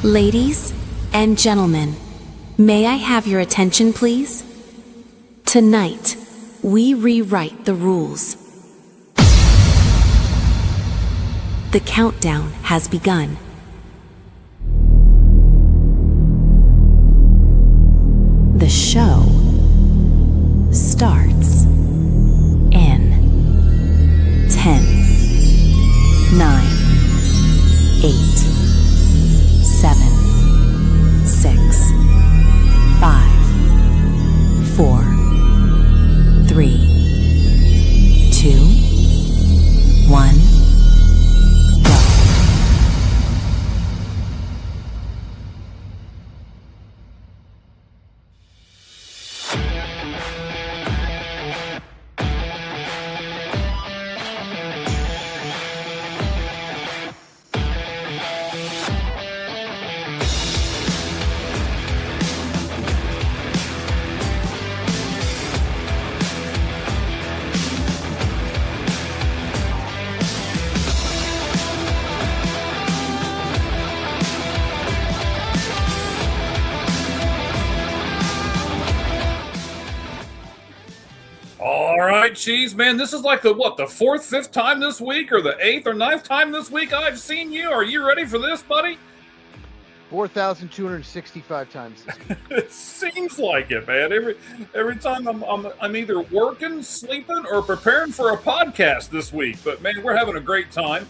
Ladies and gentlemen, may I have your attention, please? Tonight, we rewrite the rules. The countdown has begun. The show starts in 10, 9, 8, 7, 6, 5, 4, 3, 2, 1. Cheese, man, this is like the fourth, fifth time this week, or the eighth or ninth time this week I've seen you. Are you ready for this, buddy? 4,265 times this week. It seems like it, man. Every time I'm either working, sleeping, or preparing for a podcast this week. But man, we're having a great time.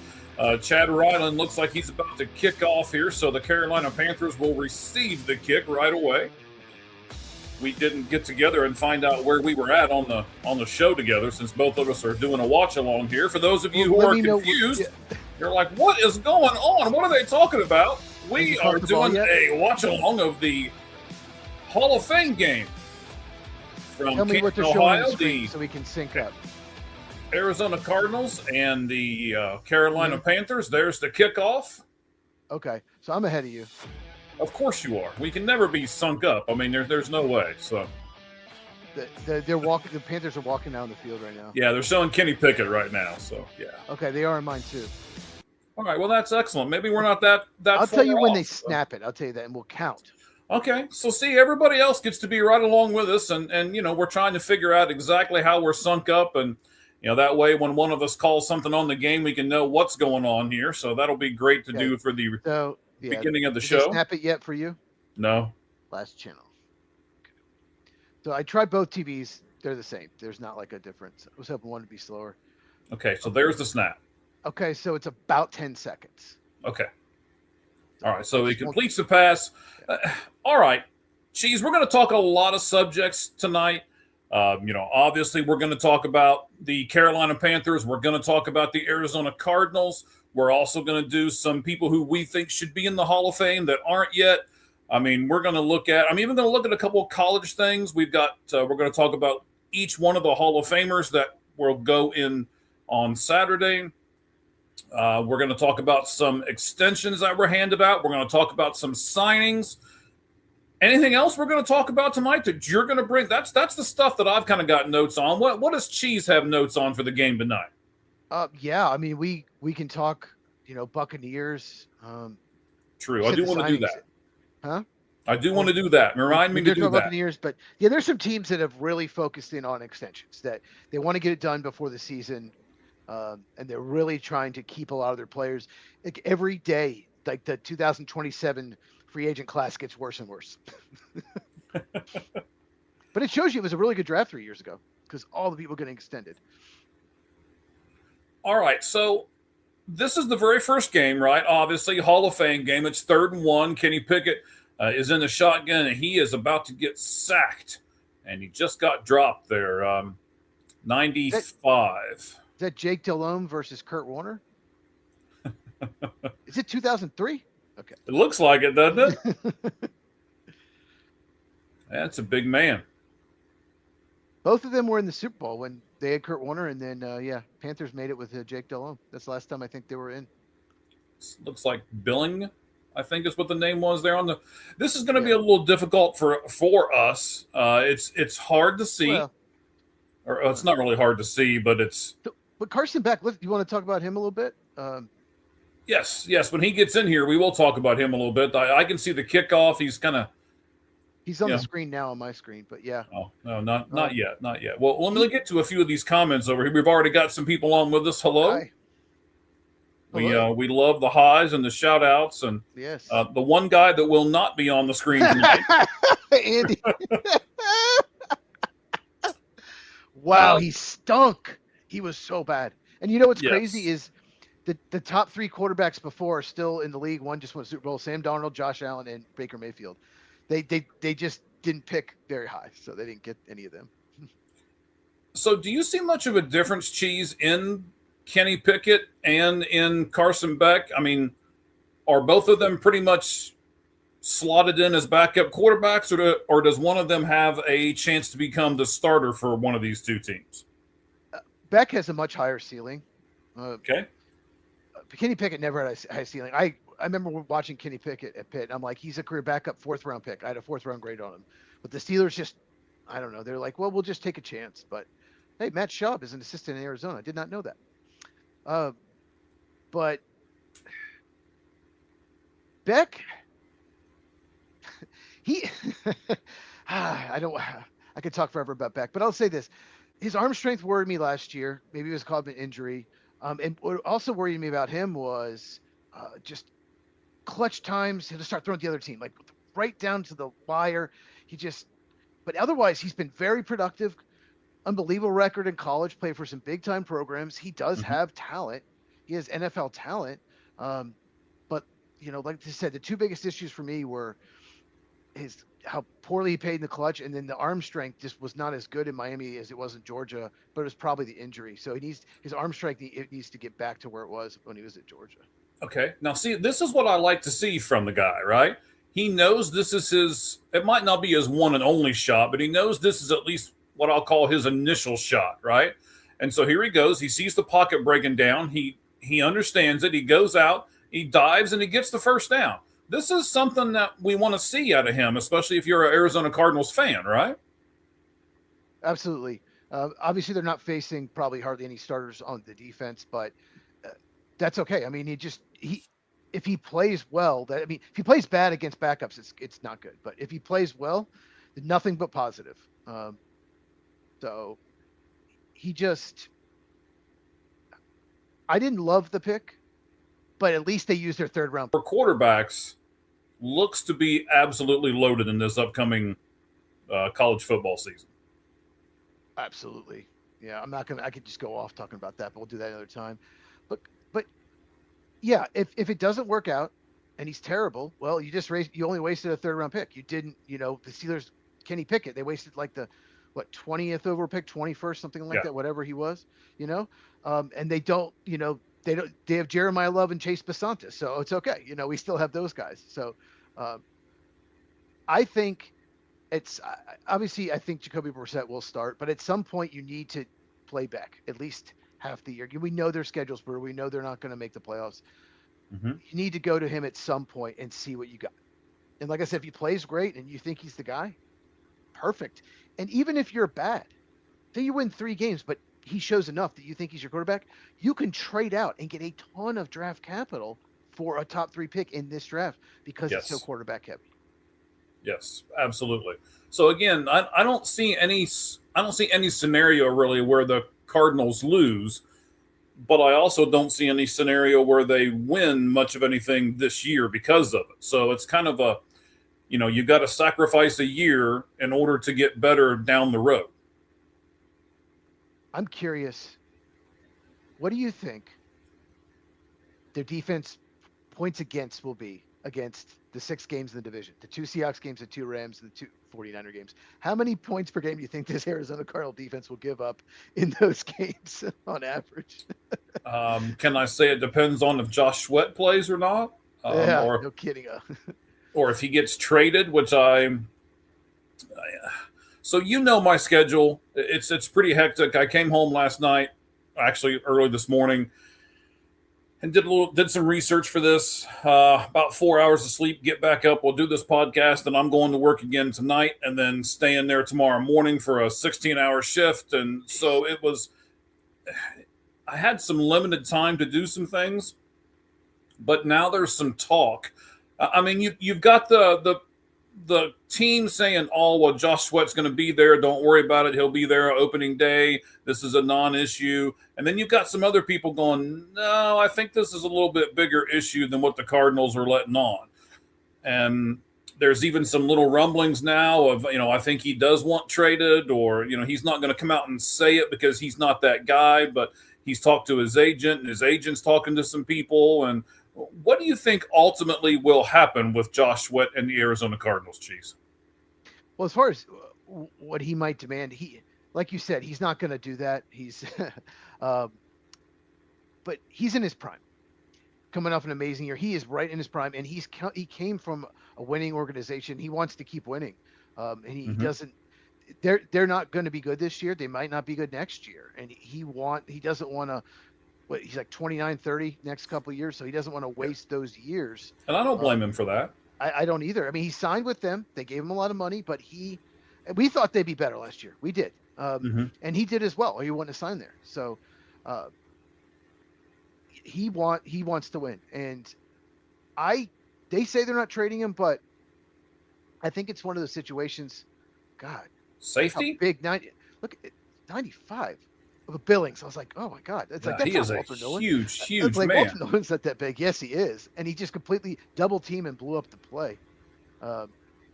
Chad Ryland looks like he's about to kick off here, so the Carolina Panthers will receive the kick right away. We didn't get together and find out where we were at on the show together, since both of us are doing a watch along here. For those of you who are confused, you're like, what is going on? What are they talking about? We are doing a watch along of the Hall of Fame game from Tell me what they're Ohio, showing the so we can sync up. Arizona Cardinals and the Carolina Panthers. There's the kickoff. Okay, so I'm ahead of you. Of course you are. We can never be sunk up. I mean, there's no way. So they're walking. The Panthers are walking down the field right now. Yeah, they're showing Kenny Pickett right now. So yeah. Okay, they are in mine too. All right. Well, that's excellent. Maybe we're not that. I'll tell you when they snap it. I'll tell you that, and we'll count. Okay. So see, everybody else gets to be right along with us, and we're trying to figure out exactly how we're sunk up, and that way when one of us calls something on the game, we can know what's going on here. So that'll be great to do for the. Beginning of the show. Did they snap it yet for you? No. Last channel. Okay. So I tried both TVs. They're the same. There's not like a difference. I was hoping one to be slower. Okay, so there's the snap. Okay, so it's about 10 seconds. Okay. All right, so he completes the pass. All right, Cheese, we're going to talk a lot of subjects tonight. Obviously we're going to talk about the Carolina Panthers. We're going to talk about the Arizona Cardinals. We're also going to do some people who we think should be in the Hall of Fame that aren't yet. I mean, we're going to look at – I'm even going to look at a couple of college things. We're going to talk about each one of the Hall of Famers that will go in on Saturday. We're going to talk about some extensions that were handed out. We're going to talk about some signings. Anything else we're going to talk about tonight that you're going to bring? That's the stuff that I've kind of got notes on. What does Cheese have notes on for the game tonight? Yeah, I mean, we can talk, Buccaneers. True, I do want to do that. Huh? I do want to do that. Remind me to do that. Buccaneers, but yeah, there's some teams that have really focused in on extensions, that they want to get it done before the season, and they're really trying to keep a lot of their players. Like every day, like the 2027 free agent class gets worse and worse. But it shows you it was a really good draft 3 years ago because all the people getting extended. All right, so this is the very first game, right? Obviously, Hall of Fame game. It's 3rd and 1. Kenny Pickett is in the shotgun, and he is about to get sacked. And he just got dropped there, 95. Is that Jake Delhomme versus Kurt Warner? Is it 2003? Okay. It looks like it, doesn't it? That's a big man. Both of them were in the Super Bowl when they had Kurt Warner, and then, Panthers made it with Jake Delhomme. That's the last time I think they were in. Looks like Billing, I think is what the name was there on the. This is going to be a little difficult for us. It's hard to see, or it's not really hard to see, but it's. But Carson Beck, you want to talk about him a little bit? Yes. When he gets in here, we will talk about him a little bit. I can see the kickoff. He's kind of. He's on the screen now on my screen, but yeah. Oh no, not yet. Well, let me get to a few of these comments over here. We've already got some people on with us. Hello. Hi. Hello. We love the highs and the shout outs and yes. The one guy that will not be on the screen tonight. Andy. Wow, he stunk. He was so bad. And you know what's crazy is the top 3 quarterbacks before are still in the league. One just won Super Bowl: Sam Darnold, Josh Allen, and Baker Mayfield. They just didn't pick very high, so they didn't get any of them. So do you see much of a difference, Cheese, in Kenny Pickett and in Carson Beck? I mean, are both of them pretty much slotted in as backup quarterbacks, or does one of them have a chance to become the starter for one of these two teams? Beck has a much higher ceiling. Okay. Kenny Pickett never had a high ceiling. I remember watching Kenny Pickett at Pitt. And I'm like, he's a career backup, 4th round pick. I had a 4th round grade on him. But the Steelers just, I don't know. They're like, well, we'll just take a chance. But hey, Matt Schaub is an assistant in Arizona. I did not know that. But Beck, I could talk forever about Beck, but I'll say this. His arm strength worried me last year. Maybe it was caused by an injury. And what also worried me about him was just clutch times. He'll start throwing the other team, like right down to the wire. But otherwise, he's been very productive. Unbelievable record in college, played for some big time programs. He does have talent. He has NFL talent. But, like I said, the 2 biggest issues for me were how poorly he paid in the clutch, and then the arm strength just was not as good in Miami as it was in Georgia, but it was probably the injury. So his arm strength needs to get back to where it was when he was at Georgia. Okay. Now, see, this is what I like to see from the guy, right? He knows this is it might not be his one and only shot, but he knows this is at least what I'll call his initial shot, right? And so here he goes. He sees the pocket breaking down. He understands it. He goes out, he dives, and he gets the first down. This is something that we want to see out of him, especially if you're an Arizona Cardinals fan, right? Absolutely. Obviously, they're not facing probably hardly any starters on the defense, but that's okay. I mean, if he plays well, if he plays bad against backups, it's not good. But if he plays well, nothing but positive. So I didn't love the pick, but at least they used their 3rd round. For quarterbacks, looks to be absolutely loaded in this upcoming college football season. Absolutely. Yeah, I could just go off talking about that, but we'll do that another time. But yeah, if it doesn't work out and he's terrible, well, you only wasted a 3rd round pick. You didn't, the Steelers, Kenny Pickett, they wasted like the 20th over pick, 21st, something like that, whatever he was, and they don't, they have Jeremiah Love and Chase Basantis, so it's okay. We still have those guys. So I think obviously I think Jacoby Brissett will start, but at some point you need to play back at least half the year. We know their schedule's where we know they're not going to make the playoffs. You need to go to him at some point and see what you got. And like I said, if he plays great and you think he's the guy, perfect. And even if you're bad, say you win 3 games, but he shows enough that you think he's your quarterback, you can trade out and get a ton of draft capital for a top 3 pick in this draft because it's so quarterback heavy. Yes, absolutely. So again, I don't see any scenario really where the Cardinals lose, but I also don't see any scenario where they win much of anything this year because of it. So it's kind of you got to sacrifice a year in order to get better down the road. I'm curious, what do you think their defense points against will be against the 6 games in the division, the 2 Seahawks games, the 2 Rams, and the 2 49er games? How many points per game do you think this Arizona Cardinal defense will give up in those games on average? Can I say it depends on if Josh Sweat plays or not? No kidding. Or if he gets traded, which so my schedule. It's pretty hectic. I came home last night, actually early this morning, and did some research for this. About 4 hours of sleep, get back up. We'll do this podcast, and I'm going to work again tonight, and then stay in there tomorrow morning for a 16-hour shift. And so I had some limited time to do some things. but now there's some talk. I mean, you've got the team saying, "Oh, well, Josh Sweat's going to be there. Don't worry about it. He'll be there opening day. This is a non-issue." And then you've got some other people going, "No, I think this is a little bit bigger issue than what the Cardinals are letting on." And there's even some little rumblings now of, I think he does want traded, or, he's not going to come out and say it because he's not that guy, but he's talked to his agent, and his agent's talking to some people. And what do you think ultimately will happen with Josh Sweat and the Arizona Cardinals, Cheese? Well, as far as what he might demand, like you said, he's not going to do that. He's, but he's in his prime, coming off an amazing year. He is right in his prime, and he came from a winning organization. He wants to keep winning, and he doesn't. They're not going to be good this year. They might not be good next year, and he doesn't want to. He's like 29, 30 next couple of years, so he doesn't want to waste those years. And I don't blame him for that. I don't either. I mean, he signed with them. They gave him a lot of money, but we thought they'd be better last year. We did. And he did as well. He wanted to sign there. So he wants to win. And they say they're not trading him, but I think it's one of those situations. God, safety? How big 90, look at 95 of Billings. I was like, oh my God. It's like, that's he is Walter a Nolan. huge like, man. Walter Nolan's not that big. Yes, he is. And he just completely double team and blew up the play.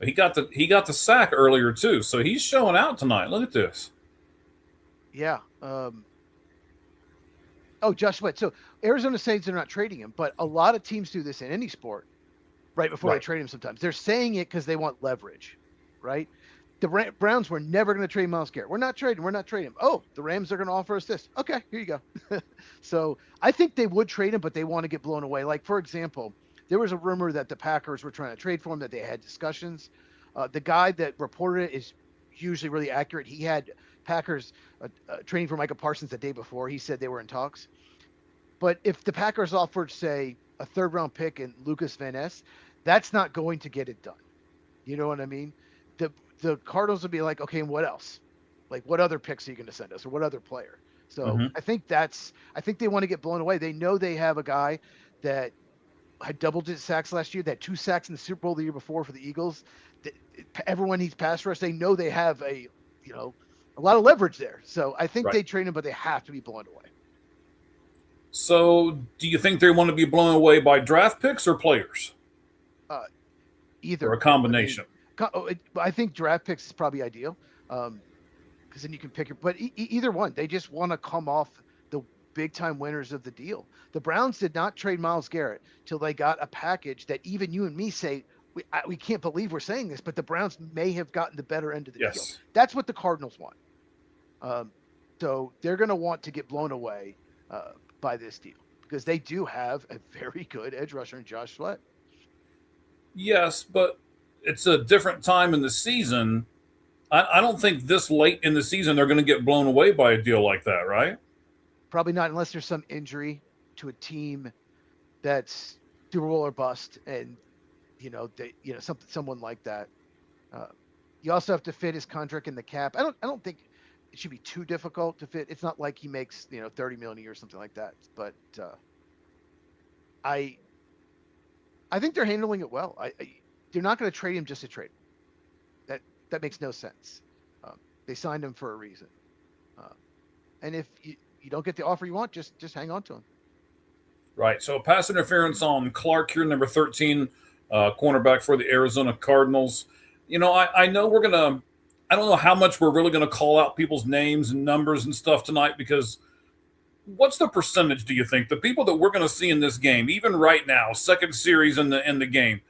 He got the sack earlier too, so he's showing out tonight. Look at this. Yeah. Josh Sweat. So Arizona Saints are not trading him, but a lot of teams do this in any sport right before they trade him sometimes. They're saying it because they want leverage, right? The Browns were never going to trade Myles Garrett. We're not trading him. Oh, the Rams are going to offer us this. Okay, here you go. So I think they would trade him, but they want to get blown away. Like, for example, there was a rumor that the Packers were trying to trade for him, that they had discussions. The guy that reported it is usually really accurate. He had Packers training for Micah Parsons the day before. He said they were in talks. But if the Packers offered, say, a third-round pick and Lucas Van Ness, that's not going to get it done. You know what I mean? The Cardinals would be like, okay, and what else? Like, what other picks are you going to send us, or what other player? So I think they want to get blown away. They know they have a guy that had double-digit sacks last year, that 2 sacks in the Super Bowl the year before for the Eagles. Everyone needs pass rush. They know they have a lot of leverage there. So I think they train him, but they have to be blown away. So do you think they want to be blown away by draft picks or players? Either. Or a combination? I think draft picks is probably ideal, because then you can pick but either one. They just want to come off the big-time winners of the deal. The Browns did not trade Myles Garrett till they got a package that even you and me say, we can't believe we're saying this, but the Browns may have gotten the better end of the deal. That's what the Cardinals want. So they're going to want to get blown away by this deal, because they do have a very good edge rusher in Josh Sweat. Yes, but it's a different time in the season. I don't think this late in the season they're going to get blown away by a deal like that, right? Probably not, unless there's some injury to a team that's Super Bowl or bust, and someone like that. You also have to fit his contract in the cap. I don't think it should be too difficult to fit. It's not like he makes $30 million a year or something like that. But I think they're handling it well. They're not going to trade him just to trade him. That makes no sense. They signed him for a reason. And if you don't get the offer you want, just hang on to him. Right. So pass interference on Clark here, number 13, cornerback for the Arizona Cardinals. I know I don't know how much we're really going to call out people's names and numbers and stuff tonight, because what's the percentage, do you think, the people that we're going to see in this game, even right now, second series in the game,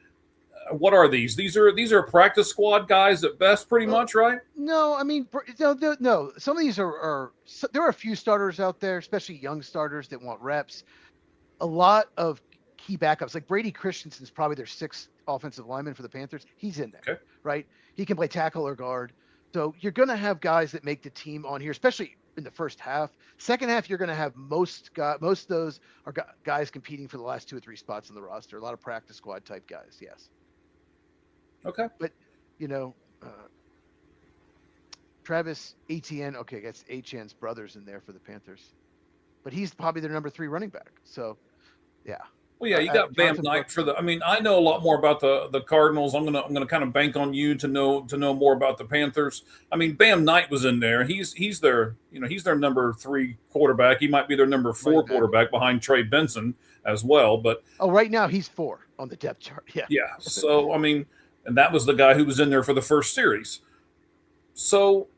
what are these? These are practice squad guys at best, pretty much, right? No, I mean, no. Some of these are there are a few starters out there, especially young starters that want reps. A lot of key backups, like Brady Christensen's probably their 6th offensive lineman for the Panthers. He's in there, right? He can play tackle or guard. So you're going to have guys that make the team on here, especially in the first half. Second half, you're going to have most of those are guys competing for the last 2 or 3 spots on the roster. A lot of practice squad type guys, yes. Okay. But, Travis Etienne, okay, that's Etienne's brothers in there for the Panthers. But he's probably their number 3 running back. So, yeah. Well, yeah, you got Bam Jonathan Knight Brooks. for the. I mean, I know a lot more about the Cardinals. I'm gonna kind of bank on you to know more about the Panthers. I mean, Bam Knight was in there. He's their he's their number 3 quarterback. He might be their number 4 Running back. quarterback behind Trey Benson as well. But Oh, right now he's 4 on the depth chart. Yeah. yeah, so I mean, and that was the guy who was in there for the first series. So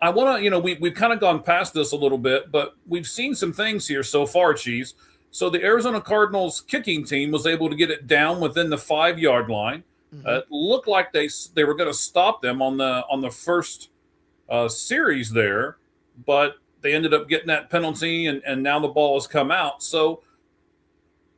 I want to, we've kind of gone past this a little bit, but we've seen some things here so far, Cheese. So the Arizona Cardinals kicking team was able to get it down within the 5-yard line. It looked like they were going to stop them on the first series there, but they ended up getting that penalty, and now the ball has come out. So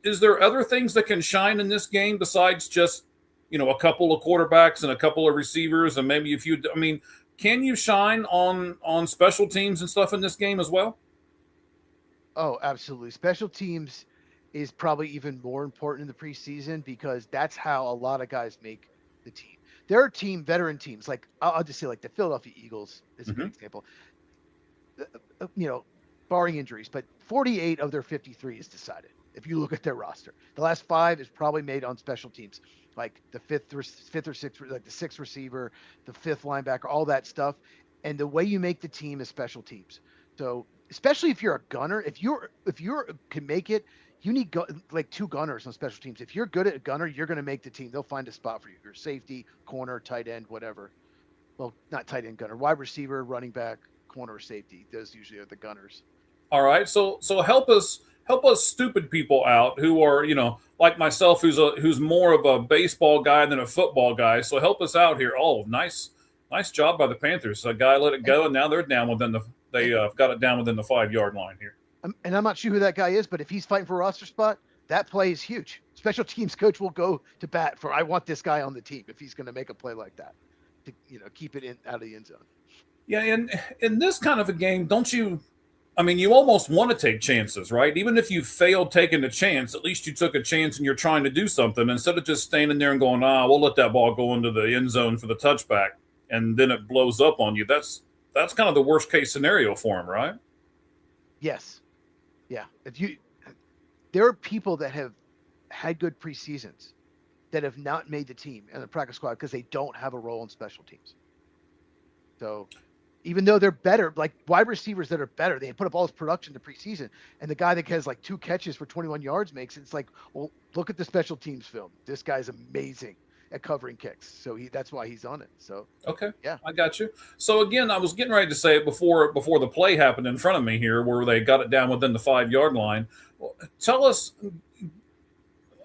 is there other things that can shine in this game besides just a couple of quarterbacks and a couple of receivers and maybe a few? I mean, can you shine on special teams and stuff in this game as well? Oh, absolutely. Special teams is probably even more important in the preseason because that's how a lot of guys make the team. There are veteran teams, like I'll just say like the Philadelphia Eagles is a good example. Barring injuries, but 48 of their 53 is decided. If you look at their roster, the last 5 is probably made on special teams, like the fifth or sixth, like the 6th receiver, the 5th linebacker, all that stuff. And the way you make the team is special teams. So especially if you're a gunner, if you can make it, you need like 2 gunners on special teams. If you're good at a gunner, you're going to make the team. They'll find a spot for you. Your safety, corner, tight end, whatever. Well, not tight end, gunner, wide receiver, running back, corner, or safety. Those usually are the gunners. All right. So help us stupid people out who are, like myself, who's more of a baseball guy than a football guy. So help us out here. Oh, nice job by the Panthers. A guy let it go, and now they're down within they got it down within the 5-yard line here. And I'm not sure who that guy is, but if he's fighting for a roster spot, that play is huge. Special teams coach will go to bat for, I want this guy on the team if he's going to make a play like that to, keep it out of the end zone. Yeah, and in this kind of a game, don't you? I mean, you almost want to take chances, right? Even if you failed taking a chance, at least you took a chance and you're trying to do something instead of just standing there and going, we'll let that ball go into the end zone for the touchback, and then it blows up on you. That's kind of the worst case scenario for him, right? Yes. Yeah. There are people that have had good preseasons that have not made the team and the practice squad because they don't have a role in special teams. So even though they're better, like wide receivers that are better, they put up all this production in the preseason, and the guy that has like 2 catches for 21 yards makes it. It's like, well, look at the special teams film. This guy's amazing at covering kicks. So that's why he's on it. So okay, yeah, I got you. So again, I was getting ready to say it before the play happened in front of me here, where they got it down within the 5-yard line. Well, tell us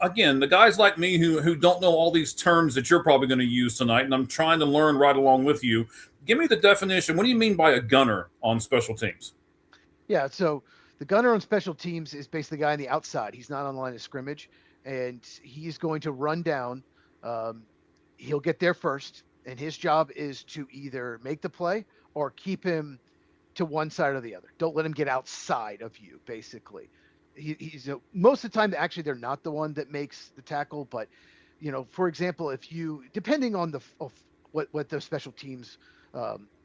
again, the guys like me who don't know all these terms that you're probably going to use tonight, and I'm trying to learn right along with you. Give me the definition. What do you mean by a gunner on special teams? Yeah, so the gunner on special teams is basically the guy on the outside. He's not on the line of scrimmage, and he's going to run down. He'll get there first, and his job is to either make the play or keep him to one side or the other. Don't let him get outside of you, basically. He's most of the time, actually, they're not the one that makes the tackle, but for example, if you, depending on what the special teams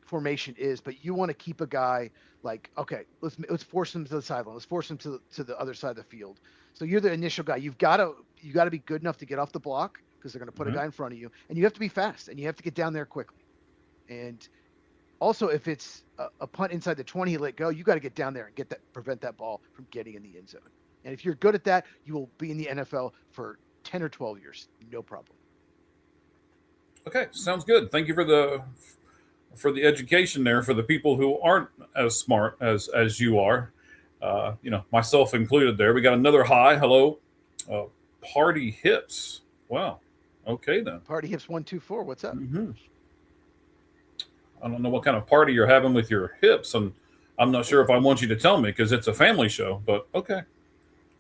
formation is, but you want to keep a guy like, okay, let's force him to the sideline. Let's force him to the other side of the field. So you're the initial guy. You got to be good enough to get off the block because they're going to put a guy in front of you, and you have to be fast and you have to get down there quickly. And also, if it's a punt inside the 20, you let go, you got to get down there and prevent that ball from getting in the end zone. And if you're good at that, you will be in the NFL for 10 or 12 years, no problem. Okay, sounds good. Thank you for the education there for the people who aren't as smart as you are, myself included there. We got another hi. Hello, Party Hips. Wow. Okay, then. Party Hips 124. What's up? Mm-hmm. I don't know what kind of party you're having with your hips, and I'm not sure if I want you to tell me because it's a family show, but okay.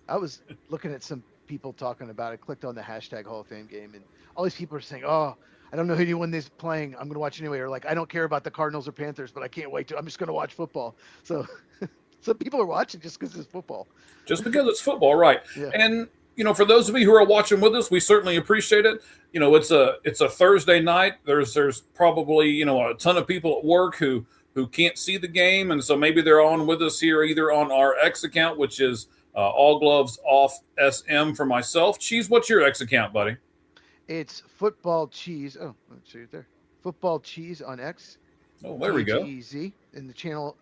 I was looking at some people talking about it, clicked on the hashtag Hall of Fame game, and all these people are saying, oh, I don't know who anyone is playing. I'm going to watch anyway. Or like, I don't care about the Cardinals or Panthers, but I can't wait to. I'm just going to watch football. So some people are watching just because it's football. Just because it's football, right. Yeah. And, for those of you who are watching with us, we certainly appreciate it. It's a Thursday night. There's probably, a ton of people at work who can't see the game. And so maybe they're on with us here either on our X account, which is All Gloves Off SM for myself. Cheese, what's your X account, buddy? It's Football Cheese. Oh, let's see it there. Football Cheese on X. Oh, there we go. TGZ. And the channel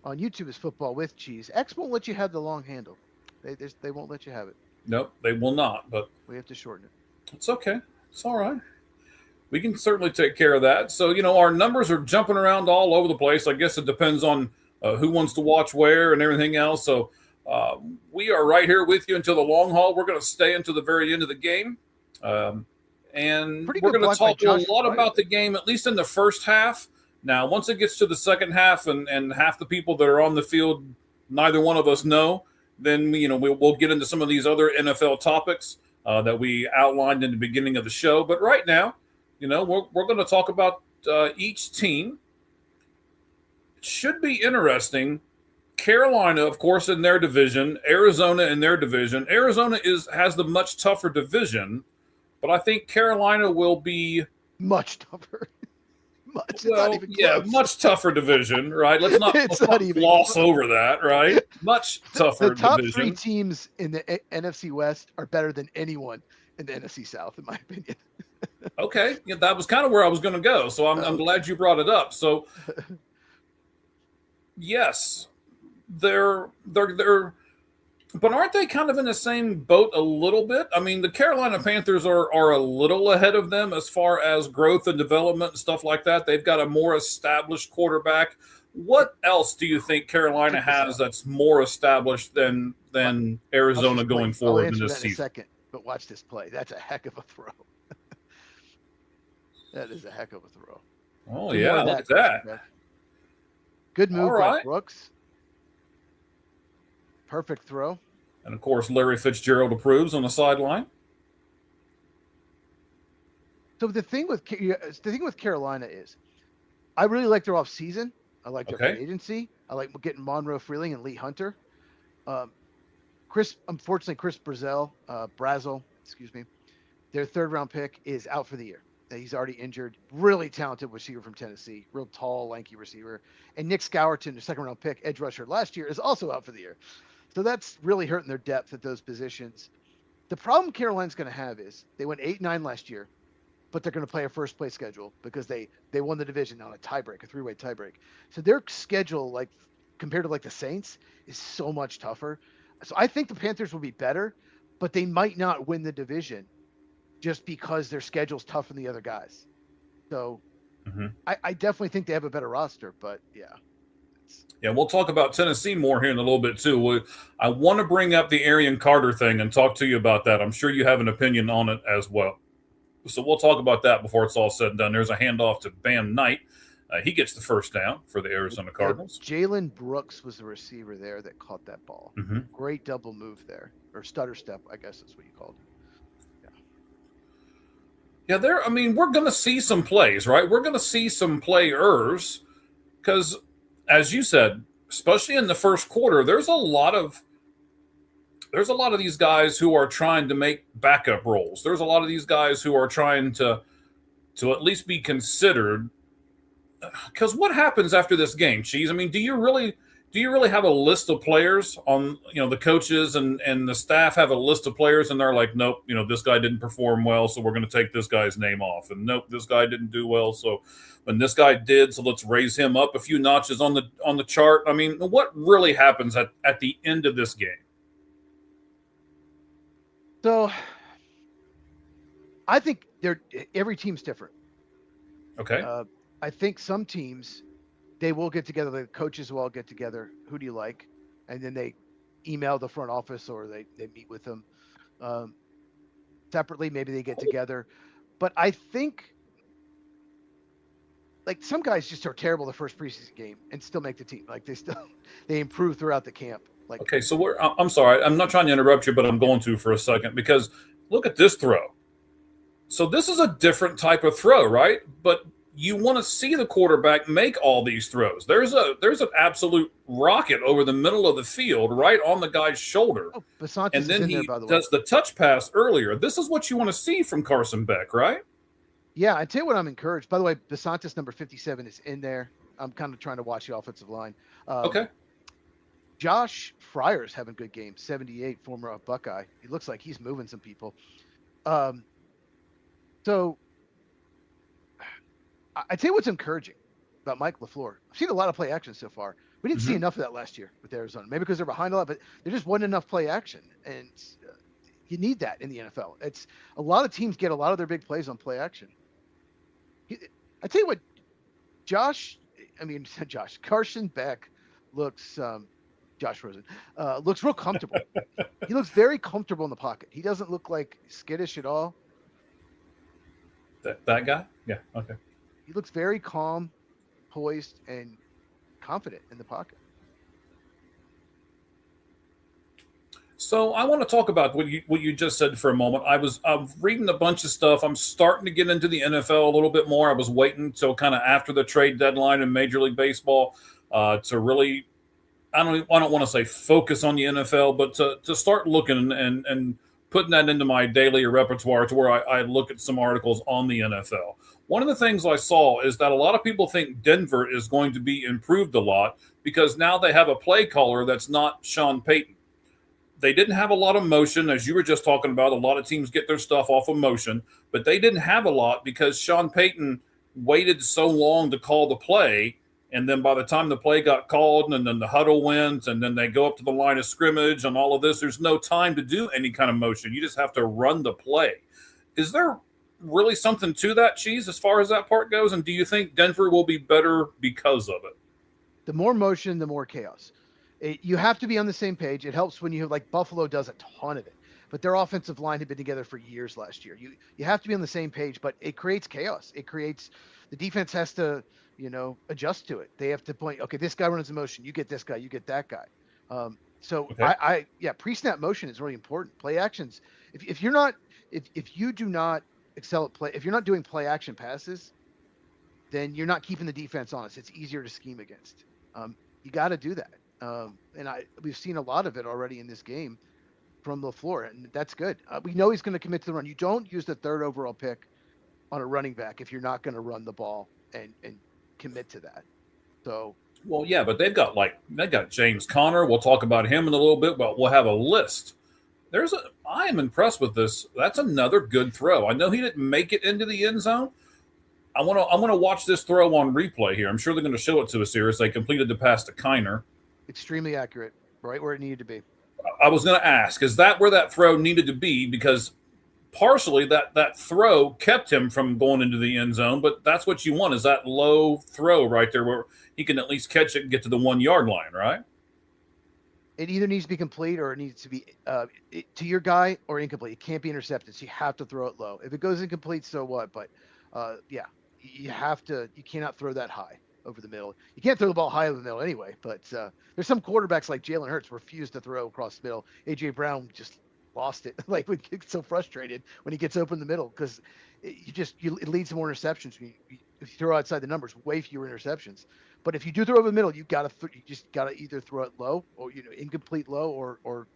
on YouTube is Football with Cheese. X won't let you have the long handle. They won't let you have it. Nope, they will not, but We have to shorten it. it's okay. It's all right. We can certainly take care of that. So, our numbers are jumping around all over the place. I guess it depends on who wants to watch where and everything else. So, we are right here with you until the long haul. We're going to stay until the very end of the game. And Pretty we're good going to block by talk a Josh lot Wright. about the game, at least in the first half. Now, once it gets to the second half and half the people that are on the field, neither one of us know, then, we'll get into some of these other NFL topics that we outlined in the beginning of the show. But right now, we're going to talk about each team. It should be interesting. Carolina, of course, in their division. Arizona in their division. Arizona has the much tougher division, but I think Carolina will be much tougher. It's not even close. much tougher division, right? Let's not, It's let's not not even gloss close. over that, right? Much tougher The top division. three teams in the NFC West are better than anyone in the NFC South, in my opinion. Okay, yeah, that was kind of where I was going to go. So I'm glad you brought it up. So yes, they're, but aren't they kind of in the same boat a little bit? I mean, the Carolina Panthers are a little ahead of them as far as growth and development and stuff like that. They've got a more established quarterback. What else do you think Carolina has that's more established than Arizona going forward in I'll answer this that in a season? second, but watch this play. That's a heck of a throw. That is a heck of a throw. Oh Some yeah, more of look at that. Chris. Good move All by right. Brooks. Perfect throw. And of course, Larry Fitzgerald approves on the sideline. So the thing with Carolina is, I really like their offseason. I like their Okay. free agency. I like getting Monroe Freeling and Lee Hunter. Unfortunately, Chris Brazel, excuse me, their third-round pick is out for the year. He's already injured. Really talented receiver from Tennessee, real tall, lanky receiver. And Nick Scourton, the second-round pick, edge rusher last year, is also out for the year. So that's really hurting their depth at those positions. The problem Carolina's going to have is they went 8-9 last year, but they're going to play a first-place schedule because they won the division on a tiebreak, a three-way tiebreak. So their schedule, like compared to like the Saints, is so much tougher. So I think the Panthers will be better, but they might not win the division just because their schedule's tougher than the other guys. So I definitely think they have a better roster, but yeah. Yeah, we'll talk about Tennessee more here in a little bit too. I want to bring up the Arian Carter thing and talk to you about that. I'm sure you have an opinion on it as well. So we'll talk about that before it's all said and done. There's a handoff to Bam Knight. He gets the first down for the Arizona Cardinals. Jalen Brooks was the receiver there that caught that ball. Mm-hmm. Great double move there, or stutter step, I guess is what you called it. Yeah, we're going to see some plays, right? We're going to see some players because, as you said, especially in the first quarter, there's a lot of these guys who are trying to make backup roles. There's a lot of these guys who are trying to at least be considered. Because what happens after this game, Cheese? I mean, do you really have a list of players on, the coaches and the staff have a list of players and they're like, nope, this guy didn't perform well, so we're going to take this guy's name off. And nope, this guy didn't do well, so when this guy did, so let's raise him up a few notches on the chart. I mean, what really happens at the end of this game? So I think every team's different. Okay. I think some teams, they will get together. The coaches will all get together. Who do you like? And then they email the front office or they meet with them separately. Maybe they get together. But I think like some guys just are terrible the first preseason game and still make the team. Like they improve throughout the camp. Like, okay, so I'm sorry. I'm not trying to interrupt you, but I'm going to for a second because look at this throw. So this is a different type of throw, right? But you want to see the quarterback make all these throws. There's an absolute rocket over the middle of the field, right on the guy's shoulder. oh, Basantis And then is in he there, by the way. does the touch pass earlier. This is what you want to see from Carson Beck, right? Yeah, I tell you what, I'm encouraged. By the way, Basantis number 57 is in there. I'm kind of trying to watch the offensive line. Okay. Josh Fryer's having good games. 78, former Buckeye. He looks like he's moving some people. So I tell you what's encouraging about Mike LaFleur. I've seen a lot of play action so far. We didn't see enough of that last year with Arizona. Maybe because they're behind a lot, but there just wasn't enough play action, and you need that in the NFL. It's a lot of teams get a lot of their big plays on play action. I tell you what, Carson Beck looks. Josh Rosen looks real comfortable. He looks very comfortable in the pocket. He doesn't look like skittish at all. That guy? Yeah. Okay. He looks very calm, poised, and confident in the pocket. So I want to talk about what you just said for a moment. I'm reading a bunch of stuff. I'm starting to get into the NFL a little bit more. I was waiting until kind of after the trade deadline in Major League Baseball to really, I don't want to say focus on the NFL, but to start looking and putting that into my daily repertoire to where I look at some articles on the NFL. One of the things I saw is that a lot of people think Denver is going to be improved a lot because now they have a play caller that's not Sean Payton. They didn't have a lot of motion, as you were just talking about. A lot of teams get their stuff off of motion, but they didn't have a lot because Sean Payton waited so long to call the play. And then by the time the play got called and then the huddle went and then they go up to the line of scrimmage and all of this, there's no time to do any kind of motion. You just have to run the play. Is there really something to that, Cheese, as far as that part goes? And do you think Denver will be better because of it? The more motion, the more chaos. You have to be on the same page. It helps when you have, like, Buffalo does a ton of it, but their offensive line had been together for years last year. You have to be on the same page, but it creates chaos. The defense has to, adjust to it. They have to point, okay, this guy runs the motion. You get this guy, you get that guy. Okay. Pre-snap motion is really important. Play actions. If you do not excel at play, if you're not doing play action passes, then you're not keeping the defense honest. It's easier to scheme against. You got to do that. We've seen a lot of it already in this game from LaFleur, and that's good. We know he's going to commit to the run. You don't use the 3rd overall pick on a running back if you're not going to run the ball and commit to that. So, well, yeah, but they've got James Conner. We'll talk about him in a little bit, but we'll have a list. I am impressed with this. That's another good throw. I know he didn't make it into the end zone. I want to watch this throw on replay here. I'm sure they're going to show it to us here as they completed the pass to Kiner. Extremely accurate, right where it needed to be. I was going to ask, is that where that throw needed to be? Because partially that throw kept him from going into the end zone, but that's what you want, is that low throw right there where he can at least catch it and get to the 1 yard line, right? It either needs to be complete or it needs to be to your guy or incomplete. It can't be intercepted, so you have to throw it low. If it goes incomplete, so what? But you cannot throw that high over the middle. You can't throw the ball high over the middle anyway, but there's some quarterbacks like Jalen Hurts refuse to throw across the middle. A.J. Brown just lost it. Like, we get so frustrated when he gets open in the middle because it leads to more interceptions. If you throw outside the numbers, way fewer interceptions. But if you do throw over the middle, you just gotta either throw it low or incomplete low or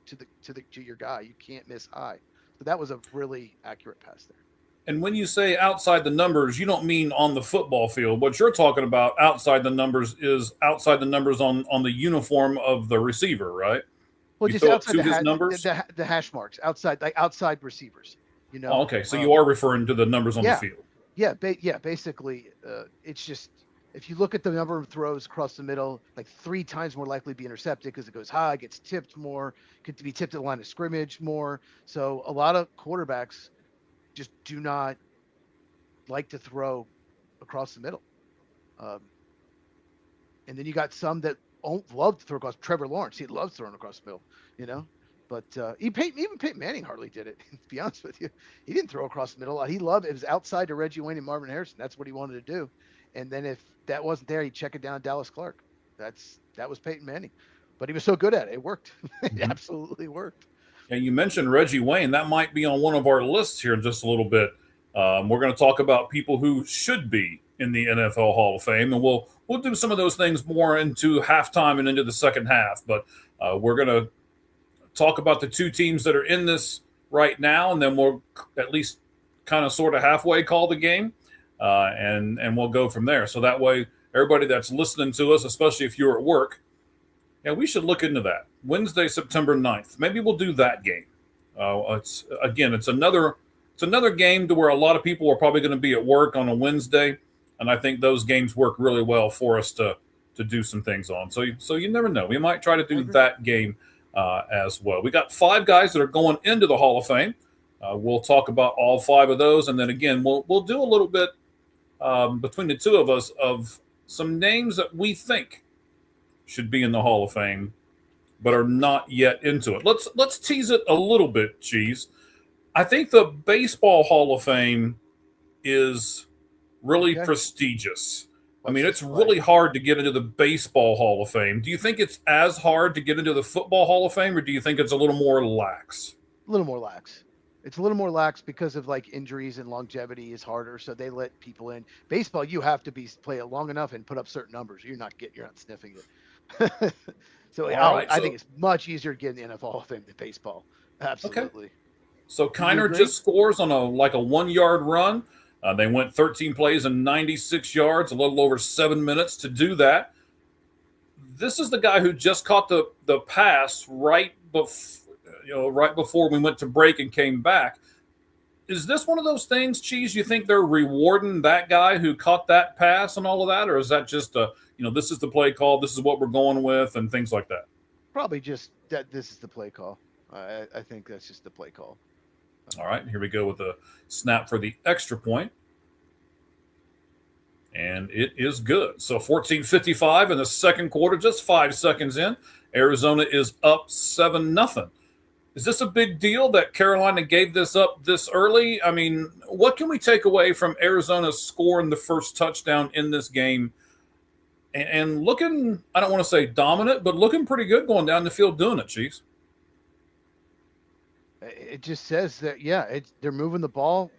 to your guy. You can't miss high. So that was a really accurate pass there. And when you say outside the numbers, you don't mean on the football field. What you're talking about outside the numbers is outside the numbers on the uniform of the receiver, right? Well, just outside the hash marks, outside receivers. Oh, okay, so you are referring to the numbers on the field. Yeah, basically, it's just if you look at the number of throws across the middle, like 3 times more likely to be intercepted because it goes high, gets tipped more, could be tipped at the line of scrimmage more. So a lot of quarterbacks just do not like to throw across the middle. And then you got some that love to throw across. Trevor Lawrence, he loves throwing across the middle, But even Peyton Manning hardly did it, to be honest with you. He didn't throw across the middle. It was outside to Reggie Wayne and Marvin Harrison. That's what he wanted to do. And then if that wasn't there, he'd check it down Dallas Clark. That was Peyton Manning. But he was so good at it. It worked. It absolutely worked. And you mentioned Reggie Wayne. That might be on one of our lists here in just a little bit. We're going to talk about people who should be in the NFL Hall of Fame, and we'll do some of those things more into halftime and into the second half. But we're going to talk about the 2 teams that are in this right now, and then we'll at least kind of sort of halfway call the game, and we'll go from there. So that way, everybody that's listening to us, especially if you're at work, Yeah, we should look into that. Wednesday, September 9th. Maybe we'll do that game. It's another game to where a lot of people are probably going to be at work on a Wednesday, and I think those games work really well for us to do some things on. So you never know. We might try to do that game as well. We got 5 guys that are going into the Hall of Fame. We'll talk about all 5 of those, and then again we'll do a little bit between the two of us of some names that we think should be in the Hall of Fame, but are not yet into it. Let's tease it a little bit, Cheese. I think the Baseball Hall of Fame is really prestigious. I mean, it's really hard to get into the Baseball Hall of Fame. Do you think it's as hard to get into the Football Hall of Fame, or do you think it's a little more lax? A little more lax. It's a little more lax because of like injuries and longevity is harder, so they let people in. Baseball, you have to play it long enough and put up certain numbers. You're not sniffing it. So I think it's much easier to get in the NFL Hall of Fame than baseball. Absolutely. Okay. So Kiner just scores on a 1-yard run. They went 13 plays and 96 yards, a little over 7 minutes to do that. This is the guy who just caught the pass right before we went to break and came back. Is this one of those things, Cheese, you think they're rewarding that guy who caught that pass and all of that? Or is that just this is the play call, this is what we're going with, and things like that? Probably just that this is the play call. I think that's just the play call. All right, here we go with the snap for the extra point. And it is good. So 14:55 in the second quarter, just 5 seconds in. Arizona is up 7-0. Is this a big deal that Carolina gave this up this early? I mean, what can we take away from Arizona scoring the first touchdown in this game and looking, I don't want to say dominant, but looking pretty good going down the field doing it, Chiefs? It just says that, they're moving the ball.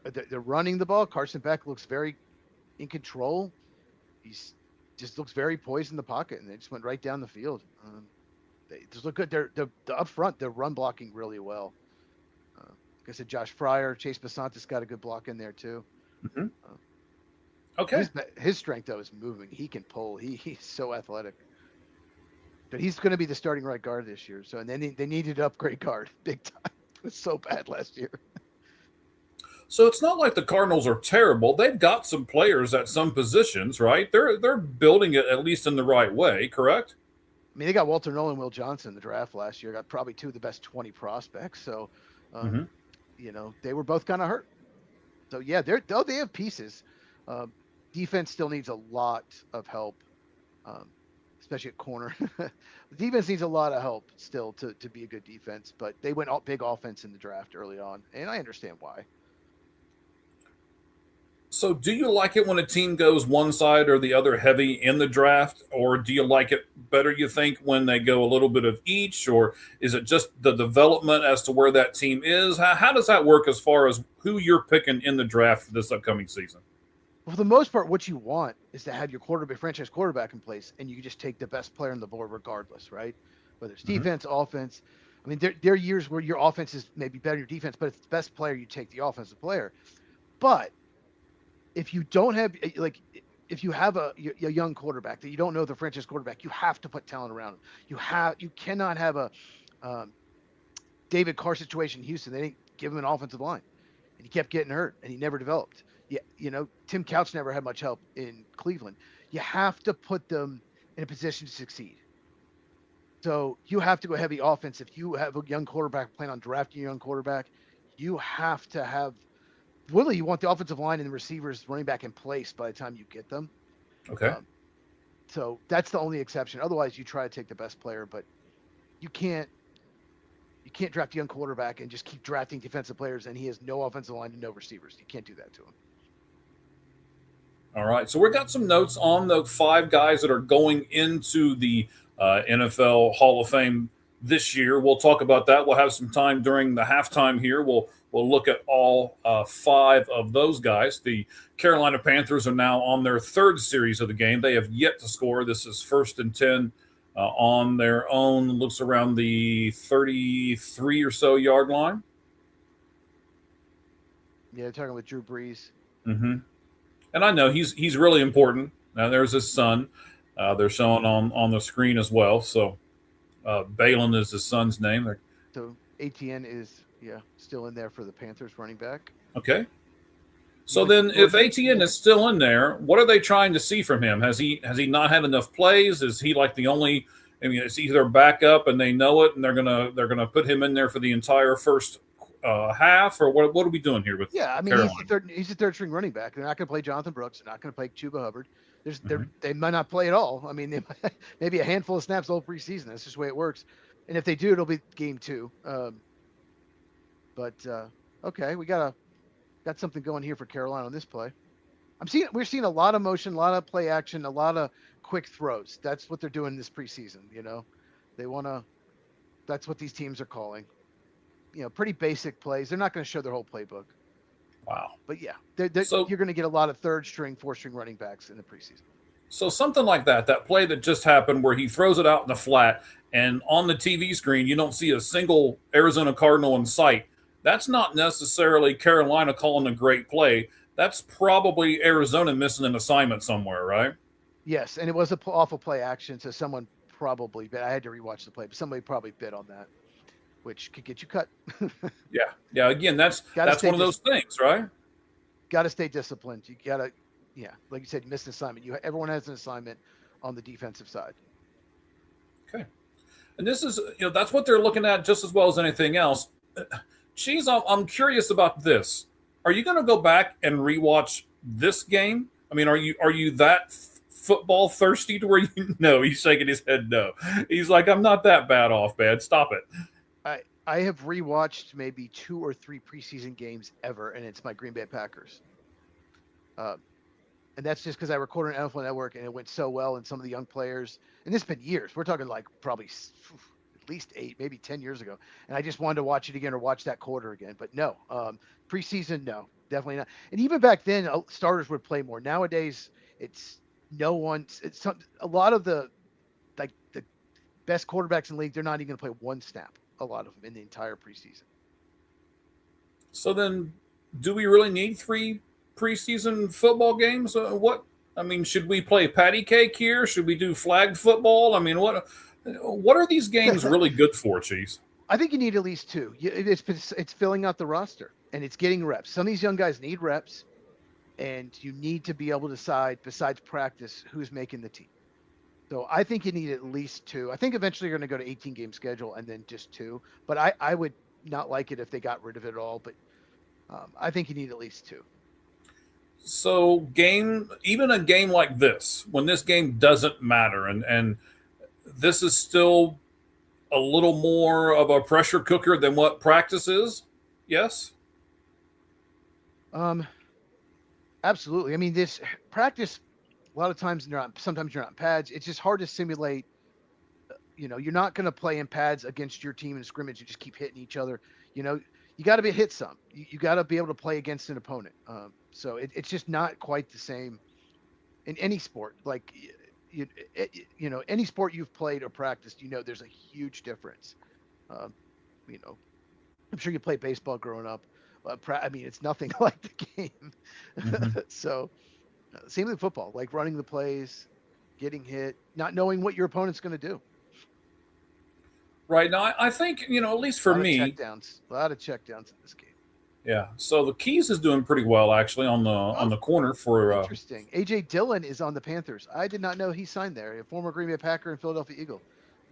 They're running the ball. Carson Beck looks very in control. He's just looks very poised in the pocket, and they just went right down the field. They just look good. They're up front. They're run blocking really well. Like I said, Josh Fryer, Chase Basantis got a good block in there too. Mm-hmm. Okay. His strength though is moving. He can pull. He's so athletic. But he's going to be the starting right guard this year. So, and then they needed to upgrade guard big time. It was so bad last year. So it's not like the Cardinals are terrible. They've got some players at some positions, right? They're building it at least in the right way, correct? I mean, they got Walter Nolan, Will Johnson in the draft last year. Got probably 2 of the best 20 prospects. So, they were both kind of hurt. So they have pieces. Defense still needs a lot of help, especially at corner. The defense needs a lot of help still to be a good defense. But they went big offense in the draft early on, and I understand why. So do you like it when a team goes one side or the other heavy in the draft, or do you like it better, you think, when they go a little bit of each, or is it just the development as to where that team is? How does that work as far as who you're picking in the draft for this upcoming season? Well, for the most part, what you want is to have your franchise quarterback in place, and you can just take the best player on the board regardless, right? Whether it's defense, offense. I mean, there are years where your offense is maybe better than your defense, but if it's the best player, you take the offensive player. But if you don't have, if you have a young quarterback that you don't know the franchise quarterback, you have to put talent around him. You cannot have a David Carr situation in Houston. They didn't give him an offensive line, and he kept getting hurt, and he never developed. Yeah, Tim Couch never had much help in Cleveland. You have to put them in a position to succeed. So you have to go heavy offense. If you have a young quarterback, plan on drafting a young quarterback, you have to have. Really, you want the offensive line and the receivers, running back in place by the time you get them. Okay. So that's the only exception. Otherwise, you try to take the best player, but you can't draft a young quarterback and just keep drafting defensive players, and he has no offensive line and no receivers. You can't do that to him. All right. So we've got some notes on the 5 guys that are going into the NFL Hall of Fame this year. We'll talk about that. We'll have some time during the halftime here. We'll look at all 5 of those guys. The Carolina Panthers are now on their 3rd series of the game. They have yet to score. This is 1st and 10 on their own. Looks around the 33 or so yard line. Yeah, they're talking with Drew Brees. Mm-hmm. And I know he's really important. Now there's his son. They're showing on the screen as well. So Balin is his son's name. So ATN is still in there for the Panthers running back. Okay. He So went to then, if Georgia. ATN is still in there, what are they trying to see from him? Has he not had enough plays? Is he like the only? I mean, is he their backup and they know it, and they're gonna put him in there for the entire first half, or what are we doing here with? Yeah, I mean Carolina? he's a third string running back. They're not going to play Jonathan Brooks. They're not going to play Chuba Hubbard. Mhm. They might not play at all. I mean, maybe a handful of snaps all preseason. That's just the way it works. And if they do, it'll be game 2. Okay, we got something going here for Carolina on this play. We're seeing a lot of motion, a lot of play action, a lot of quick throws. That's what they're doing this preseason. They want to. That's what these teams are calling. Pretty basic plays. They're not going to show their whole playbook. Wow. But yeah, So you're going to get a lot of third string, fourth string running backs in the preseason. So something like that play that just happened where he throws it out in the flat, and on the TV screen you don't see a single Arizona Cardinal in sight. That's not necessarily Carolina calling a great play. That's probably Arizona missing an assignment somewhere, right? Yes, and it was an awful play action, so someone probably bit. I had to rewatch the play, but somebody probably bit on that, which could get you cut. Yeah. Again, that's one of those things, right? Got to stay disciplined. You got to, like you said, you missed an assignment. Everyone has an assignment on the defensive side. Okay, and this is that's what they're looking at just as well as anything else. Geez, I'm curious about this. Are you going to go back and rewatch this game? I mean, are you that football thirsty to where you? No, he's shaking his head. No, he's like, I'm not that bad off, man. Stop it. I have rewatched maybe 2 or 3 preseason games ever, and it's my Green Bay Packers. And that's just because I recorded an NFL Network, and it went so well, and some of the young players, and this has been years. We're talking like probably at least 8, maybe 10 years ago, and I just wanted to watch it again or watch that quarter again. But no, preseason, no, definitely not. And even back then, starters would play more. Nowadays, it's no one. It's a lot of the best quarterbacks in the league. They're not even going to play one snap. A lot of them in the entire preseason. So then, do we really need 3 preseason football games? Should we play patty cake here? Should we do flag football? I mean, what are these games really good for, Cheese? I think you need at least 2. It's filling out the roster and it's getting reps. Some of these young guys need reps, and you need to be able to decide, besides practice, who's making the team. So I think you need at least 2. I think eventually you're going to go to 18-game schedule and then just 2. But I would not like it if they got rid of it all. But I think you need at least 2. So even a game like this, when this game doesn't matter, and this is still a little more of a pressure cooker than what practice is. Yes. Absolutely. I mean, this practice, a lot of times sometimes you're not in pads. It's just hard to simulate. You're not going to play in pads against your team in scrimmage. You just keep hitting each other. You got to be hit some. You got to be able to play against an opponent. So it's just not quite the same in any sport. Like, any sport you've played or practiced, there's a huge difference. I'm sure you played baseball growing up. It's nothing like the game. Mm-hmm. So same with football, like running the plays, getting hit, not knowing what your opponent's going to do. Right now, I think at least for me, a lot of checkdowns in this game. Yeah. So the Keys is doing pretty well actually on the corner for. Interesting. AJ Dillon is on the Panthers. I did not know he signed there. A former Green Bay Packer and Philadelphia Eagle.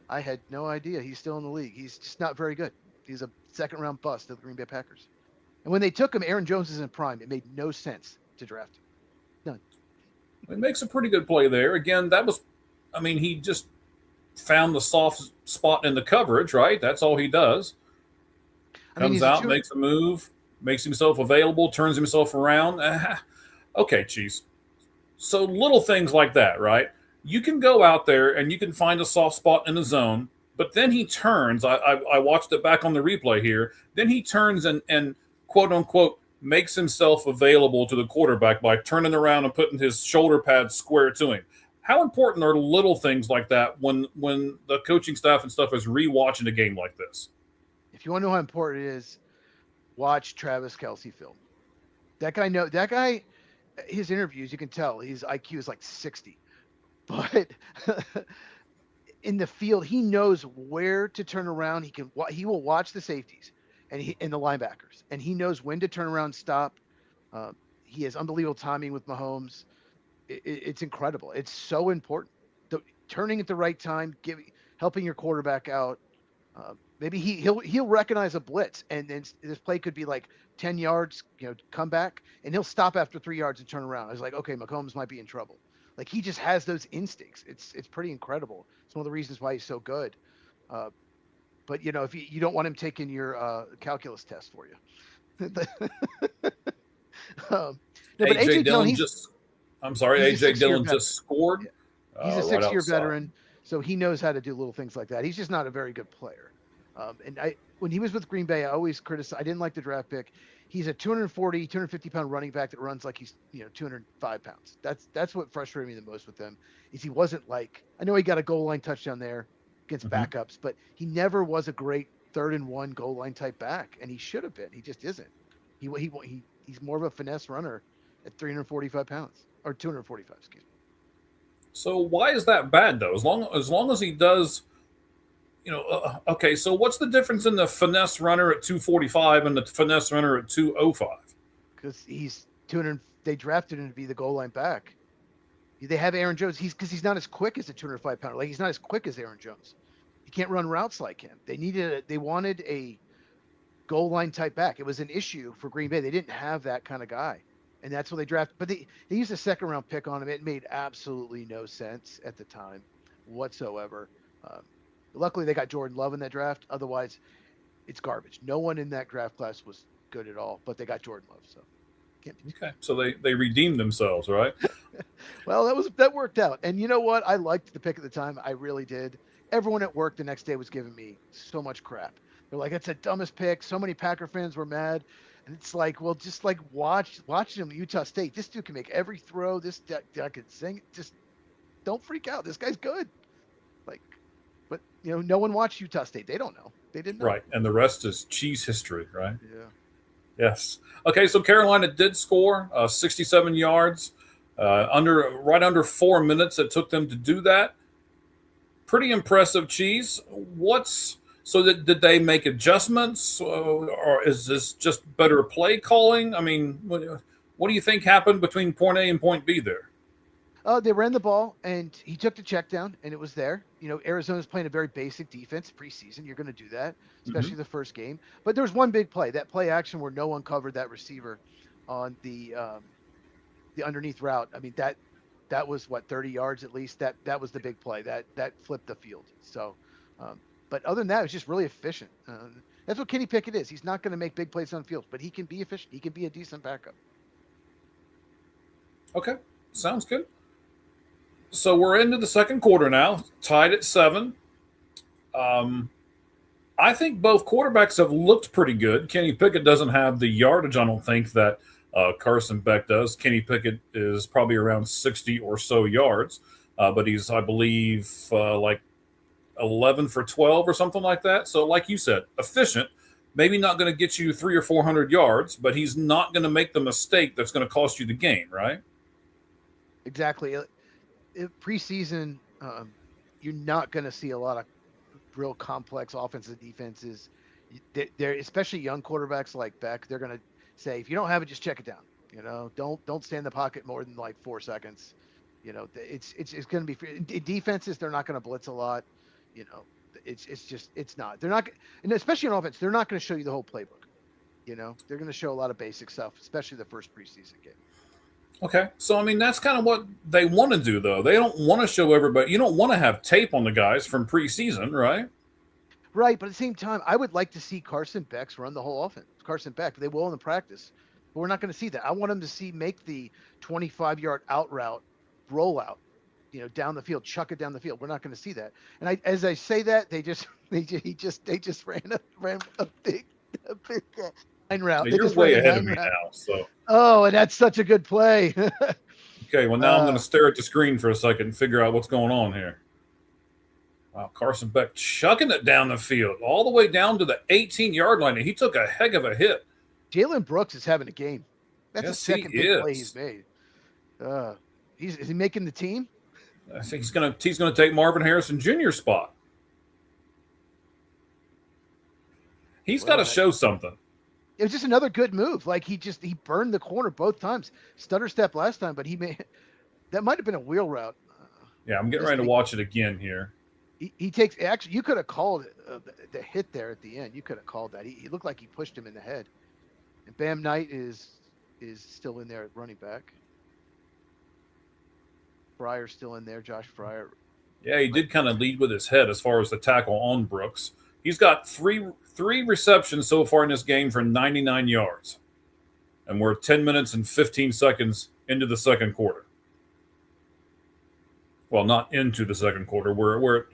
I had no idea he's still in the league. He's just not very good. He's a second-round bust of the Green Bay Packers. And when they took him, Aaron Jones is in prime. It made no sense to draft him. None. He makes a pretty good play there. Again, he just found the soft spot in the coverage, right? That's all he does. Comes out, makes a move, makes himself available, turns himself around. Okay, Cheese. So little things like that, right? You can go out there and you can find a soft spot in the zone, but then he turns. I watched it back on the replay here. Then he turns and quote unquote makes himself available to the quarterback by turning around and putting his shoulder pads square to him. How important are little things like that when the coaching staff and stuff is rewatching a game like this? If you want to know how important it is, watch Travis Kelce film. That guy, his interviews, you can tell his IQ is like 60. but in the field, he knows where to turn around. He will watch the safeties and the linebackers, and he knows when to turn around, stop. Uh, he has unbelievable timing with Mahomes. It's incredible. It's so important. Turning at the right time, helping your quarterback out. Maybe he'll recognize a blitz, and then this play could be like 10 yards, come back, and he'll stop after 3 yards and turn around. I was like, okay, Mahomes might be in trouble. Like, he just has those instincts. It's pretty incredible. It's one of the reasons why he's so good. But if you don't want him taking your calculus test for you. No, but AJ Dillon he's AJ Dillon just scored. He's a right 6-year outside. veteran, so he knows how to do little things like that. He's just not a very good player. When he was with Green Bay, I always criticized. I didn't like the draft pick. He's a 240, 250-pound running back that runs like he's 205 pounds. That's what frustrated me the most with him. Is he wasn't like, I know he got a goal line touchdown there against backups, but he never was a great 3rd and 1 goal line type back, and he should have been. He just isn't. He's more of a finesse runner at 345 pounds or 245. Excuse me. So why is that bad though? As long as he does, okay. So what's the difference in the finesse runner at 245 and the finesse runner at 205? Because he's 200. They drafted him to be the goal line back. They have Aaron Jones. Because he's not as quick as a 205 pounder. Like, he's not as quick as Aaron Jones. He can't run routes like him. They wanted a goal line type back. It was an issue for Green Bay. They didn't have that kind of guy. And that's what they drafted. But they used a 2nd round pick on him. It made absolutely no sense at the time whatsoever. Luckily, they got Jordan Love in that draft. Otherwise, it's garbage. No one in that draft class was good at all, but they got Jordan Love. So okay. So they redeemed themselves, right? Well, that worked out. And you know what? I liked the pick at the time. I really did. Everyone at work the next day was giving me so much crap. They're like, "It's the dumbest pick." So many Packer fans were mad. And it's like, well, just like watching him at Utah State. This dude can make every throw. This guy can sing. Just don't freak out. This guy's good. Like, but no one watched Utah State. They don't know. They didn't know. Right, and the rest is cheese history, right? Yeah. Yes. Okay, so Carolina did score 67 yards, right under 4 minutes. It took them to do that. Pretty impressive, Cheese. Did they make adjustments, or is this just better play calling? I mean, what do you think happened between point A and point B there? They ran the ball, and he took the check down, and it was there. Arizona's playing a very basic defense preseason. You're going to do that, especially the first game. But there was one big play, that play action where no one covered that receiver on the underneath route. I mean, that was 30 yards at least. That was the big play that flipped the field. So. But other than that, it was just really efficient. That's what Kenny Pickett is. He's not going to make big plays on field, but he can be efficient. He can be a decent backup. Okay, sounds good. So we're into the second quarter now, tied at 7. I think both quarterbacks have looked pretty good. Kenny Pickett doesn't have the yardage, I don't think, that Carson Beck does. Kenny Pickett is probably around 60 or so yards, but he's, I believe, like 11 for 12 or something like that. So like you said, efficient, maybe not going to get you 300 or 400 yards, but he's not going to make the mistake that's going to cost you the game, right? Exactly. Preseason, you're not going to see a lot of real complex offensive defenses. They're especially young quarterbacks like Beck. They're going to say, if you don't have it, just check it down. Don't stay in the pocket more than like 4 seconds. It's going to be defenses. They're not going to blitz a lot. It's not. They're not, and especially on offense, they're not going to show you the whole playbook. They're going to show a lot of basic stuff, especially the first preseason game. Okay, so I mean that's kind of what they want to do, though. They don't want to show everybody. You don't want to have tape on the guys from preseason, right? Right, but at the same time, I would like to see Carson Beck run the whole offense. Carson Beck, they will in the practice, but we're not going to see that. I want them to make the 25-yard out route, rollout, down the field, chuck it down the field. We're not going to see that. And as I say that, they just ran a big line route. You're way ahead of me now. So. Oh, and that's such a good play. Okay, well now I'm going to stare at the screen for a second and figure out what's going on here. Wow, Carson Beck chucking it down the field, all the way down to the 18-yard line, and he took a heck of a hit. Jalen Brooks is having a game. That's yes, the second big play he's made. Is he making the team? I think he's gonna take Marvin Harrison Jr.'s spot. He's got to show something. It was just another good move. Like he burned the corner both times. Stutter step last time, but that might have been a wheel route. Yeah, I'm getting ready to watch it again here. He takes actually. You could have called the hit there at the end. You could have called that. He looked like he pushed him in the head. And Bam Knight is still in there at running back. Fryer's still in there. Josh Fryer. Yeah, he did kind of lead with his head as far as the tackle on Brooks. He's got three receptions so far in this game for 99 yards. And we're 10 minutes and 15 seconds into the second quarter. Well, not into the second quarter. We're at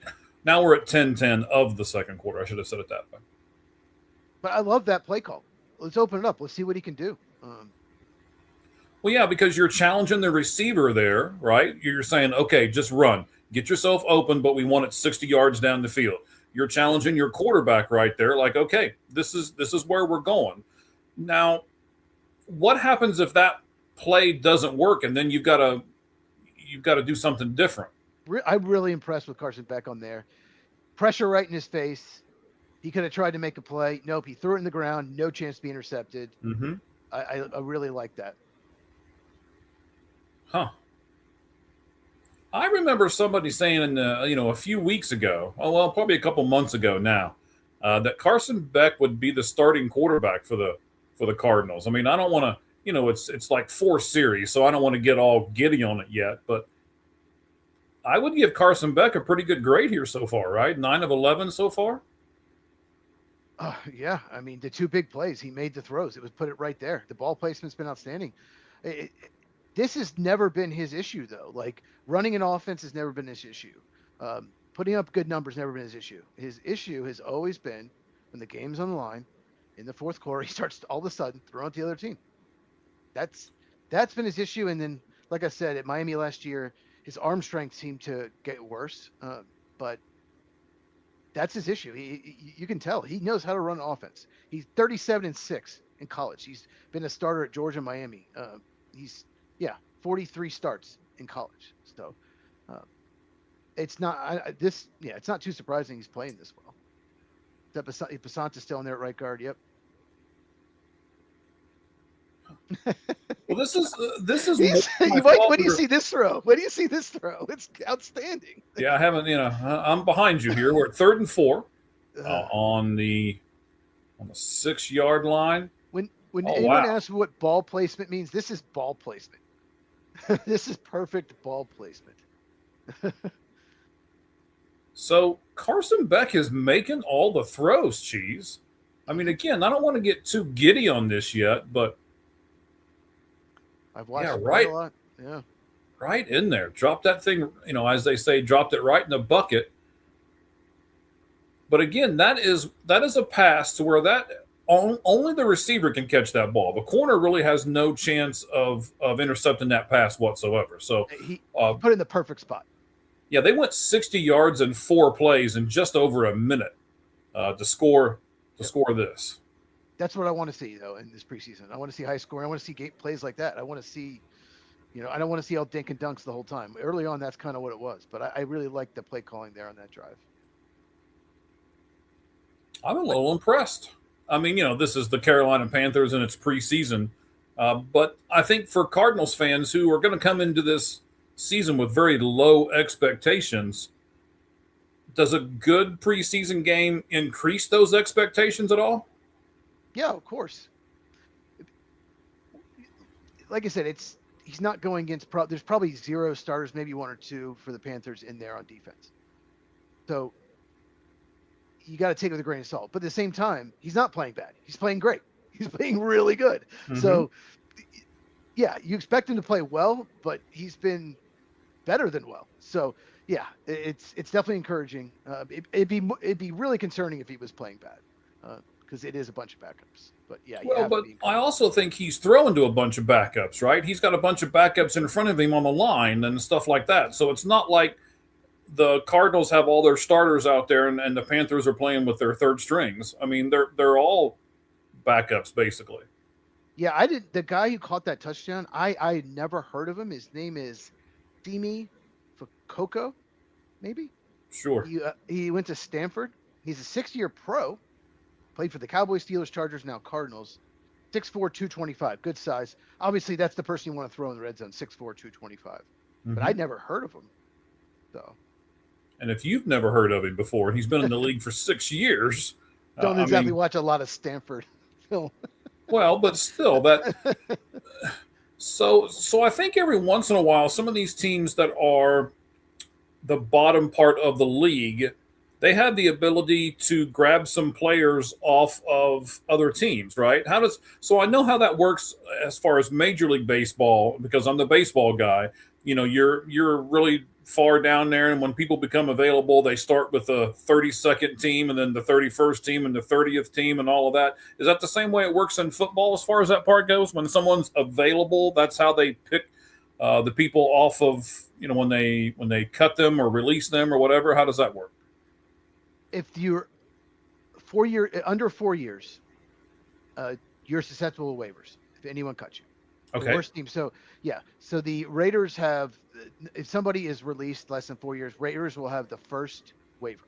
10-10 of the second quarter. I should have said it that way. But I love that play call. Let's open it up. Let's see what he can do. Well, yeah, because you're challenging the receiver there, right? You're saying, okay, just run. Get yourself open, but we want it 60 yards down the field. You're challenging your quarterback right there, like, okay, this is where we're going. Now, what happens if that play doesn't work and then you've got to do something different? I'm really impressed with Carson Beck on there. Pressure right in his face. He could have tried to make a play. Nope, he threw it in the ground. No chance to be intercepted. Mm-hmm. I really like that. Huh. I remember somebody saying a few weeks ago, probably a couple months ago now, that Carson Beck would be the starting quarterback for the Cardinals. I mean, I don't want to, it's like 4 series, so I don't want to get all giddy on it yet, but I would give Carson Beck a pretty good grade here so far, right? 9 of 11 so far. Yeah, I mean, the 2 big plays, he made the throws. It was put it right there. The ball placement's been outstanding. This has never been his issue, though. Like, running an offense has never been his issue. Putting up good numbers never been his issue. His issue has always been when the game's on the line, in the fourth quarter, he starts all of a sudden throwing to the other team. That's been his issue. And then, like I said, at Miami last year, his arm strength seemed to get worse. But that's his issue. You can tell he knows how to run offense. He's 37-6 in college. He's been a starter at Georgia, Miami. He's 43 starts in college. So it's not it's not too surprising he's playing this well. Basanta's still in there at right guard. Yep. Well, this is. When do you see this throw? When do you see this throw? It's outstanding. Yeah, I haven't. I'm behind you here. We're at 3rd and 4 on the 6-yard line. When anyone asks what ball placement means, this is ball placement. This is perfect ball placement. So Carson Beck is making all the throws, Cheese. I mean, again, I don't want to get too giddy on this yet, but I've watched a lot. Yeah. Right in there. Drop that thing, as they say, dropped it right in the bucket. But again, that is a pass to where only the receiver can catch that ball. The corner really has no chance of intercepting that pass whatsoever. So he put it in the perfect spot. Yeah, they went 60 yards in 4 plays in just over a minute to score this. That's what I want to see, though, in this preseason. I want to see high scoring. I want to see plays like that. I want to see, I don't want to see all dink and dunks the whole time. Early on, that's kind of what it was. But I really like the play calling there on that drive. I'm a little impressed. I mean, this is the Carolina Panthers and it's preseason. But I think for Cardinals fans who are going to come into this season with very low expectations, does a good preseason game increase those expectations at all? Yeah, of course. Like I said, he's not going against there's probably 0 starters, maybe 1 or 2 for the Panthers in there on defense. So you got to take it with a grain of salt. But at the same time, he's not playing bad. He's playing great. He's playing really good. Mm-hmm. So yeah, you expect him to play well, but he's been better than well. So yeah, it's definitely encouraging. It'd be really concerning if he was playing bad. Because it is a bunch of backups. But yeah. But I also think he's throwing to a bunch of backups, right? He's got a bunch of backups in front of him on the line and stuff like that. So it's not like the Cardinals have all their starters out there and the Panthers are playing with their 3rd strings. I mean, they're all backups basically. Yeah, the guy who caught that touchdown, I had never heard of him. His name is Simi Fukuoka, maybe. Sure. He went to Stanford. He's a 6-year pro. Played for the Cowboys, Steelers, Chargers, now Cardinals. 6'4", 225. Good size. Obviously, that's the person you want to throw in the red zone, 6'4", 225. But I'd never heard of him. So. And if you've never heard of him before, he's been in the league for 6 years. Don't exactly watch a lot of Stanford film. Well, but still, that. So I think every once in a while, some of these teams that are the bottom part of the league, they have the ability to grab some players off of other teams, right? So I know how that works as far as Major League Baseball, because I'm the baseball guy. You're really far down there, and when people become available, they start with the 32nd team and then the 31st team and the 30th team and all of that. Is that the same way it works in football as far as that part goes? When someone's available, that's how they pick the people off of, when they cut them or release them or whatever? How does that work? If you're under 4 years, you're susceptible to waivers if anyone cuts you. Okay. The worst team. So the Raiders have, if somebody is released less than 4 years, Raiders will have the first waiver,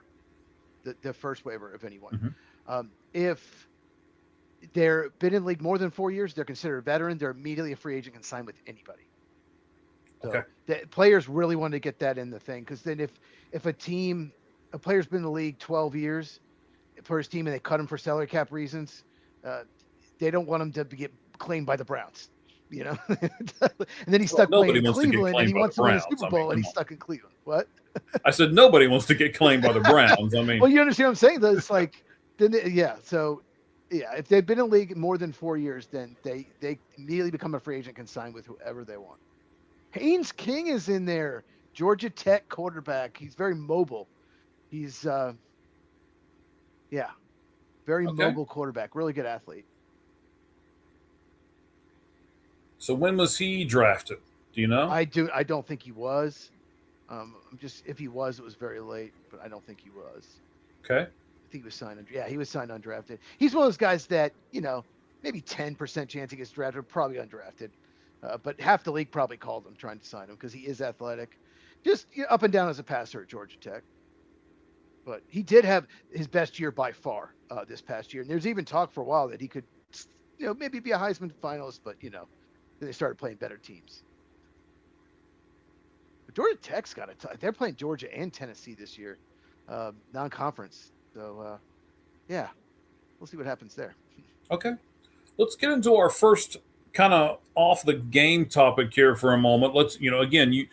the first waiver of anyone. If they're been in the league more than 4 years, they're considered a veteran. They're immediately a free agent, can sign with anybody. So okay. The players really want to get that in the thing, because then if a player's been in the league 12 years for his team and they cut him for salary cap reasons, they don't want him to get claimed by the Browns. And then he's stuck playing in Cleveland, and he wants to win a Super Bowl, and he's stuck in Cleveland. What? I said nobody wants to get claimed by the Browns. I mean, well, you understand what I'm saying? Though it's like, if they've been in the league more than 4 years, then they immediately become a free agent, can sign with whoever they want. Haynes King is in there, Georgia Tech quarterback. He's very mobile. He's very mobile quarterback, really good athlete. So when was he drafted? Do you know? I don't think he was. If he was, it was very late, but I don't think he was. Okay. I think he was signed. He was signed undrafted. He's one of those guys that, maybe 10% chance he gets drafted, probably undrafted. But half the league probably called him trying to sign him because he is athletic. Just up and down as a passer at Georgia Tech. But he did have his best year by far this past year. And there's even talk for a while that he could, maybe be a Heisman finalist, but, they started playing better teams. But Georgia Tech's got they're playing Georgia and Tennessee this year, non-conference. So, we'll see what happens there. Okay. Let's get into our first kind of off the game topic here for a moment. Let's, again,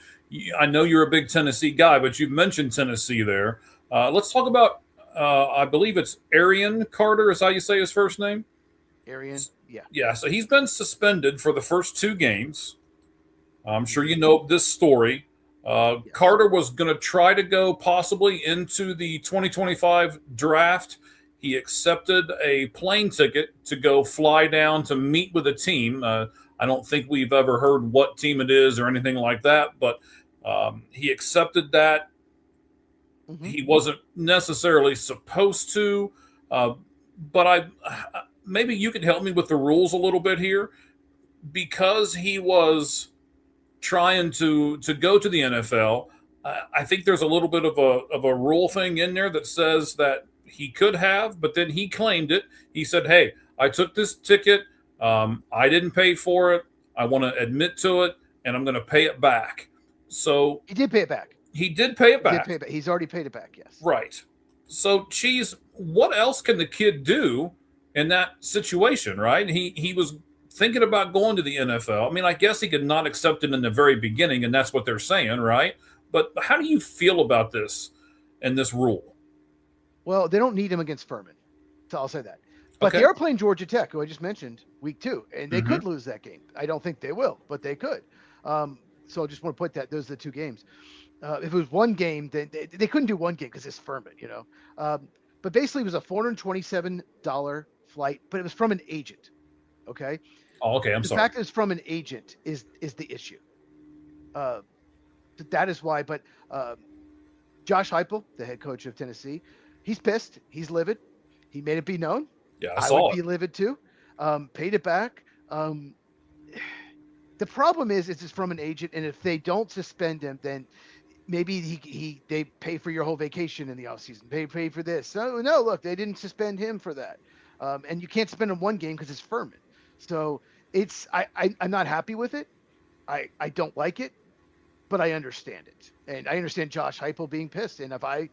I know you're a big Tennessee guy, but you've mentioned Tennessee there. Let's talk about, I believe it's Arian Carter, is how you say his first name? Arian, yeah. Yeah, so he's been suspended for the first 2 games. I'm sure you know this story. Yes. Carter was going to try to go possibly into the 2025 draft. He accepted a plane ticket to go fly down to meet with a team. I don't think we've ever heard what team it is or anything like that, but he accepted that. He wasn't necessarily supposed to, but maybe you could help me with the rules a little bit here, because he was trying to go to the NFL. I think there's a little bit of a rule thing in there that says that he could have, but then he claimed it. He said, "Hey, I took this ticket. I didn't pay for it. I want to admit to it, and I'm going to pay it back." So he did pay it back. He did pay it back. He did pay it back. He's already paid it back. Yes. Right. So, Cheese, what else can the kid do in that situation, right? He was thinking about going to the NFL. I mean, I guess he could not accept it in the very beginning, and that's what they're saying, right? But how do you feel about this and this rule? Well, they don't need him against Furman, so I'll say that. But they are playing Georgia Tech, who I just mentioned, week 2, and they could lose that game. I don't think they will, but they could. So I just want to put those are the 2 games. If it was one game, then they couldn't do one game because it's Furman, But basically, it was a $427 flight, but it was from an agent. Okay. Oh, okay. The fact that it's from an agent is the issue. That is why. But Josh Heupel, the head coach of Tennessee, he's pissed. He's livid. He made it be known. Yeah, I would be livid too. Paid it back. The problem is it's from an agent, and if they don't suspend him, then maybe they pay for your whole vacation in the offseason. They pay for this. No, look, they didn't suspend him for that. And you can't suspend him one game because it's Furman. So I'm not happy with it. I don't like it, but I understand it. And I understand Josh Heupel being pissed. And if I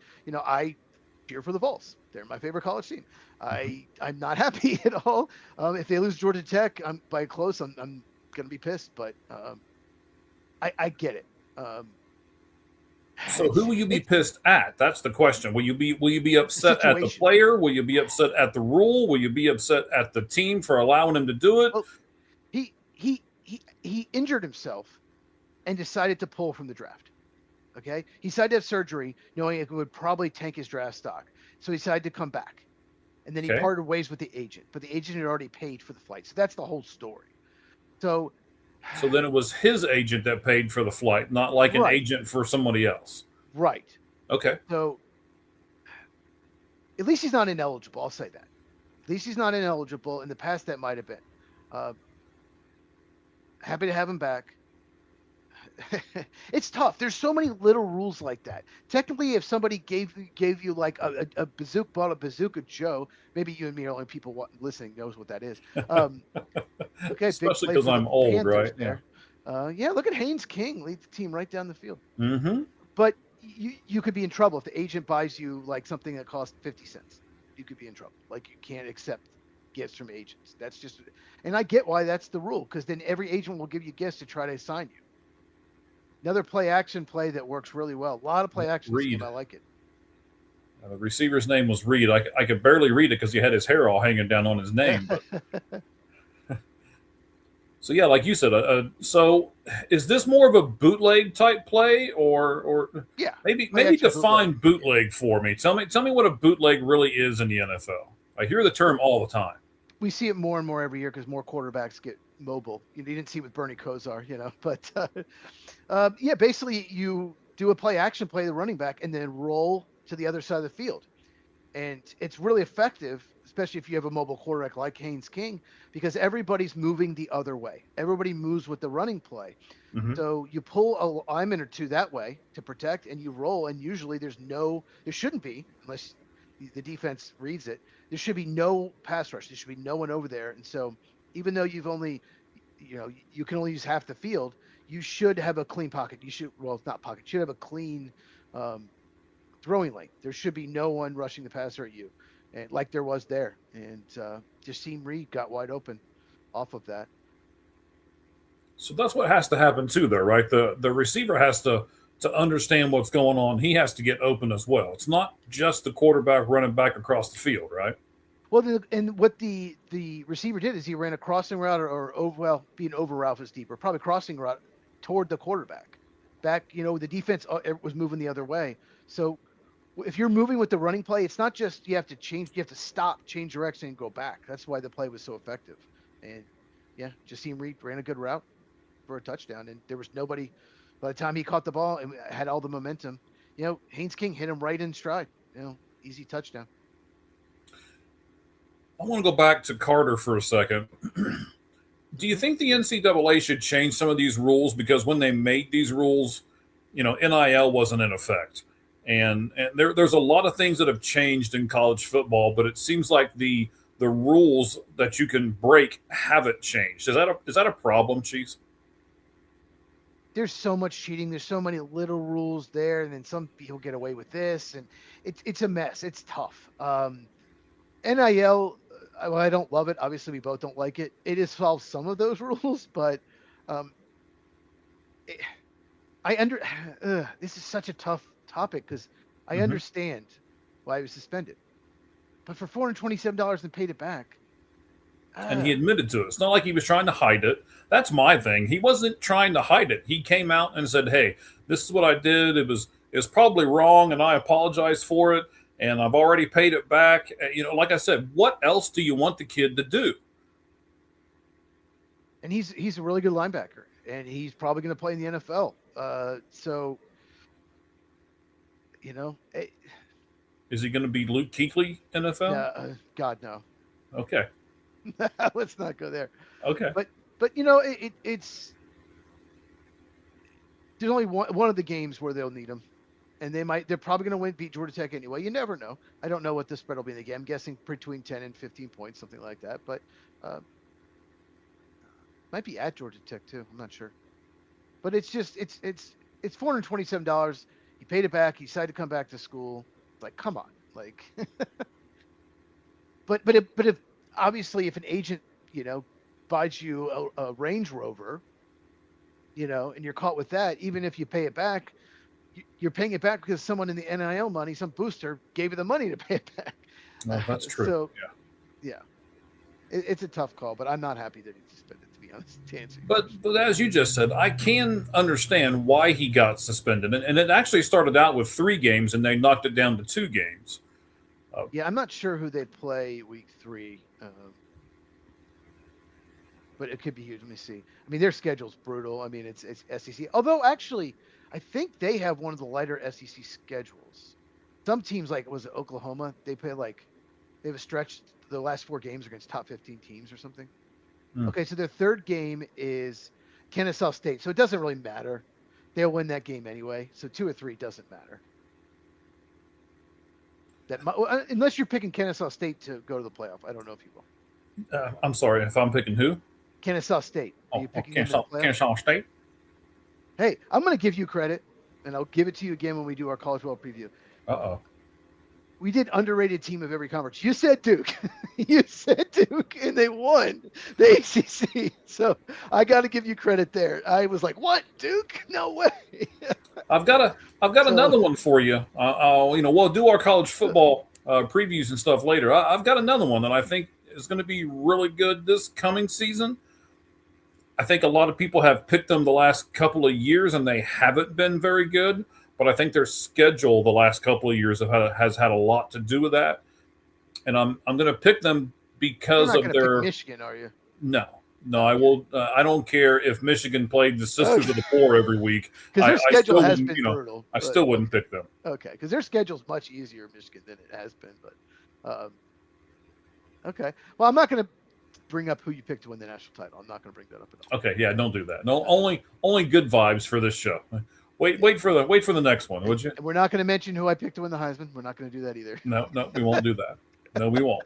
cheer for the Vols. They're my favorite college team. I'm not happy at all. If they lose Georgia Tech, I'm going to be pissed, but I get it. So who will you be pissed at? That's the question. Will you be upset at the player? Will you be upset at the rule? Will you be upset at the team for allowing him to do it? Well, he injured himself and decided to pull from the draft. Okay, he decided to have surgery, knowing it would probably tank his draft stock. So he decided to come back, and then he parted ways with the agent. But the agent had already paid for the flight, so that's the whole story. So then it was his agent that paid for the flight, not like an agent for somebody else. Right. Okay. So at least he's not ineligible. I'll say that. At least he's not ineligible. In the past, that might have been. Happy to have him back. It's tough. There's so many little rules like that. Technically, if somebody gave you like a bazooka, bought a Bazooka Joe, maybe you and me are only people listening knows what that is. Okay, especially because I'm old, Panthers right? Yeah. Look at Haynes King lead the team right down the field. Mm-hmm. But you could be in trouble if the agent buys you like something that costs 50 cents. You could be in trouble. Like you can't accept gifts from agents. That's just, and I get why that's the rule, because then every agent will give you gifts to try to assign you. Another play action play that works really well. A lot of play action. I like it. The receiver's name was Reed. I could barely read it because he had his hair all hanging down on his name. But. So yeah, like you said, so is this more of a bootleg type play, or yeah, maybe define bootleg for me? Tell me what a bootleg really is in the NFL. I hear the term all the time. We see it more and more every year because more quarterbacks get mobile. You didn't see it with Bernie Kosar, but yeah, basically you do a play action play the running back and then roll to the other side of the field, and it's really effective, especially if you have a mobile quarterback like Haynes King, because everybody's moving the other way. Everybody moves with the running play. Mm-hmm. So you pull a lineman or two that way to protect, and you roll, and usually there shouldn't be, unless the defense reads it, there should be no pass rush. There should be no one over there. And so even though you can only use half the field, you should have a clean pocket. You should have a clean throwing lane. There should be no one rushing the passer at you, and like there was there. And Jasim Reed got wide open off of that. So that's what has to happen too, though, right? The receiver has to understand what's going on. He has to get open as well. It's not just the quarterback running back across the field, right? Well, and what the receiver did is he ran a crossing route being over Ralph is deeper, probably crossing route toward the quarterback. Back, the defense was moving the other way. So if you're moving with the running play, it's not just you have to stop, change direction, and go back. That's why the play was so effective. And yeah, Jasim Reed ran a good route for a touchdown, and there was nobody by the time he caught the ball and had all the momentum. Haynes King hit him right in stride. Easy touchdown. I want to go back to Carter for a second. Do you think the NCAA should change some of these rules? Because when they made these rules, NIL wasn't in effect. And there's a lot of things that have changed in college football, but it seems like the rules that you can break haven't changed. Is that a problem, Cheese? There's so much cheating. There's so many little rules there, and then some people get away with this, and it's a mess. It's tough. NIL, I don't love it. Obviously, we both don't like it. It has solved some of those rules, but this is such a tough topic because I understand why he was suspended, but for $427 and paid it back. And he admitted to it. It's not like he was trying to hide it. That's my thing. He wasn't trying to hide it. He came out and said, "Hey, this is what I did. It was probably wrong, and I apologize for it. And I've already paid it back." Like I said, what else do you want the kid to do? And he's a really good linebacker, and he's probably going to play in the NFL. Is he going to be Luke Kuechly NFL? God no. Okay. Let's not go there. Okay. But it's there's only one of the games where they'll need him, and they're probably going to beat Georgia Tech anyway. You never know. I don't know what the spread will be in the game. I'm guessing between 10 and 15 points, something like that. But might be at Georgia Tech too. I'm not sure. But it's $427. He paid it back. He decided to come back to school. It's like, come on, like. but if obviously if an agent, buys you a Range Rover, and you're caught with that, even if you pay it back, you're paying it back because someone in the NIL money, some booster, gave you the money to pay it back. No, that's true. So, yeah. It's a tough call, but I'm not happy that he suspended, to be honest. To answer but as you just said, I can understand why he got suspended. And it actually started out with 3 games, and they knocked it down to 2 games. Yeah, I'm not sure who they play week 3. But it could be huge. Let me see. I mean, their schedule's brutal. I mean, it's SEC. Although, actually, I think they have one of the lighter SEC schedules. Some teams, like, was it Oklahoma? They have a stretch. The last 4 games against top 15 teams or something. Okay, so their third game is Kennesaw State. So it doesn't really matter. They'll win that game anyway. So 2 or 3 doesn't matter. Unless you're picking Kennesaw State to go to the playoff. I don't know if you will. I'm sorry, if I'm picking who? Kennesaw State. Are you picking Kennesaw State? Hey, I'm going to give you credit, and I'll give it to you again when we do our college football preview. Uh-oh. We did underrated team of every conference. You said Duke. You said Duke, and they won the ACC. So I got to give you credit there. I was like, what? Duke? No way. I've got another one for you. We'll do our college football previews and stuff later. I've got another one that I think is going to be really good this coming season. I think a lot of people have picked them the last couple of years, and they haven't been very good. But I think their schedule the last couple of years has had a lot to do with that. And I'm going to pick them because You're not of gonna their pick Michigan, are you? No, I will. I don't care if Michigan played the Sisters of the Poor every week. Because their schedule has been brutal. I still wouldn't pick them. Okay, because their schedule's much easier in Michigan than it has been. But okay, well, I'm not going to bring up who you picked to win the national title. I'm not going to bring that up at all. Okay, yeah, don't do that. No, only good vibes for this show. Wait for the next one, would you? And we're not going to mention who I picked to win the Heisman. We're not going to do that either. No, we won't do that. No, we won't.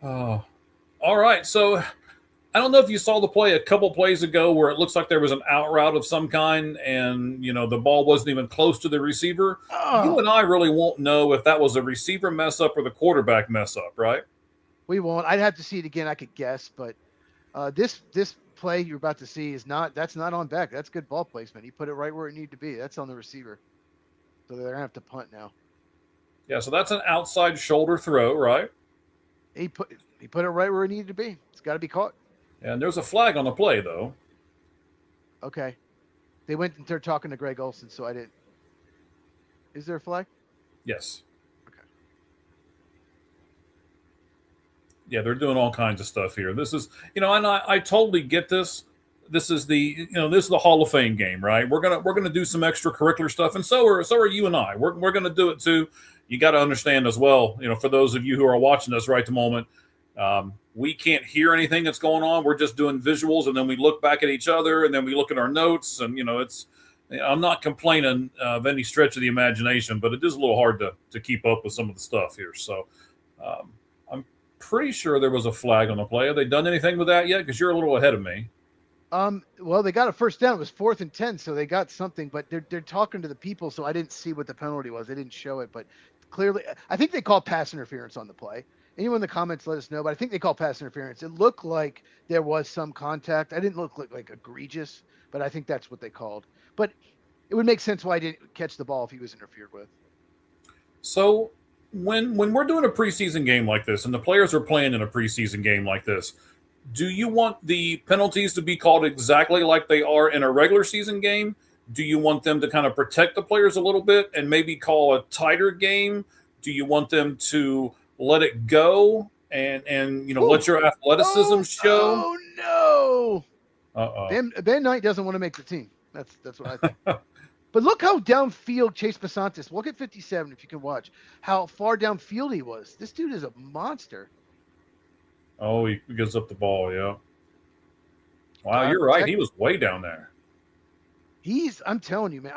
Oh, all right. So I don't know if you saw the play a couple plays ago where it looks like there was an out route of some kind, and the ball wasn't even close to the receiver. Oh. You and I really won't know if that was a receiver mess up or the quarterback mess up, right? We won't. I'd have to see it again. I could guess, but this play you're about to see that's not on Beck. That's good ball placement. He put it right where it needed to be. That's on the receiver. So they're gonna have to punt now. Yeah, so that's an outside shoulder throw, right? He put it right where it needed to be. It's got to be caught. And there's a flag on the play, though. Okay. They went and they're talking to Greg Olson, so I didn't. Is there a flag? Yes. Okay. Yeah, they're doing all kinds of stuff here. This is, and I totally get this. This is the Hall of Fame game, right? We're gonna do some extracurricular stuff, and so are you and I. We're gonna do it too. You got to understand as well, for those of you who are watching us right at the moment, we can't hear anything that's going on. We're just doing visuals, and then we look back at each other, and then we look at our notes, and I'm not complaining of any stretch of the imagination, but it is a little hard to keep up with some of the stuff here. So I'm pretty sure there was a flag on the play. Have they done anything with that yet? Because you're a little ahead of me. Well, they got a first down. It was 4th and 10, so they got something, but they're talking to the people, so I didn't see what the penalty was. They didn't show it, but clearly, I think they called pass interference on the play. Anyone in the comments, let us know, but I think they called pass interference. It looked like there was some contact. I didn't look like egregious, but I think that's what they called. But it would make sense why he didn't catch the ball if he was interfered with. So when we're doing a preseason game like this, and the players are playing in a preseason game like this, do you want the penalties to be called exactly like they are in a regular season game? Do you want them to kind of protect the players a little bit and maybe call a tighter game? Do you want them to let it go and let your athleticism show? Oh no! Uh-oh. Ben Knight doesn't want to make the team. That's what I think. But look how downfield Chase Pasantis. Look at 57 if you can watch how far downfield he was. This dude is a monster. Oh, he gives up the ball, yeah. Wow, you're right. He was way down there. I'm telling you, man,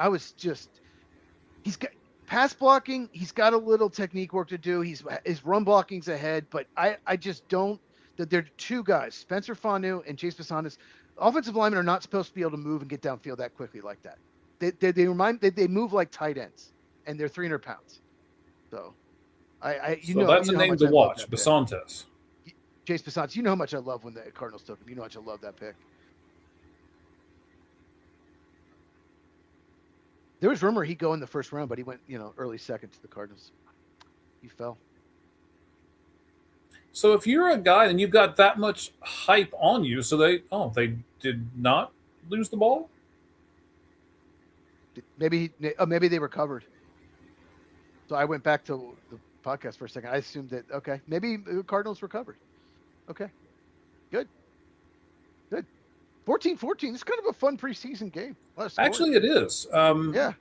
he's got pass blocking. He's got a little technique work to do. His run blocking's ahead, but I just don't, that they're two guys, Spencer Fanu and Chase Bisontis. Offensive linemen are not supposed to be able to move and get downfield that quickly like that. They move like tight ends, and they're 300 pounds. So that's a name to watch, Bisontis. Chase Bisontis. You know how much I love when the Cardinals took him. You know how much I love that pick. There was rumor he'd go in the first round, but he went, early second to the Cardinals. He fell. So if you're a guy and you've got that much hype on you, so they did not lose the ball? Maybe they recovered. So I went back to the podcast for a second. I assumed that, okay, maybe the Cardinals recovered. Okay, good. 14-14. It's kind of a fun preseason game. Actually, it is. Yeah.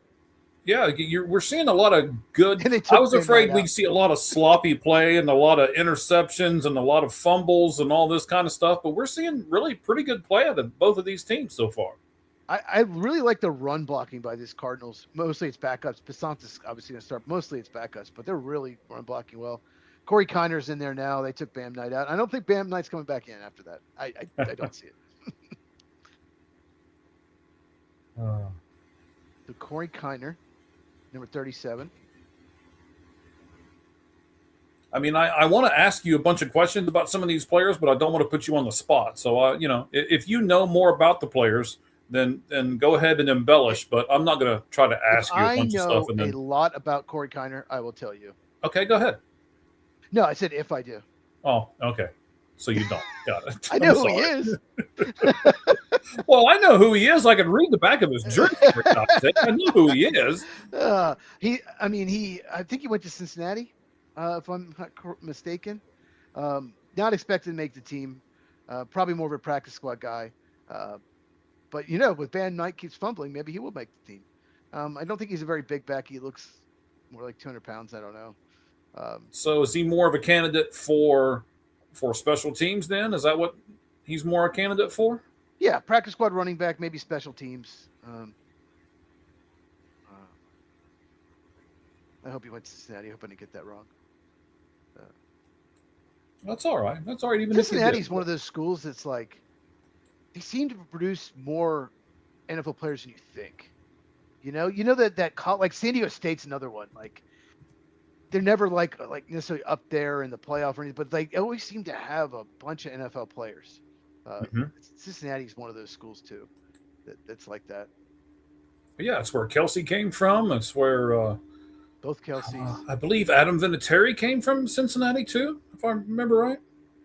We're seeing a lot of good. I was afraid we'd see a lot of sloppy play and a lot of interceptions and a lot of fumbles and all this kind of stuff, but we're seeing really pretty good play out of both of these teams so far. I really like the run blocking by these Cardinals. Mostly it's backups. Bisontis obviously going to start. Mostly it's backups, but they're really run blocking well. Corey Kiner's in there now. They took Bam Knight out. I don't think Bam Knight's coming back in after that. I don't see it. So Corey Kiner, number 37. I mean, I want to ask you a bunch of questions about some of these players, but I don't want to put you on the spot. So, if you know more about the players, then go ahead and embellish. But I'm not going to try to ask you a bunch of stuff. I know a lot about Corey Kiner. I will tell you. Okay, go ahead. No, I said if I do. Oh, okay. So you don't. Got it. I know who he is. Well, I know who he is. I can read the back of his jersey. I know who he is. I think he went to Cincinnati, if I'm not mistaken. Not expected to make the team. Probably more of a practice squad guy. But with Bam Knight keeps fumbling, maybe he will make the team. I don't think he's a very big back. He looks more like 200 pounds. I don't know. So is he more of a candidate for special teams then? Is that what he's more a candidate for? Yeah, practice squad running back, maybe special teams. I hope he went to Cincinnati. I hope I didn't get that wrong. That's all right. That's all right. Even Cincinnati's one of those schools that's like, they seem to produce more NFL players than you think. Like San Diego State's another one. Like, they're never like necessarily up there in the playoff or anything, but they always seem to have a bunch of NFL players. Cincinnati's one of those schools too, that's like that. Yeah, it's where Kelsey came from. It's where both Kelseys. I believe Adam Vinatieri came from Cincinnati too, if I remember right.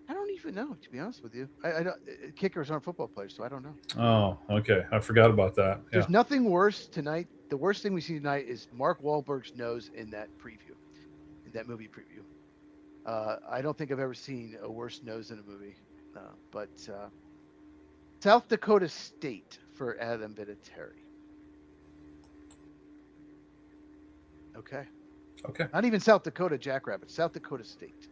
I don't even know, to be honest with you. I don't. Kickers aren't football players, so I don't know. Oh, okay. I forgot about that. Yeah. There's nothing worse tonight. The worst thing we see tonight is Mark Wahlberg's nose in that preview. That movie preview. I don't think I've ever seen a worse nose in a movie. But South Dakota State for Adam Vinatieri. Okay. Not even South Dakota Jackrabbits. South Dakota State.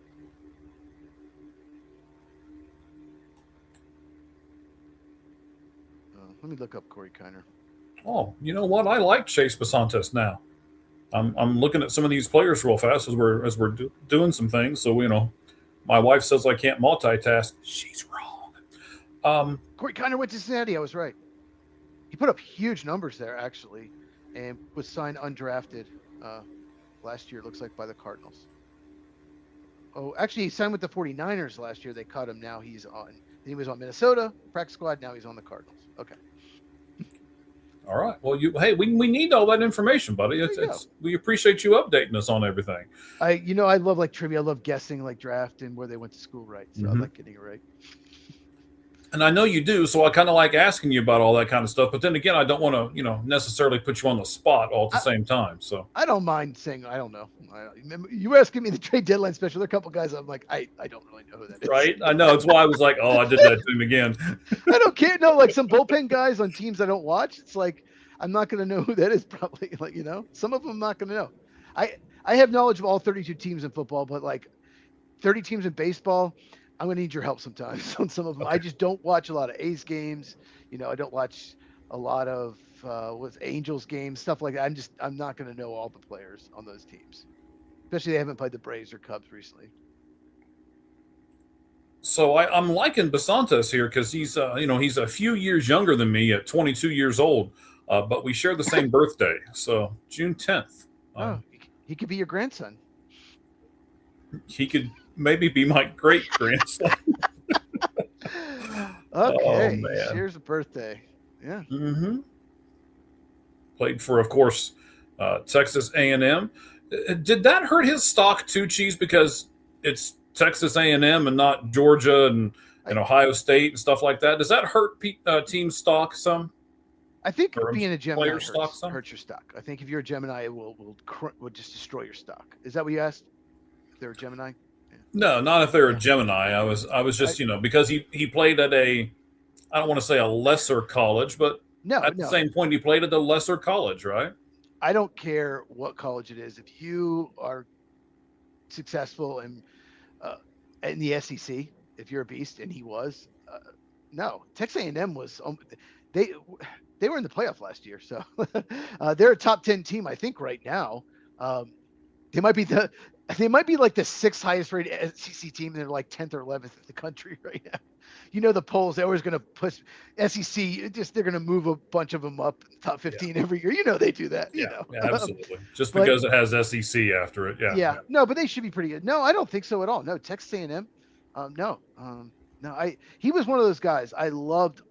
Let me look up Corey Kiner. Oh, you know what? I like Chase Bisontis now. I'm looking at some of these players real fast as we're doing some things. So my wife says I can't multitask. She's wrong. Corey Kiner went to Cincinnati. I was right. He put up huge numbers there actually, and was signed undrafted last year. Looks like by the Cardinals. Oh, actually, he signed with the 49ers last year. They cut him. Now he was on Minnesota practice squad. Now he's on the Cardinals. Okay. All right. Well, we need all that information, buddy. We appreciate you updating us on everything. I love like trivia. I love guessing like draft and where they went to school, right? So I like getting it right. And I know you do, so I kind of like asking you about all that kind of stuff. But then again, I don't want to, necessarily put you on the spot all at the same time. So I don't mind saying I don't know. You asking me the trade deadline special. There are a couple guys I'm like I don't really know who that is. Right? I know. It's why I was like, oh, I did that to him again. I don't care. No, like some bullpen guys on teams I don't watch. It's like I'm not going to know who that is. Probably like some of them I'm not going to know. I have knowledge of all 32 teams in football, but like 30 teams in baseball. I'm gonna need your help sometimes on some of them. I Okay. just don't watch a lot of A's games. I don't watch a lot of what's Angels games, stuff like that. I'm not gonna know all the players on those teams, especially they haven't played the Braves or Cubs recently. So I'm liking Basantes here because he's a few years younger than me at 22 years old, but we share the same birthday. So June 10th. Oh, he could be your grandson. He could maybe be my great grandson. Okay, man. shares a birthday. Yeah. Mm-hmm. Played for, of course, Texas A&M. Did that hurt his stock too, Cheese? Because it's Texas A&M and not Georgia and Ohio State and stuff like that. Does that hurt team stock some? I think Or being a Gemini player stock some? hurts your stock. I think if you're a Gemini, it will just destroy your stock. Is that what you asked? If they're a Gemini? Yeah. No, not if they're a Gemini. I was just because he played at I don't want to say a lesser college, but at the same point he played at a lesser college, right? I don't care what college it is. If you are successful in the SEC, if you're a beast, and he was, no, Texas A&M was they were in the playoff last year, so they're a top 10 team, I think, right now. They might be like the sixth highest rated SEC team, and they're like 10th or 11th in the country right now. The polls, they're always going to push SEC. They're going to move a bunch of them up top 15 every year. They do that. Yeah, absolutely. Just because it has SEC after it. Yeah. No, but they should be pretty good. No, I don't think so at all. No, Texas A&M. No. He was one of those guys. I loved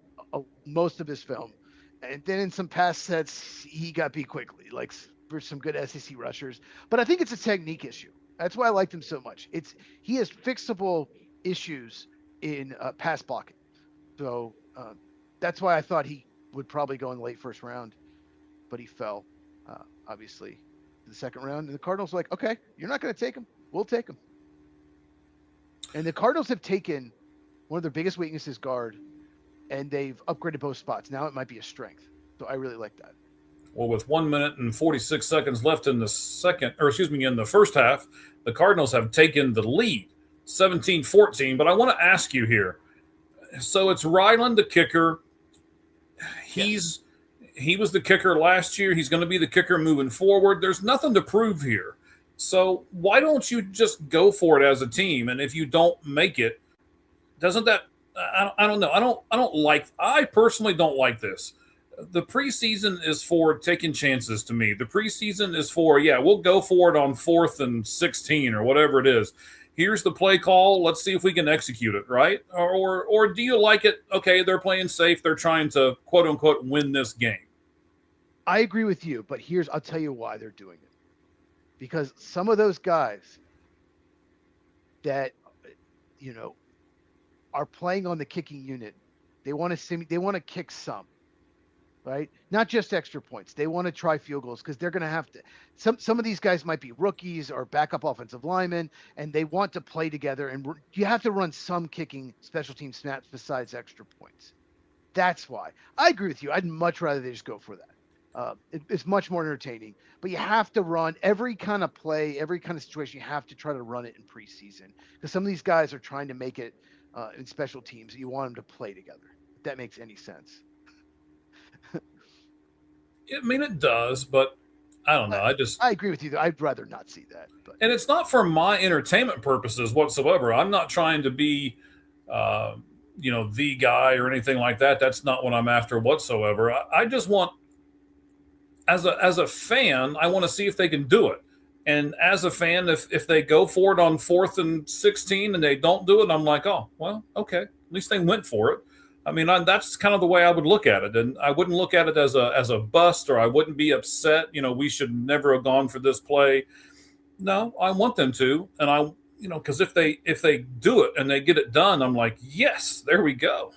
most of his film, and then in some past sets he got beat quickly, like for some good SEC rushers. But I think it's a technique issue. That's why I liked him so much. He has fixable issues in pass blocking. So that's why I thought he would probably go in the late first round, but he fell, obviously, to the second round. And the Cardinals were like, okay, you're not going to take him. We'll take him. And the Cardinals have taken one of their biggest weaknesses, guard, and they've upgraded both spots. Now it might be a strength. So I really like that. Well, with 1 minute and 46 seconds left in the in the first half, the Cardinals have taken the lead, 17-14. But I want to ask you here. So it's Ryland, the kicker. He was the kicker last year. He's going to be the kicker moving forward. There's nothing to prove here. So why don't you just go for it as a team? And if you don't make it, doesn't that? I don't know. I personally don't like this. The preseason is for taking chances to me. The preseason is for, we'll go for it on 4th and 16 or whatever it is. Here's the play call. Let's see if we can execute it, right? Or do you like it? Okay, they're playing safe. They're trying to, quote unquote, win this game. I agree with you, but I'll tell you why they're doing it. Because some of those guys that, are playing on the kicking unit, they want to kick some. Right? Not just extra points. They want to try field goals because they're going to have to. Some of these guys might be rookies or backup offensive linemen, and they want to play together. And you have to run some kicking special team snaps besides extra points. That's why. I agree with you. I'd much rather they just go for that. It's much more entertaining. But you have to run every kind of play, every kind of situation. You have to try to run it in preseason because some of these guys are trying to make it in special teams. You want them to play together. If that makes any sense. I mean, it does, but I don't know. I agree with you, though. I'd rather not see that. But. And it's not for my entertainment purposes whatsoever. I'm not trying to be, the guy or anything like that. That's not what I'm after whatsoever. I just want, as a fan, I want to see if they can do it. And as a fan, if they go for it on 4th and 16 and they don't do it, I'm like, oh, well, okay. At least they went for it. I mean, that's kind of the way I would look at it. And I wouldn't look at it as a bust, or I wouldn't be upset. We should never have gone for this play. No, I want them to. And because if they do it and they get it done, I'm like, yes, there we go.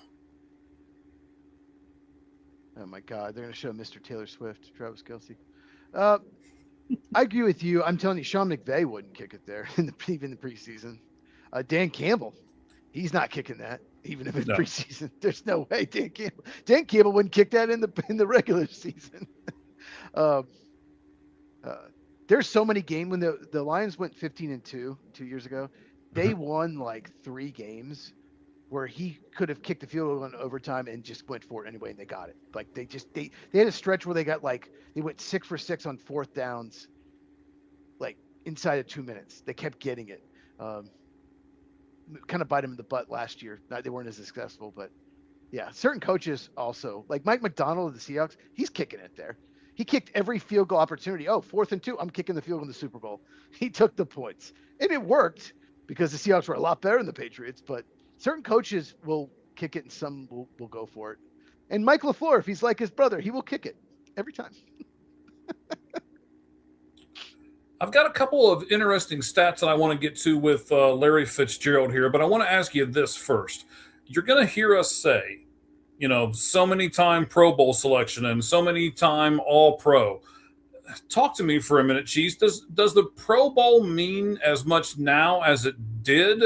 Oh my God. They're going to show Mr. Taylor Swift, Travis Kelce. I agree with you. I'm telling you, Sean McVay wouldn't kick it there even the preseason. Dan Campbell, he's not kicking that. Even if it's preseason, there's no way Dan Campbell wouldn't kick that in the regular season. There's so many games when the Lions went 15-2 2 years ago. they won like 3 games where he could have kicked the field goal in overtime and just went for it anyway, and they got it. Like they had a stretch where they went 6 for 6 on 4th downs, like inside of 2 minutes. They kept getting it. Kind of bite them in the butt last year. They weren't as successful, but yeah, certain coaches also, like Mike McDonald of the Seahawks, he's kicking it there. He kicked every field goal opportunity. Oh, 4th and 2, I'm kicking the field goal in the Super Bowl. He took the points, and it worked because the Seahawks were a lot better than the Patriots. But certain coaches will kick it, and some will go for it. And Mike LaFleur, if he's like his brother, he will kick it every time. I've got a couple of interesting stats that I want to get to with Larry Fitzgerald here, but I want to ask you this first. You're going to hear us say, so many time Pro Bowl selection and so many time All Pro. Talk to me for a minute, Cheese. Does the Pro Bowl mean as much now as it did?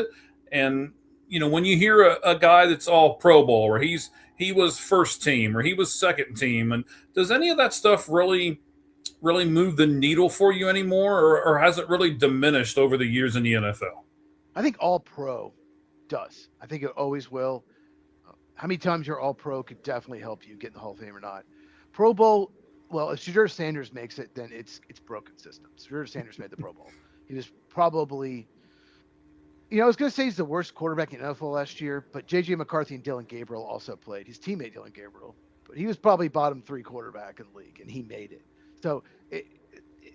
And when you hear a guy that's all Pro Bowl, or he was first team, or he was second team, and does any of that stuff really move the needle for you anymore, or has it really diminished over the years in the NFL? I think All Pro does. I think it always will. How many times you're All Pro could definitely help you get in the Hall of Fame or not. Pro Bowl, well, if Shedeur Sanders makes it, then it's broken system. Shedeur Sanders made the Pro Bowl. He was probably, I was going to say he's the worst quarterback in NFL last year, but J.J. McCarthy and Dylan Gabriel also played. His teammate Dylan Gabriel, but he was probably bottom 3 quarterback in the league, and he made it. So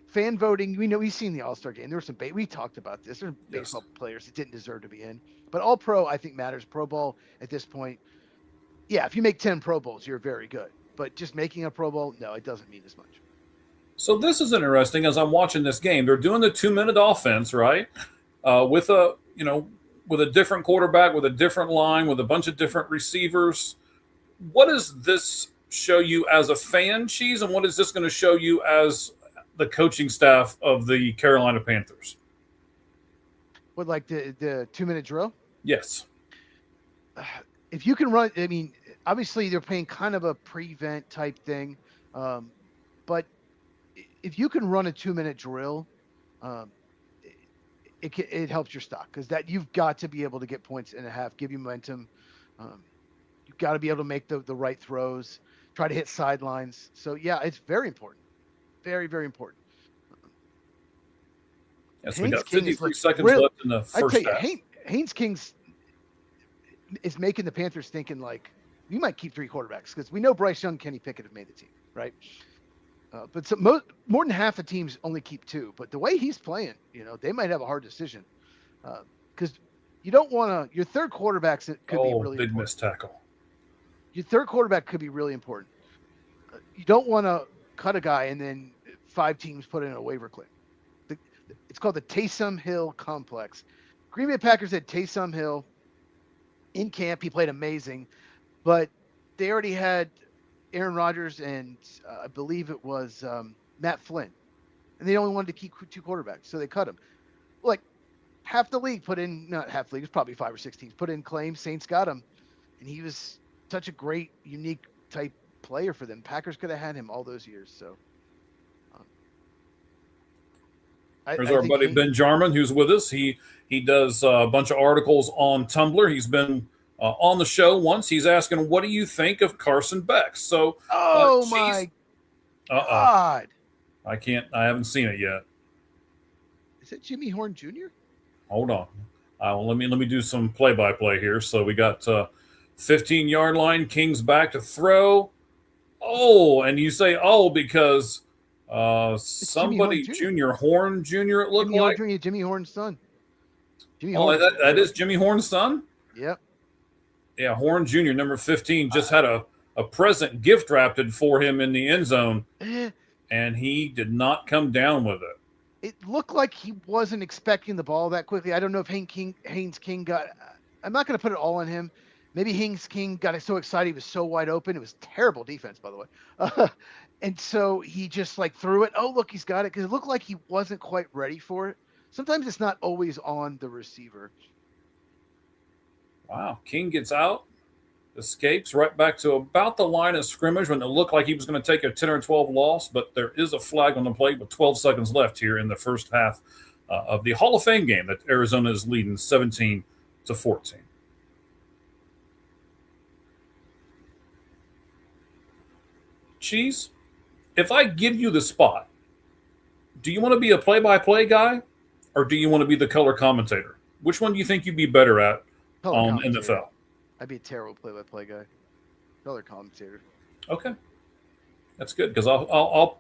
fan voting, we've seen the All-Star game. There were we talked about this. There are baseball players that didn't deserve to be in, but All Pro I think matters. Pro Bowl at this point, yeah, if you make 10 Pro Bowls, you're very good. But just making a Pro Bowl, no, it doesn't mean as much. So this is interesting. As I'm watching this game, they're doing the 2-minute offense, right? With a different quarterback, with a different line, with a bunch of different receivers. What does this show you as a fan, Cheese, and what is this going to show you as the coaching staff of the Carolina Panthers? What, like the 2-minute drill? Yes. If you can run, obviously they're playing kind of a prevent type thing, but if you can run a 2-minute drill, it helps your stock, because that you've got to be able to get points in a half, give you momentum. You've got to be able to make the right throws, try to hit sidelines. So yeah, it's very important, very, very important. Yes, we got 53 seconds left in the first half. Haynes King's is making the Panthers thinking like, we might keep 3 quarterbacks, because we know Bryce Young, Kenny Pickett have made the team, right? But more than half the teams only keep 2. But the way he's playing, they might have a hard decision, because you don't want to. Your third quarterback could be really important. Big missed tackle. Your third quarterback could be really important. You don't want to cut a guy and then 5 teams put in a waiver claim. It's called the Taysom Hill complex. Green Bay Packers had Taysom Hill in camp. He played amazing, but they already had Aaron Rodgers and I believe it was Matt Flynn, and they only wanted to keep 2 quarterbacks, so they cut him. Like half the league put in, not half the league, it's probably 5 or 6 teams put in claims. Saints got him, and he was such a great, unique type player for them. Packers could have had him all those years. So there's our buddy Ben Jarman, who's with us. He does a bunch of articles on Tumblr. He's been on the show once. He's asking, what do you think of Carson Beck? So, my God. I haven't seen it yet. Is it Jimmy Horn Jr.? Hold on. Let me do some play-by-play here. So we got 15-yard line, King's back to throw. Oh, and you say, because somebody Jr. Horn Jr. It looked like Jimmy Horn's son. That is Jimmy Horn's son? Yep. Yeah, Horn Jr., number 15, just had a present gift wrapped for him in the end zone, and he did not come down with it. It looked like he wasn't expecting the ball that quickly. I don't know if Haynes King got – I'm not going to put it all on him. Maybe Haynes King got so excited he was so wide open. It was terrible defense, by the way. And so he just threw it. Oh, look, he's got it, because it looked like he wasn't quite ready for it. Sometimes it's not always on the receiver. Wow. King gets out, escapes right back to about the line of scrimmage when it looked like he was going to take a 10 or 12 loss, but there is a flag on the play with 12 seconds left here in the first half of the Hall of Fame game that Arizona is leading 17-14. Cheese, if I give you the spot, do you want to be a play-by-play guy or do you want to be the color commentator? Which one do you think you'd be better at Color on commentator. NFL? I'd be a terrible play-by-play guy. Color commentator. Okay, that's good because I'll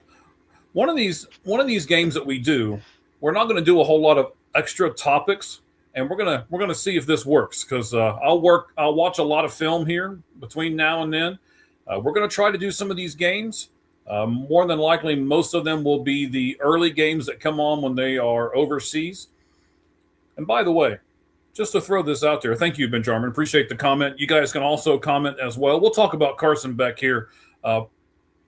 one of these games that we do, we're not going to do a whole lot of extra topics, and we're gonna see if this works because I'll watch a lot of film here between now and then. We're going to try to do some of these games. More than likely, most of them will be the early games that come on when they are overseas. And by the way, just to throw this out there, thank you, Benjamin. Appreciate the comment. You guys can also comment as well. We'll talk about Carson Beck here a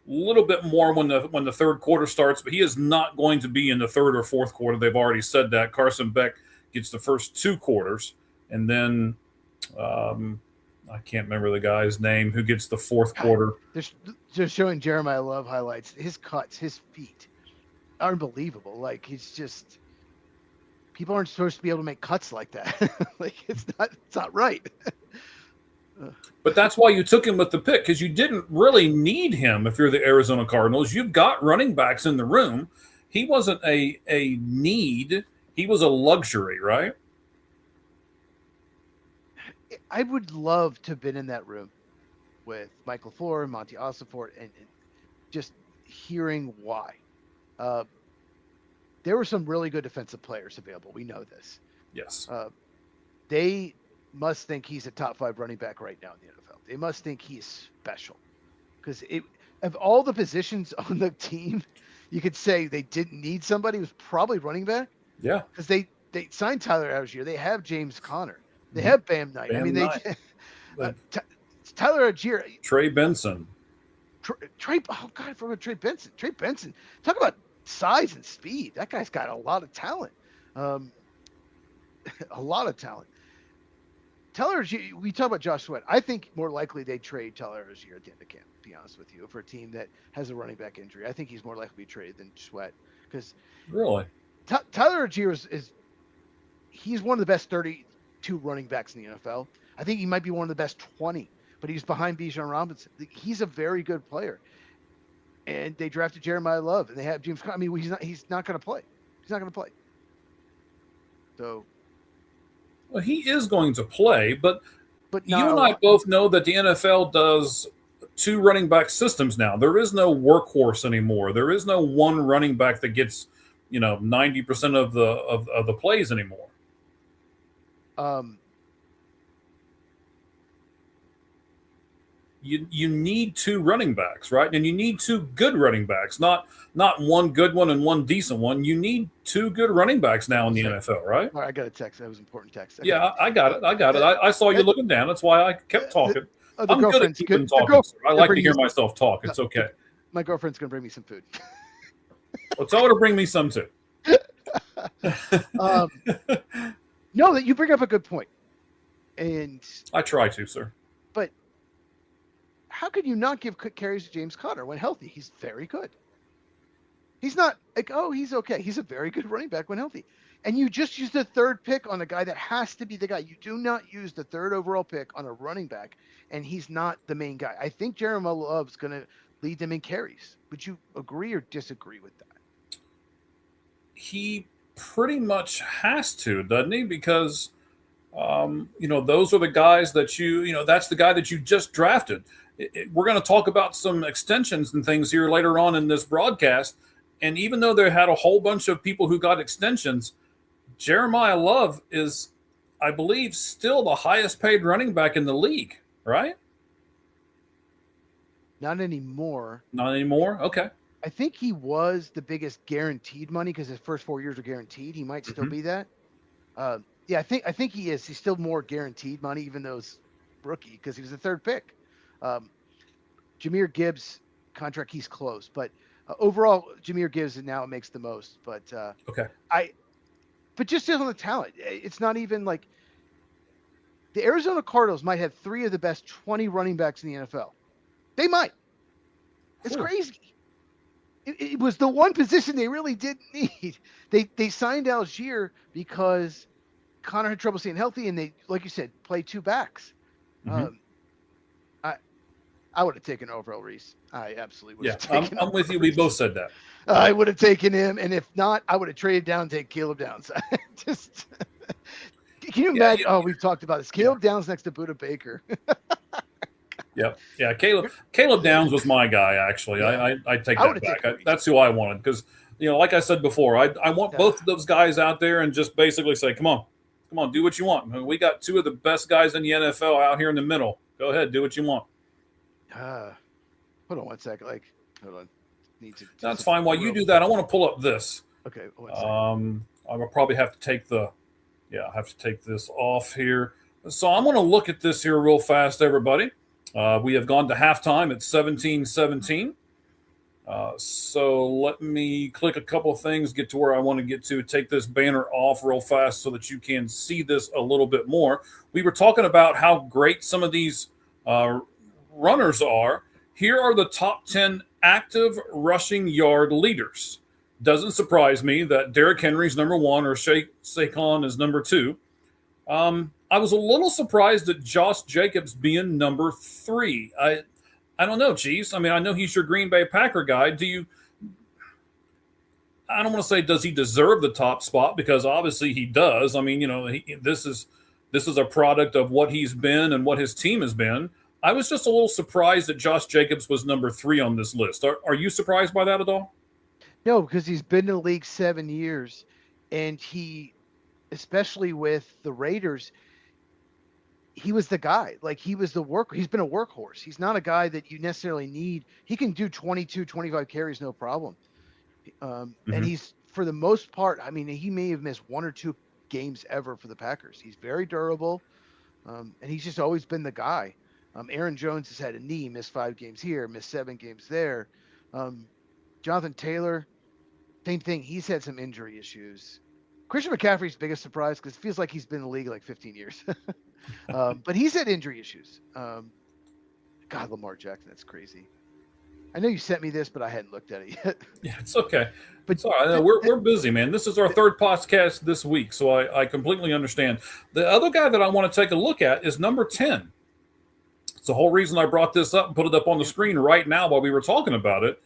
little bit more when the third quarter starts, but he is not going to be in the third or fourth quarter. They've already said that. Carson Beck gets the first 2 quarters, and then I can't remember the guy's name who gets the fourth quarter. Just showing Jeremiah Love highlights. His cuts, his feet, are unbelievable. Like he's just. People aren't supposed to be able to make cuts like that. Like it's not right. But that's why you took him with the pick because you didn't really need him if you're the Arizona Cardinals. You've got running backs in the room. He wasn't a need. He was a luxury, right? I would love to have been in that room with Michael LaFleur and Monty Ossenfort and just hearing why. There were some really good defensive players available. We know this. Yes. They must think he's a top 5 running back right now in the NFL. They must think he's special because of all the positions on the team, you could say they didn't need somebody who's probably running back. Yeah. Because they signed Tyler Algier. They have James Conner. They have Bam Knight. Tyler Algier. Trey Benson. Trey. Oh God, I forgot Trey Benson. Trey Benson. Talk about size and speed. That guy's got a lot of talent. A lot of talent. Tyler Algier, we talk about Josh Sweat. I think more likely they trade Tyler Algier at the end of camp, to be honest with you, for a team that has a running back injury. I think he's more likely to be traded than Sweat. Because really? Tyler Algier he's one of the best 32 running backs in the NFL. I think he might be one of the best 20, but he's behind Bijan Robinson. He's a very good player. And they drafted Jeremiah Love, and they have James Conner. I mean, he's not going to play. He's not going to play. So. Well, he is going to play, but you and I lot. both know that the NFL does 2 running back systems now. There is no workhorse anymore. There is no one running back that gets, 90% of the plays anymore. You need 2 running backs, right? And you need 2 good running backs, not one good one and one decent one. You need 2 good running backs now in the NFL, right? All right, I got a text. That was an important text. I got it. I saw you looking down. That's why I kept talking. I'm good at keeping talking. I like to hear myself talk. It's okay. My girlfriend's going to bring me some food. Well, tell her to bring me some too. No, that you bring up a good point. And I try to, sir. But how could you not give carries to James Conner when healthy? He's very good. He's not like, oh, he's okay. He's a very good running back when healthy. And you just use the 3rd pick on a guy that has to be the guy. You do not use the 3rd overall pick on a running back, and he's not the main guy. I think Jeremiah Love's going to lead them in carries. Would you agree or disagree with that? He pretty much has to, doesn't he? Because, those are the guys that that's the guy that you just drafted. We're going to talk about some extensions and things here later on in this broadcast. And even though they had a whole bunch of people who got extensions, Jeremiah Love is, I believe, still the highest paid running back in the league, right? Not anymore. Not anymore? Okay. I think he was the biggest guaranteed money because his first 4 years are guaranteed. He might still be that. Yeah, I think he is. He's still more guaranteed money, even though he's rookie because he was the 3rd pick. Jahmyr Gibbs contract, he's close, but overall, Jahmyr Gibbs now makes the most. But okay, but just on the talent, it's not even like the Arizona Cardinals might have 3 of the best 20 running backs in the NFL. They might. It's crazy. it was the one position they really didn't need. They signed Algier because Connor had trouble staying healthy, and they, like you said, played two backs. Mhm. I would have taken Overall Reese. I absolutely would Yeah, have taken. I'm with you. We both said that. I would have taken him, and if not, I would have traded down and taken Caleb Downs. Just can you imagine? Oh, we've talked about this. Caleb Downs next to Buda Baker. Yep. Yeah. Caleb Downs was my guy, actually. Yeah. I take I that would've back. taken Reese. That's who I wanted because, like I said before, I want both of those guys out there and just basically say, come on, do what you want. We got two of the best guys in the NFL out here in the middle. Go ahead, do what you want. Hold on one second. Hold on. That's fine. While you do that, I want to pull up this. Okay. I will probably have to take this off here. So I'm going to look at this here real fast, everybody. We have gone to halftime at 17-17. So let me click a couple of things, get to where I want to get to, take this banner off real fast so that you can see this a little bit more. We were talking about how great some of these runners are. Here are the top 10 active rushing yard leaders. Doesn't surprise me that Derrick Henry's number one or Saquon is number two. I was a little surprised at Josh Jacobs being number 3. I don't know, Chiefs. I mean, I know he's your Green Bay Packer guy. I don't want to say does he deserve the top spot, because obviously he does. I mean, this is a product of what he's been and what his team has been. I was just a little surprised that Josh Jacobs was number 3 on this list. Are you surprised by that at all? No, because he's been in the league 7 years, and he, especially with the Raiders, he was the guy. He was the worker. He's been a workhorse. He's not a guy that you necessarily need. He can do 22, 25 carries, no problem. And he's, for the most part, I mean, he may have missed 1 or 2 games ever for the Packers. He's very durable, and he's just always been the guy. Aaron Jones has had a knee, missed 5 games here, missed 7 games there. Jonathan Taylor, same thing. He's had some injury issues. Christian McCaffrey's biggest surprise, because it feels like he's been in the league 15 years. But he's had injury issues. God, Lamar Jackson, that's crazy. I know you sent me this, but I hadn't looked at it yet. Yeah, it's okay. But it's all right. We're busy, man. This is our 3rd podcast this week, so I completely understand. The other guy that I want to take a look at is number 10. It's the whole reason I brought this up and put it up on the screen right now while we were talking about it.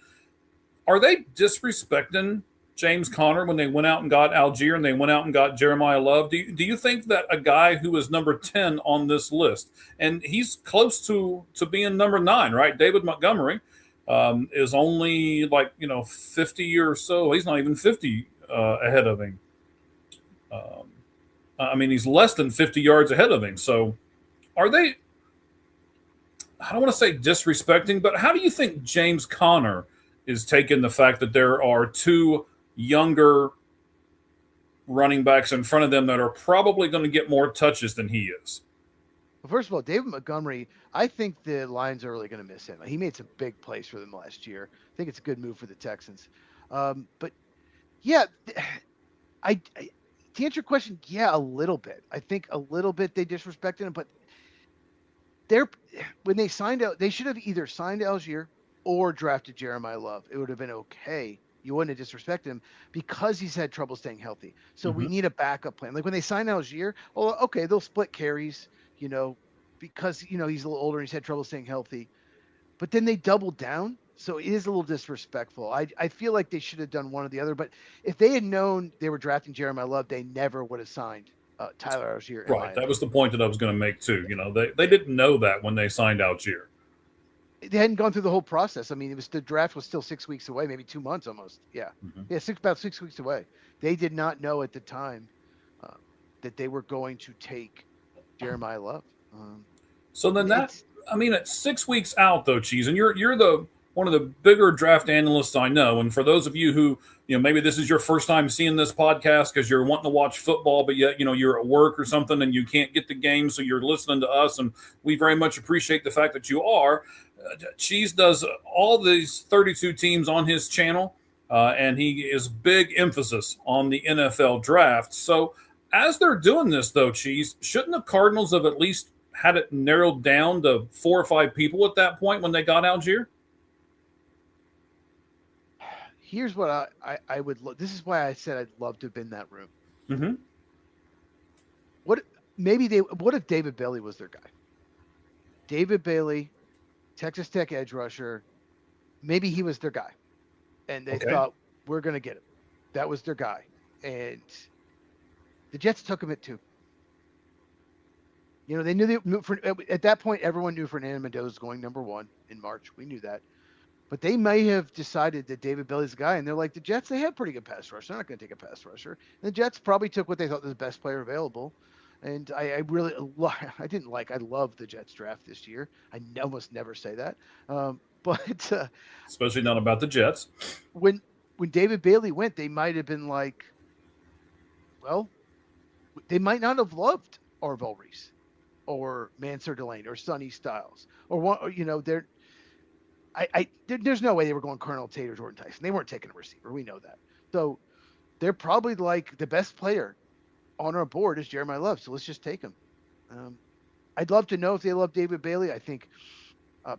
Are they disrespecting James Conner when they went out and got Algier and they went out and got Jeremiah Love? Do you think that a guy who is number 10 on this list, and he's close to being number 9, right? David Montgomery is only 50 or so. He's not even 50 ahead of him. I mean, he's less than 50 yards ahead of him. So are they, I don't want to say disrespecting, but how do you think James Conner is taking the fact that there are 2 younger running backs in front of them that are probably going to get more touches than he is? Well, first of all, David Montgomery, I think the Lions are really going to miss him. He made some big plays for them last year. I think it's a good move for the Texans. But yeah, I to answer your question, yeah, a little bit. I think a little bit they disrespected him, but when they signed out, they should have either signed Algier or drafted Jeremiah Love. It would have been okay. You wouldn't have disrespected him because he's had trouble staying healthy. So we need a backup plan. Like when they signed Algier, okay, they'll split carries, because, he's a little older and he's had trouble staying healthy. But then they doubled down. So it is a little disrespectful. I feel like they should have done one or the other. But if they had known they were drafting Jeremiah Love, they never would have signed Tyler Algier. Right. That was the point that I was going to make too. They didn't know that when they signed Algier. They hadn't gone through the whole process. I mean, the draft was still 6 weeks away, maybe 2 months almost. Yeah. Yeah. About 6 weeks away. They did not know at the time that they were going to take Jeremiah Love. So then at 6 weeks out though, Cheese, and you're the one of the bigger draft analysts I know. And for those of you who, maybe this is your first time seeing this podcast because you're wanting to watch football, but yet, you're at work or something and you can't get the game. So you're listening to us. And we very much appreciate the fact that you are. Cheese does all these 32 teams on his channel. And he is big emphasis on the NFL draft. So as they're doing this though, Cheese, shouldn't the Cardinals have at least had it narrowed down to 4 or 5 people at that point when they got Algier? here's what I would. This is why I said I'd love to have been in that room. Mm-hmm. What if David Bailey was their guy? David Bailey, Texas Tech edge rusher. Maybe he was their guy, and they thought we're going to get him. That was their guy, and the Jets took him at 2. You know, they knew at that point everyone knew Fernando Mendoza was going number 1 in March. We knew that, but they may have decided that David Bailey's the guy, and they're like, the Jets, they have pretty good pass rush. They're not going to take a pass rusher. And the Jets probably took what they thought was the best player available. And I love the Jets draft this year. I almost never say that. But especially not about the Jets. When David Bailey went, they might have been like, well, they might not have loved Orville Reese or Mansur Delane or Sonny Styles or one, you know, there's no way they were going Colonel Tate or Jordan Tyson. They weren't taking a receiver. We know that. So they're probably like the best player on our board is Jeremiah Love. So let's just take him. I'd love to know if they love David Bailey. I think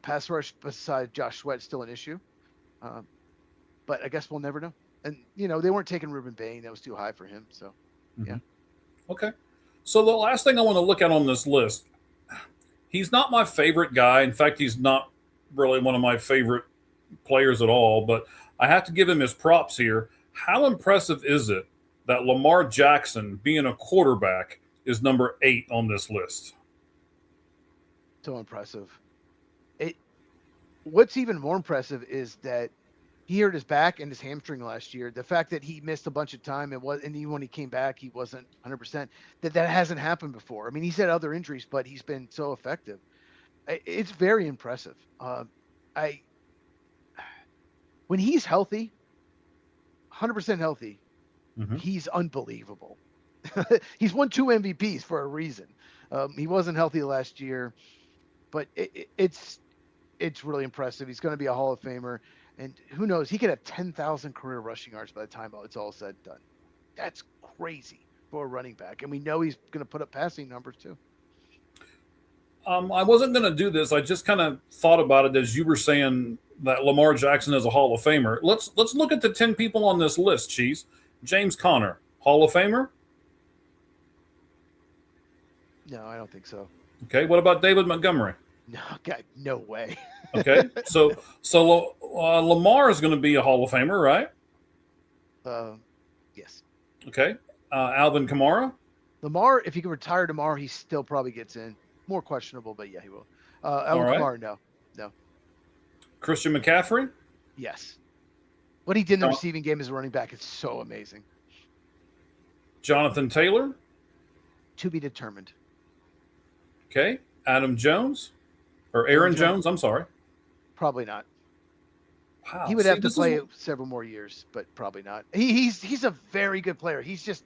pass rush beside Josh Sweat is still an issue. But I guess we'll never know. And, you know, they weren't taking Ruben Bain. That was too high for him. So, yeah. Okay. So the last thing I want to look at on this list, he's not my favorite guy. In fact, he's not really one of my favorite players at all. But I have to give him his props here. How impressive is it that Lamar Jackson, being a quarterback, is number 8 on this list? So impressive. What's even more impressive is that he hurt his back and his hamstring last year. The fact that he missed a bunch of time and even when he came back, he wasn't 100%. That hasn't happened before. I mean, he's had other injuries, but he's been so effective. It's very impressive. When he's healthy, 100% healthy, he's unbelievable. He's won 2 MVPs for a reason. He wasn't healthy last year, but it's really impressive. He's going to be a Hall of Famer. And who knows, he could have 10,000 career rushing yards by the time it's all said and done. That's crazy for a running back. And we know he's going to put up passing numbers too. I wasn't going to do this. I just kind of thought about it as you were saying that Lamar Jackson is a Hall of Famer. Let's look at the 10 people on this list, Cheese. James Conner, Hall of Famer? No, I don't think so. Okay, what about David Montgomery? No, God, no way. Okay, so Lamar is going to be a Hall of Famer, right? Yes. Okay, Alvin Kamara? Lamar, if he can retire tomorrow, he still probably gets in. More questionable, but yeah, he will. Alvin Kamara, no. Christian McCaffrey? Yes. What he did in the receiving game as a running back is so amazing. Jonathan Taylor? To be determined. Okay, Adam Jones? Or Aaron Jones, I'm sorry. Probably not. Wow. He would have to play several more years, but probably not. He's a very good player. He's just.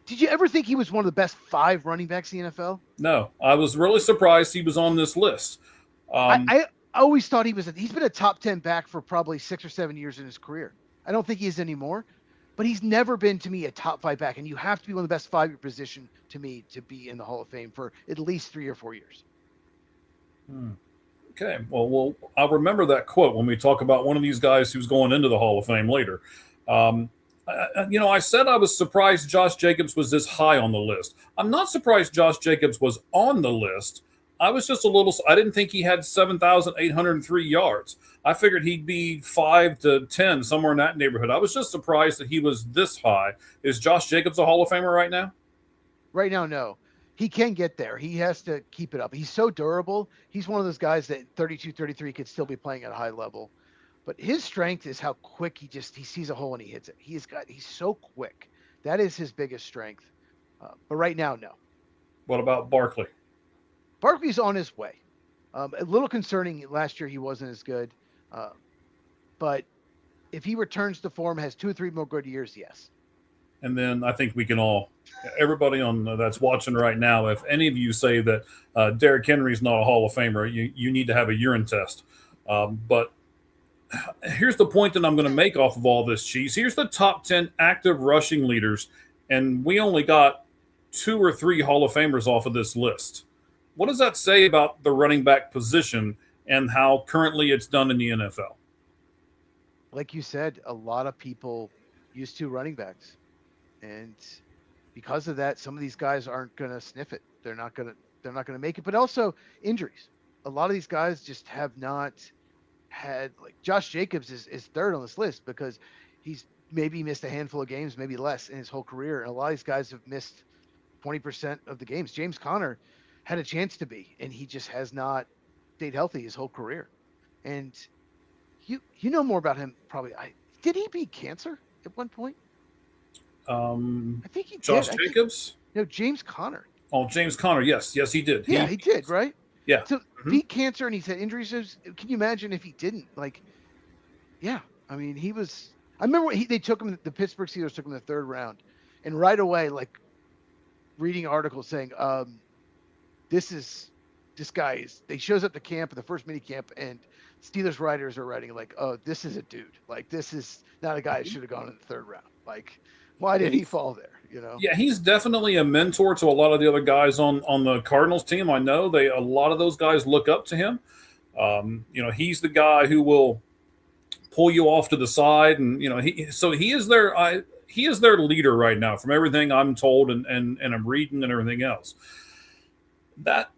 Did you ever think he was one of the best 5 running backs in the NFL? No, I was really surprised he was on this list. I always thought he's been a top 10 back for probably 6 or 7 years in his career. I don't think he is anymore, but he's never been to me a top 5 back, and you have to be one of the best 5 at your position to me to be in the Hall of Fame for at least 3 or 4 years. Okay, well, I'll remember that quote when we talk about one of these guys who's going into the Hall of Fame later. I said I was surprised Josh Jacobs was this high on the list. I'm not surprised Josh Jacobs was on the list. I was just I didn't think he had 7,803 yards. I figured he'd be 5 to 10, somewhere in that neighborhood. I was just surprised that he was this high. Is Josh Jacobs a Hall of Famer right now? Right now, no. He can get there. He has to keep it up. He's so durable. He's one of those guys that 32, 33 could still be playing at a high level. But his strength is how quick he sees a hole and he hits it. He's so quick. That is his biggest strength. But right now, no. What about Barkley? Barkley's on his way. A little concerning last year he wasn't as good. But if he returns to form, has 2 or 3 more good years, yes. And then I think we can everybody on that's watching right now, if any of you say that Derrick Henry's not a Hall of Famer, you need to have a urine test. But here's the point that I'm going to make off of all this, Cheese. Here's the top 10 active rushing leaders, and we only got 2 or 3 Hall of Famers off of this list. What does that say about the running back position and how currently it's done in the NFL? like you said, a lot of people used to running backs, and because of that, some of these guys aren't going to sniff it. They're not going to make it. But also injuries. A lot of these guys just have not had, like Josh Jacobs is third on this list because he's maybe missed a handful of games, maybe less in his whole career, and a lot of these guys have missed 20% of the games. James Conner had a chance to be, and he just has not stayed healthy his whole career. And you know more about him probably. Did he beat cancer at one point? I think he Josh did. Jacobs? No, James Conner. Oh, James Conner. Yes, he did. Yeah, he did, right? Yeah. So beat cancer, and he's had injuries. Can you imagine if he didn't? Like, yeah. I mean, he was. I remember when they took him. The Pittsburgh Steelers took him in the 3rd round, and right away, like, reading articles saying, this guy is. They shows up to camp, the first mini camp, and Steelers writers are writing like, oh, this is a dude. Like, this is not a guy that should have gone in the 3rd round. Like, why did he fall there? You know? Yeah, he's definitely a mentor to a lot of the other guys on the Cardinals team. I know a lot of those guys look up to him. He's the guy who will pull you off to the side, and he is their leader right now, from everything I'm told and I'm reading and everything else. That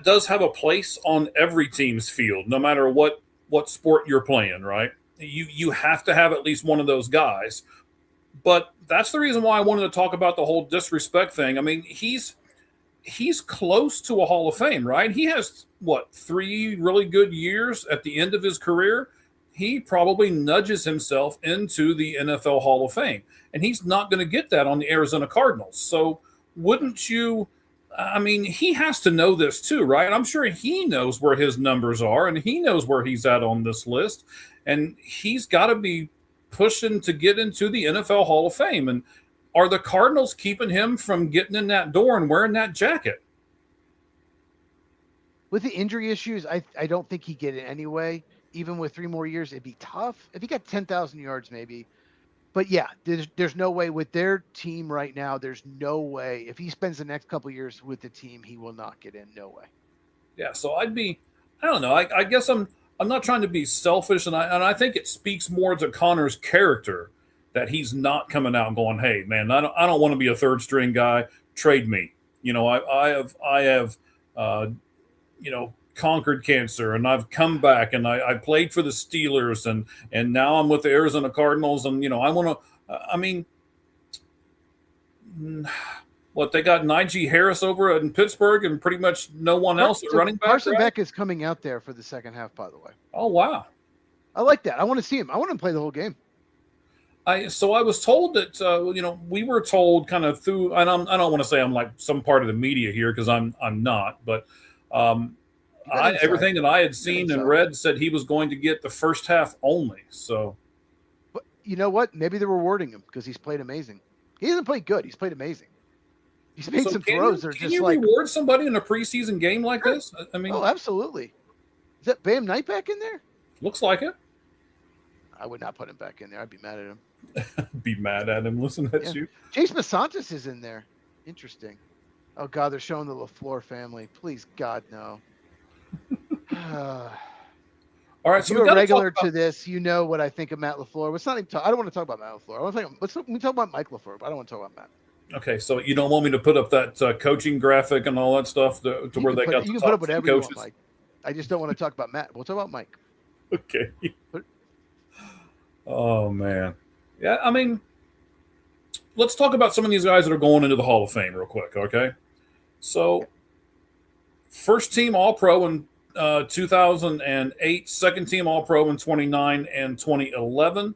does have a place on every team's field, no matter what sport you're playing, right? You have to have at least one of those guys. But that's the reason why I wanted to talk about the whole disrespect thing. I mean, he's close to a Hall of Fame, right? He has, 3 really good years at the end of his career. He probably nudges himself into the NFL Hall of Fame. And he's not going to get that on the Arizona Cardinals. So wouldn't you – I mean, he has to know this too, right? I'm sure he knows where his numbers are, and he knows where he's at on this list. And he's got to be pushing to get into the NFL Hall of Fame. And are the Cardinals keeping him from getting in that door and wearing that jacket? With the injury issues, I don't think he'd get it anyway. Even with 3 more years, it'd be tough. If he got 10,000 yards, maybe. But yeah, there's no way with their team right now. There's no way if he spends the next couple of years with the team, he will not get in. No way. Yeah, so I don't know. I guess I'm not trying to be selfish, and I think it speaks more to Connor's character that he's not coming out and going, "Hey, man, I don't want to be a 3rd string guy. Trade me." I have conquered cancer, and I've come back, and I played for the Steelers, and now I'm with the Arizona Cardinals, and I want to. They got Najee Harris over in Pittsburgh, and pretty much no one else at running back. Carson right? Beck is coming out there for the second half, by the way. Oh wow, I like that. I want to see him. I want him to play the whole game. So I was told that we were told kind of through, and I don't want to say I'm like some part of the media here because I'm not, but everything that I had seen and read said he was going to get the first half only. So, but you know what? Maybe they're rewarding him because he's played amazing. He hasn't played good. He's played amazing. He's made some throws that are just like. Can you reward somebody in a preseason game like this? I mean, oh, absolutely. Is that Bam Knight back in there? Looks like it. I would not put him back in there. I'd be mad at him. Be mad at him. Listen at you. Jace Masantis is in there. Interesting. Oh God, they're showing the LaFleur family. Please, God, no. All right, if you're a regular to this, you know what I think of Matt LaFleur. I don't want to talk about Matt LaFleur. We talk about Mike LaFleur, but I don't want to talk about Matt. Okay, so you don't want me to put up that coaching graphic and all that stuff to where they got the top 2 coaches? You can put up whatever you want, Mike. I just don't want to talk about Matt. We'll talk about Mike. Okay. Oh, man. Yeah, I mean, let's talk about some of these guys that are going into the Hall of Fame real quick, okay? So, first team All-Pro in 2008, second team All-Pro in 2009 and 2011.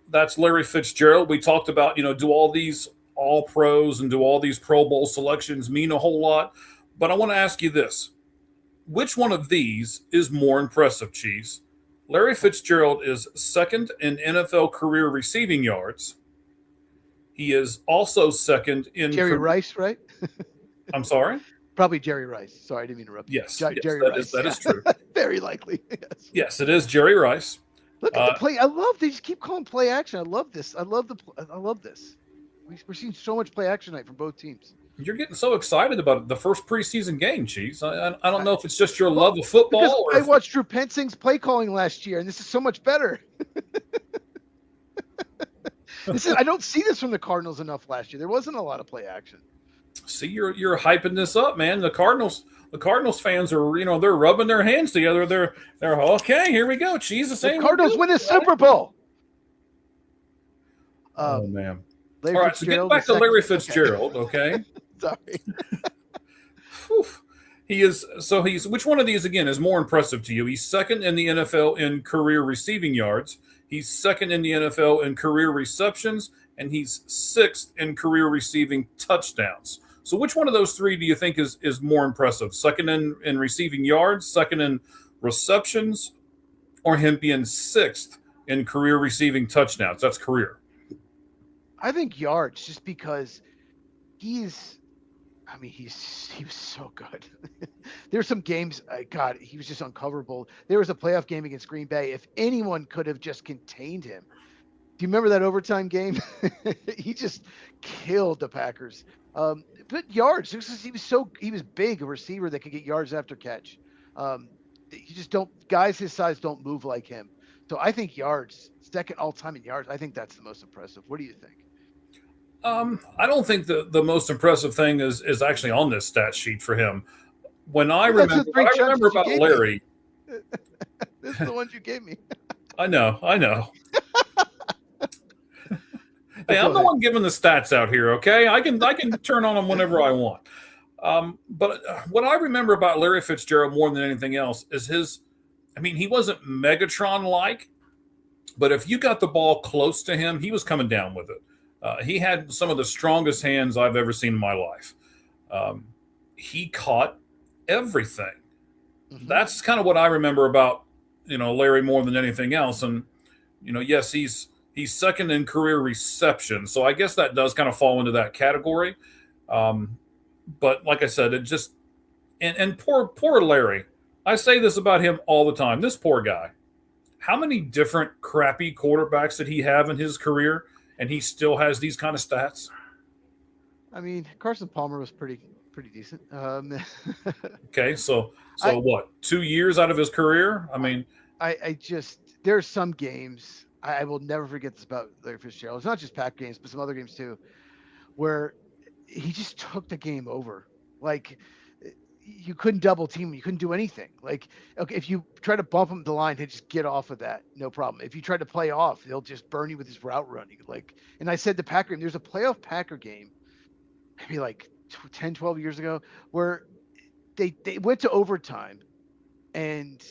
That's Larry Fitzgerald. We talked about, do all these All-Pros and do all these Pro Bowl selections mean a whole lot? But I want to ask you this. Which one of these is more impressive, Cheese? Larry Fitzgerald is second in NFL career receiving yards. He is also second in Jerry Rice, right? I'm sorry? Probably Jerry Rice. Sorry, I didn't mean to interrupt you. Yes, Jerry Rice. That is true. Very likely. Yes. Yes, it is Jerry Rice. Look at the play. I love. They just keep calling play action. I love this. I love this. We're seeing so much play action tonight from both teams. You're getting so excited about the first preseason game, Cheese. I don't know if it's just your love of football. I watched Drew Pensing's play calling last year, and this is so much better. I don't see this from the Cardinals enough last year. There wasn't a lot of play action. See, you're hyping this up, man. The Cardinals fans are, they're rubbing their hands together. They're okay. Here we go. Jesus, the Cardinals win a Super Bowl. Oh man! Larry All right, so getting back to Larry Fitzgerald, okay? Sorry. He's which one of these again is more impressive to you? He's second in the NFL in career receiving yards. He's second in the NFL in career receptions, and he's sixth in career receiving touchdowns. So which one of those three do you think is more impressive? Second in receiving yards, second in receptions, or him being sixth in career receiving touchdowns? That's career. I think yards, just because he was so good. There's some games, God, he was just uncoverable. There was a playoff game against Green Bay. If anyone could have just contained him. Do you remember that overtime game? He just killed the Packers. But yards, he was big, a receiver that could get yards after catch. Guys his size don't move like him. So I think yards, second all time in yards, I think that's the most impressive. What do you think? I don't think the most impressive thing is actually on this stat sheet for him. When I remember about Larry. This is the ones you gave me. I know. Hey, I'm the one giving the stats out here, okay? I can turn on them whenever I want. But what I remember about Larry Fitzgerald more than anything else is he wasn't Megatron-like, but if you got the ball close to him, he was coming down with it. He had some of the strongest hands I've ever seen in my life. He caught everything. Mm-hmm. That's kind of what I remember about, Larry more than anything else. And, yes, he's second in career reception. So I guess that does kind of fall into that category. But like I said, it just, and poor Larry, I say this about him all the time. This poor guy, how many different crappy quarterbacks did he have in his career? And he still has these kind of stats? I mean, Carson Palmer was pretty decent. Okay, so what? 2 years out of his career? I mean, I just, there's some games, I will never forget this about Larry Fitzgerald. It's not just Pack games, but some other games too, where he just took the game over. Like, you couldn't double team him. You couldn't do anything. Like, okay, if you try to bump him to the line, he'd just get off of that. No problem. If you try to play off, he'll just burn you with his route running. And I said the Packer game, there's a playoff Packer game, maybe like 10, 12 years ago, where they went to overtime and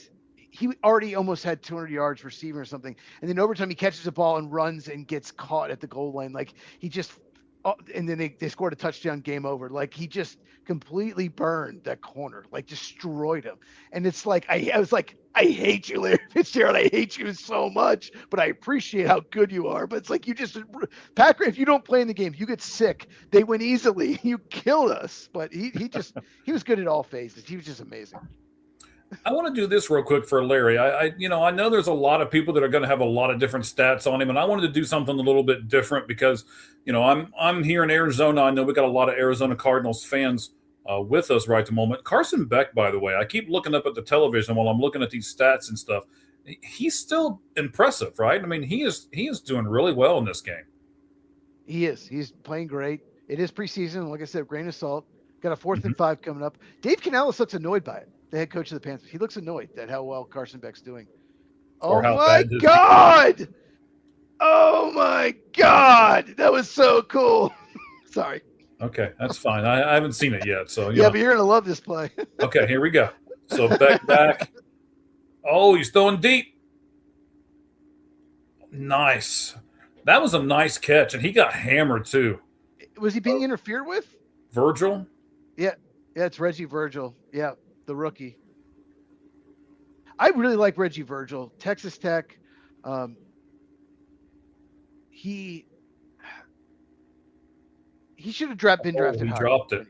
he already almost had 200 yards receiving or something. And then overtime, he catches the ball and runs and gets caught at the goal line. Like, he just, and then they scored a touchdown, game over. Like, he just completely burned that corner, like destroyed him. And it's like, I was like, I hate you, Larry Fitzgerald. I hate you so much, but I appreciate how good you are. But it's like, Packer, if you don't play in the game, you get sick. They win easily. You killed us. But he was good at all phases. He was just amazing. I want to do this real quick for Larry. I know there's a lot of people that are going to have a lot of different stats on him, and I wanted to do something a little bit different because, I'm here in Arizona. I know we got a lot of Arizona Cardinals fans with us right at the moment. Carson Beck, by the way, I keep looking up at the television while I'm looking at these stats and stuff. He's still impressive, right? I mean, he is doing really well in this game. He is. He's playing great. It is preseason. Like I said, grain of salt. Got a 4th and 5 coming up. Dave Canales looks annoyed by it. The head coach of the Panthers. He looks annoyed at how well Carson Beck's doing. Oh my God! Oh my God! That was so cool. Sorry. Okay, that's fine. I haven't seen it yet, so yeah, but you're gonna love this play. Okay, here we go. So Beck back. Oh, he's throwing deep. Nice. That was a nice catch, and he got hammered too. Was he being interfered with? Virgil? Yeah, it's Reggie Virgil. Yeah. The rookie. I really like Reggie Virgil, Texas Tech. He should have been drafted. He dropped it.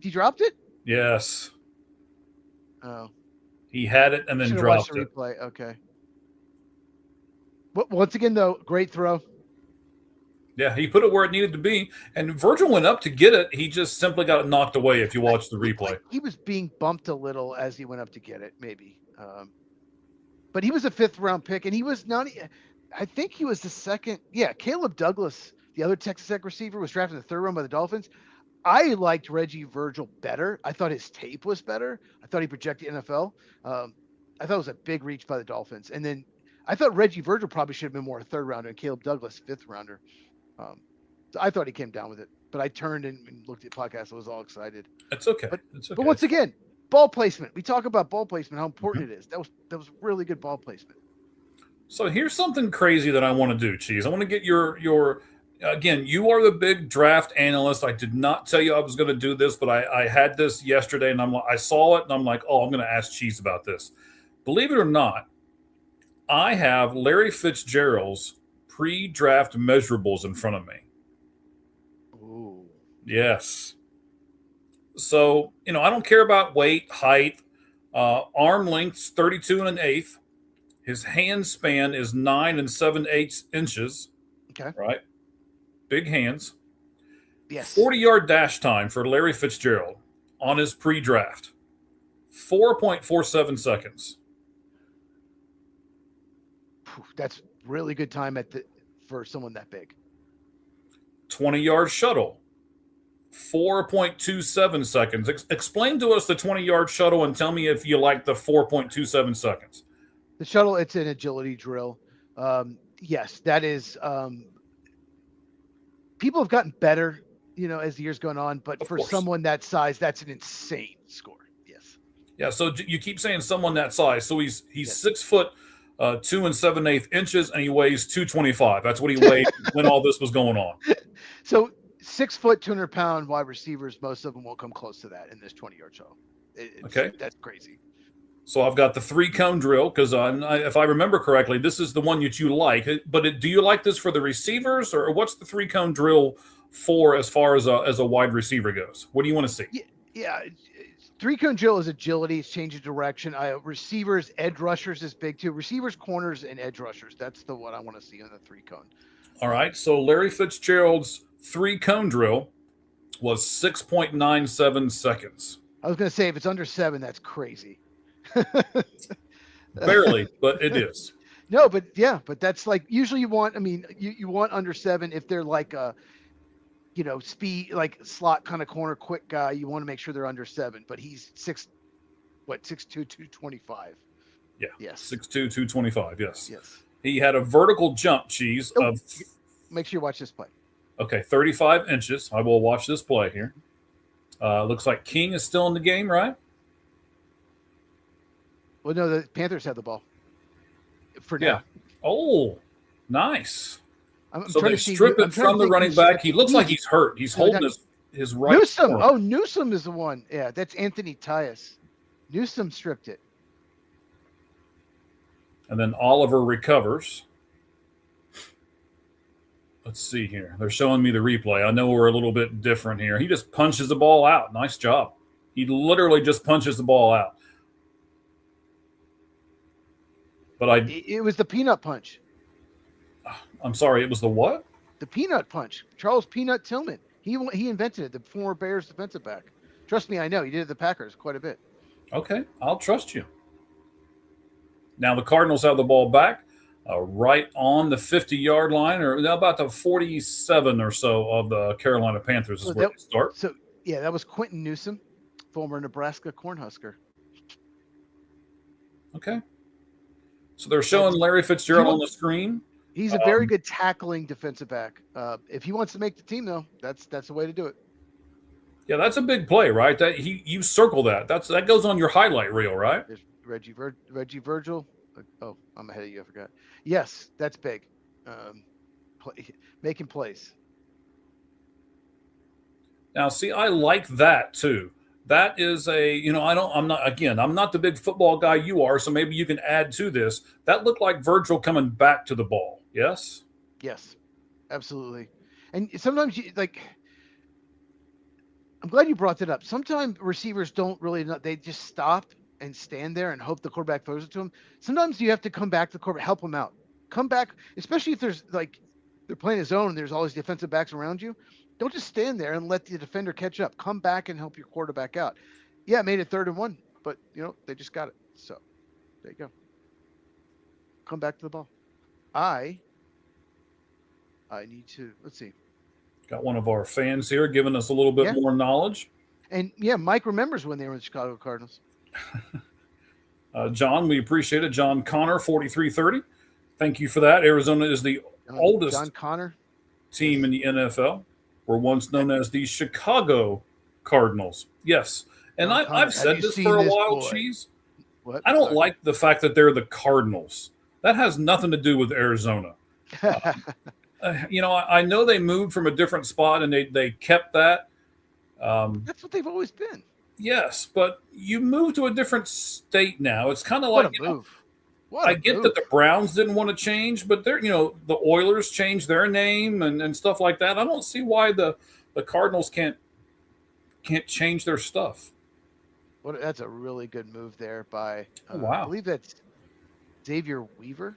He dropped it? Yes. Oh. He had it and then dropped it. Replay. Okay. But once again, though, great throw. Yeah, he put it where it needed to be, and Virgil went up to get it. He just simply got it knocked away if you watch the replay. He was being bumped a little as he went up to get it, maybe. But he was a 5th-round pick, and he was not I think he was the second. Yeah, Caleb Douglas, the other Texas Tech receiver, was drafted in the third round by the Dolphins. I liked Reggie Virgil better. I thought his tape was better. I thought he projected NFL. I thought it was a big reach by the Dolphins. And then I thought Reggie Virgil probably should have been more a third rounder and Caleb Douglas fifth rounder. So I thought he came down with it, but I turned and looked at the podcast. I was all excited. It's okay. But once again, ball placement. We talk about ball placement, how important it is. That was really good ball placement. So here's something crazy that I want to do, Cheese. I want to get your again, you are the big draft analyst. I did not tell you I was going to do this, but I had this yesterday, and I saw it, and I'm like, oh, I'm going to ask Cheese about this. Believe it or not, I have Larry Fitzgerald's pre-draft measurables in front of me. Ooh. Yes. So, I don't care about weight, height, arm length's 32 1/8. His hand span is 9 7/8 inches. Okay. Right. Big hands. Yes. 40-yard dash time for Larry Fitzgerald on his pre-draft. 4.47 seconds. That's really good time for someone that big. 20-yard shuttle. 4.27 seconds. Explain to us the 20-yard shuttle and tell me if you like the 4.27 seconds. The shuttle, it's an agility drill. Yes, that is. People have gotten better, as the years gone on. But for someone that size, that's an insane score. Yes. Yeah. So you keep saying someone that size. So he's 6 foot 2 7/8 inches, and he weighs 225. That's what he weighed when all this was going on. So 6 foot, 200-pound wide receivers, most of them won't come close to that in this 20-yard shuttle. Okay. That's crazy. So I've got the 3-cone drill because if I remember correctly, this is the one that you like. But do you like this for the receivers, or what's the 3-cone drill for as far as a wide receiver goes? What do you want to see? Yeah. 3-cone drill is agility. It's change of direction. Receivers, edge rushers is big too. Receivers, corners, and edge rushers. That's what I want to see on the 3-cone. All right. So Larry Fitzgerald's 3-cone drill was 6.97 seconds. I was going to say, if it's under 7, that's crazy. Barely, but it is. No, but that's like usually you want want under 7 if they're like a speed, like slot kind of corner quick guy. You want to make sure they're under 7, but he's 6'2", 225. Yeah. Yes. 6'2", 225. Yes. Yes. He had a vertical jump, Cheese, of. Make sure you watch this play. Okay, 35 inches. I will watch this play here. Looks like King is still in the game, right? Well, no, the Panthers have the ball. For now. Yeah. Oh, nice. I'm so trying they to see, strip it from the running back. He looks like he's hurt. He's holding his right. Newsome. arm. Oh, Newsome is the one. Yeah, that's Anthony Tyus. Newsome stripped it. And then Oliver recovers. Let's see here. They're showing me the replay. I know we're a little bit different here. He just punches the ball out. Nice job. He literally just punches the ball out. But it was the peanut punch. I'm sorry, it was the what? The peanut punch. Charles Peanut Tillman. He invented it, the former Bears defensive back. Trust me, I know. He did it at the Packers quite a bit. Okay, I'll trust you. Now the Cardinals have the ball back right on the 50-yard line, or about the 47 or so of the Carolina Panthers is where they start. So, yeah, that was Quentin Newsome, former Nebraska Cornhusker. Okay. So they're showing Larry Fitzgerald on the screen. He's a very good tackling defensive back. If he wants to make the team, though, that's the way to do it. Yeah, that's a big play, right? That you circle that. That goes on your highlight reel, right? There's Reggie Virgil. Oh, I'm ahead of you. I forgot. Yes, that's big. Making plays. Now, see, I like that too. That is I'm not the big football guy you are, so maybe you can add to this. That looked like Virgil coming back to the ball. Yes? Yes, absolutely. And sometimes I'm glad you brought that up. Sometimes receivers don't really know. They just stop and stand there and hope the quarterback throws it to them. Sometimes you have to come back to the quarterback, help them out. Come back, especially if there's they're playing a zone and there's all these defensive backs around you. Don't just stand there and let the defender catch up. Come back and help your quarterback out. Yeah, it made it 3rd and 1, but they just got it. So there you go. Come back to the ball. I need to, let's see. Got one of our fans here giving us a little bit more knowledge. And yeah, Mike remembers when they were in the Chicago Cardinals. John, we appreciate it. John Connor, 4330. Thank you for that. Arizona is the oldest John Connor team in the NFL. Were once known as the Chicago Cardinals. Yes. And I've said this for a while, Cheese. What? I don't like the fact that they're the Cardinals. That has nothing to do with Arizona. I know they moved from a different spot and they kept that. That's what they've always been. Yes, but you move to a different state now. It's kind of like, I get that the Browns didn't want to change, but the Oilers changed their name and stuff like that. I don't see why the Cardinals can't change their stuff. Well, that's a really good move there by, wow. I believe that's Xavier Weaver.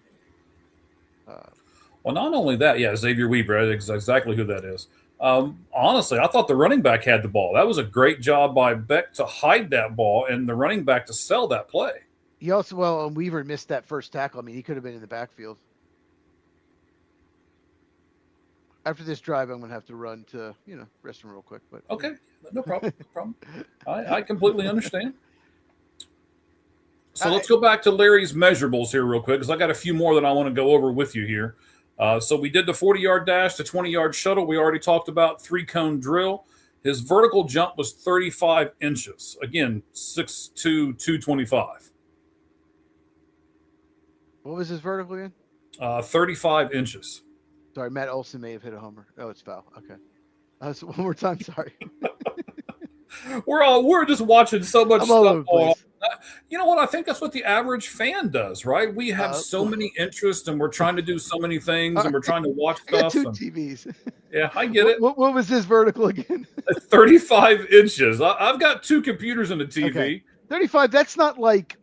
Well, not only that, Xavier Weaver, that's exactly who that is. Honestly, I thought the running back had the ball. That was a great job by Beck to hide that ball and the running back to sell that play. He also, Weaver missed that first tackle. I mean, he could have been in the backfield. After this drive, I'm going to have to run to, restroom real quick. But okay, no problem. No problem. I completely understand. So let's go back to Larry's measurables here real quick because I got a few more that I want to go over with you here. So we did the 40-yard dash, the 20-yard shuttle. We already talked about 3-cone drill. His vertical jump was 35 inches. Again, 6'2", 225. What was his vertical again? 35 inches. Sorry, Matt Olson may have hit a homer. Oh, it's foul. Okay. So one more time. Sorry. We're just watching so much stuff. You know what? I think that's what the average fan does, right? We have so many interests, and we're trying to do so many things, and we're trying to watch stuff. Two TVs. Yeah, I get it. What was his vertical again? 35 inches. I've got 2 computers and a TV. Okay. 35. That's not like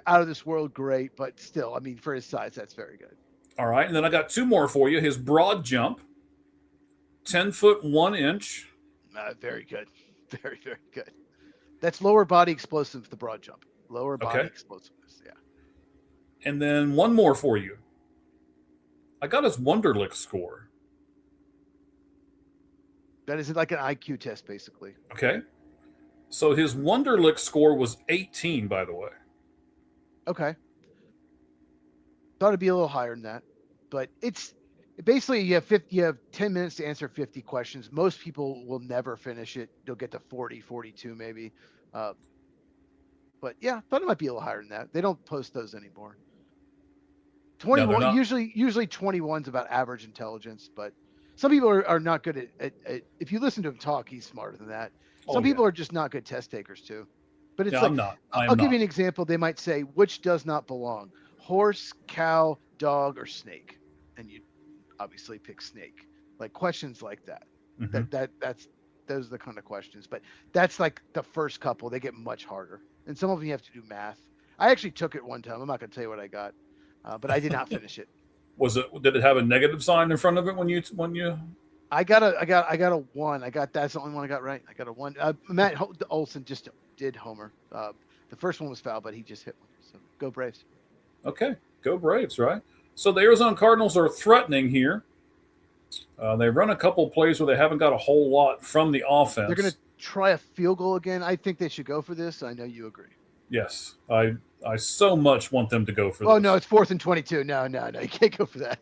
out of this world great, but still, I mean, for his size, that's very good. All right, and then I got 2 more for you. His broad jump, 10 foot 1 inch. Very good. Very, very good. That's lower body explosive, the broad jump. Lower body explosiveness, yeah. And then one more for you. I got his Wonderlic score. That is like an IQ test, basically. Okay. So his Wonderlic score was 18, by the way. Okay. Thought it'd be a little higher than that, but it's basically you have 10 minutes to answer 50 questions. Most people will never finish it. They'll get to 40, 42 maybe. But yeah, thought it might be a little higher than that. They don't post those anymore. 21 no, usually 21's about average intelligence, but some people are not good at if you listen to him talk, he's smarter than that. Some people are just not good test takers too. But it's I'm not. I'll give you an example. They might say, which does not belong? Horse, cow, dog, or snake? And you obviously pick snake. Like questions like that. Mm-hmm. Those are the kind of questions. But that's like the first couple. They get much harder. And some of them you have to do math. I actually took it one time. I'm not going to tell you what I got, but I did not finish it. Did it have a negative sign in front of it when you? I got a 1. That's the only one I got right. I got a 1. Matt Olson just did homer. The first one was foul, but he just hit one. So go Braves. Okay, go Braves, right? So the Arizona Cardinals are threatening here. They run a couple of plays where they haven't got a whole lot from the offense. They're going to try a field goal again. I think they should go for this. I know you agree. Yes, I so much want them to go for this. Oh, no, it's 4th and 22. No, you can't go for that.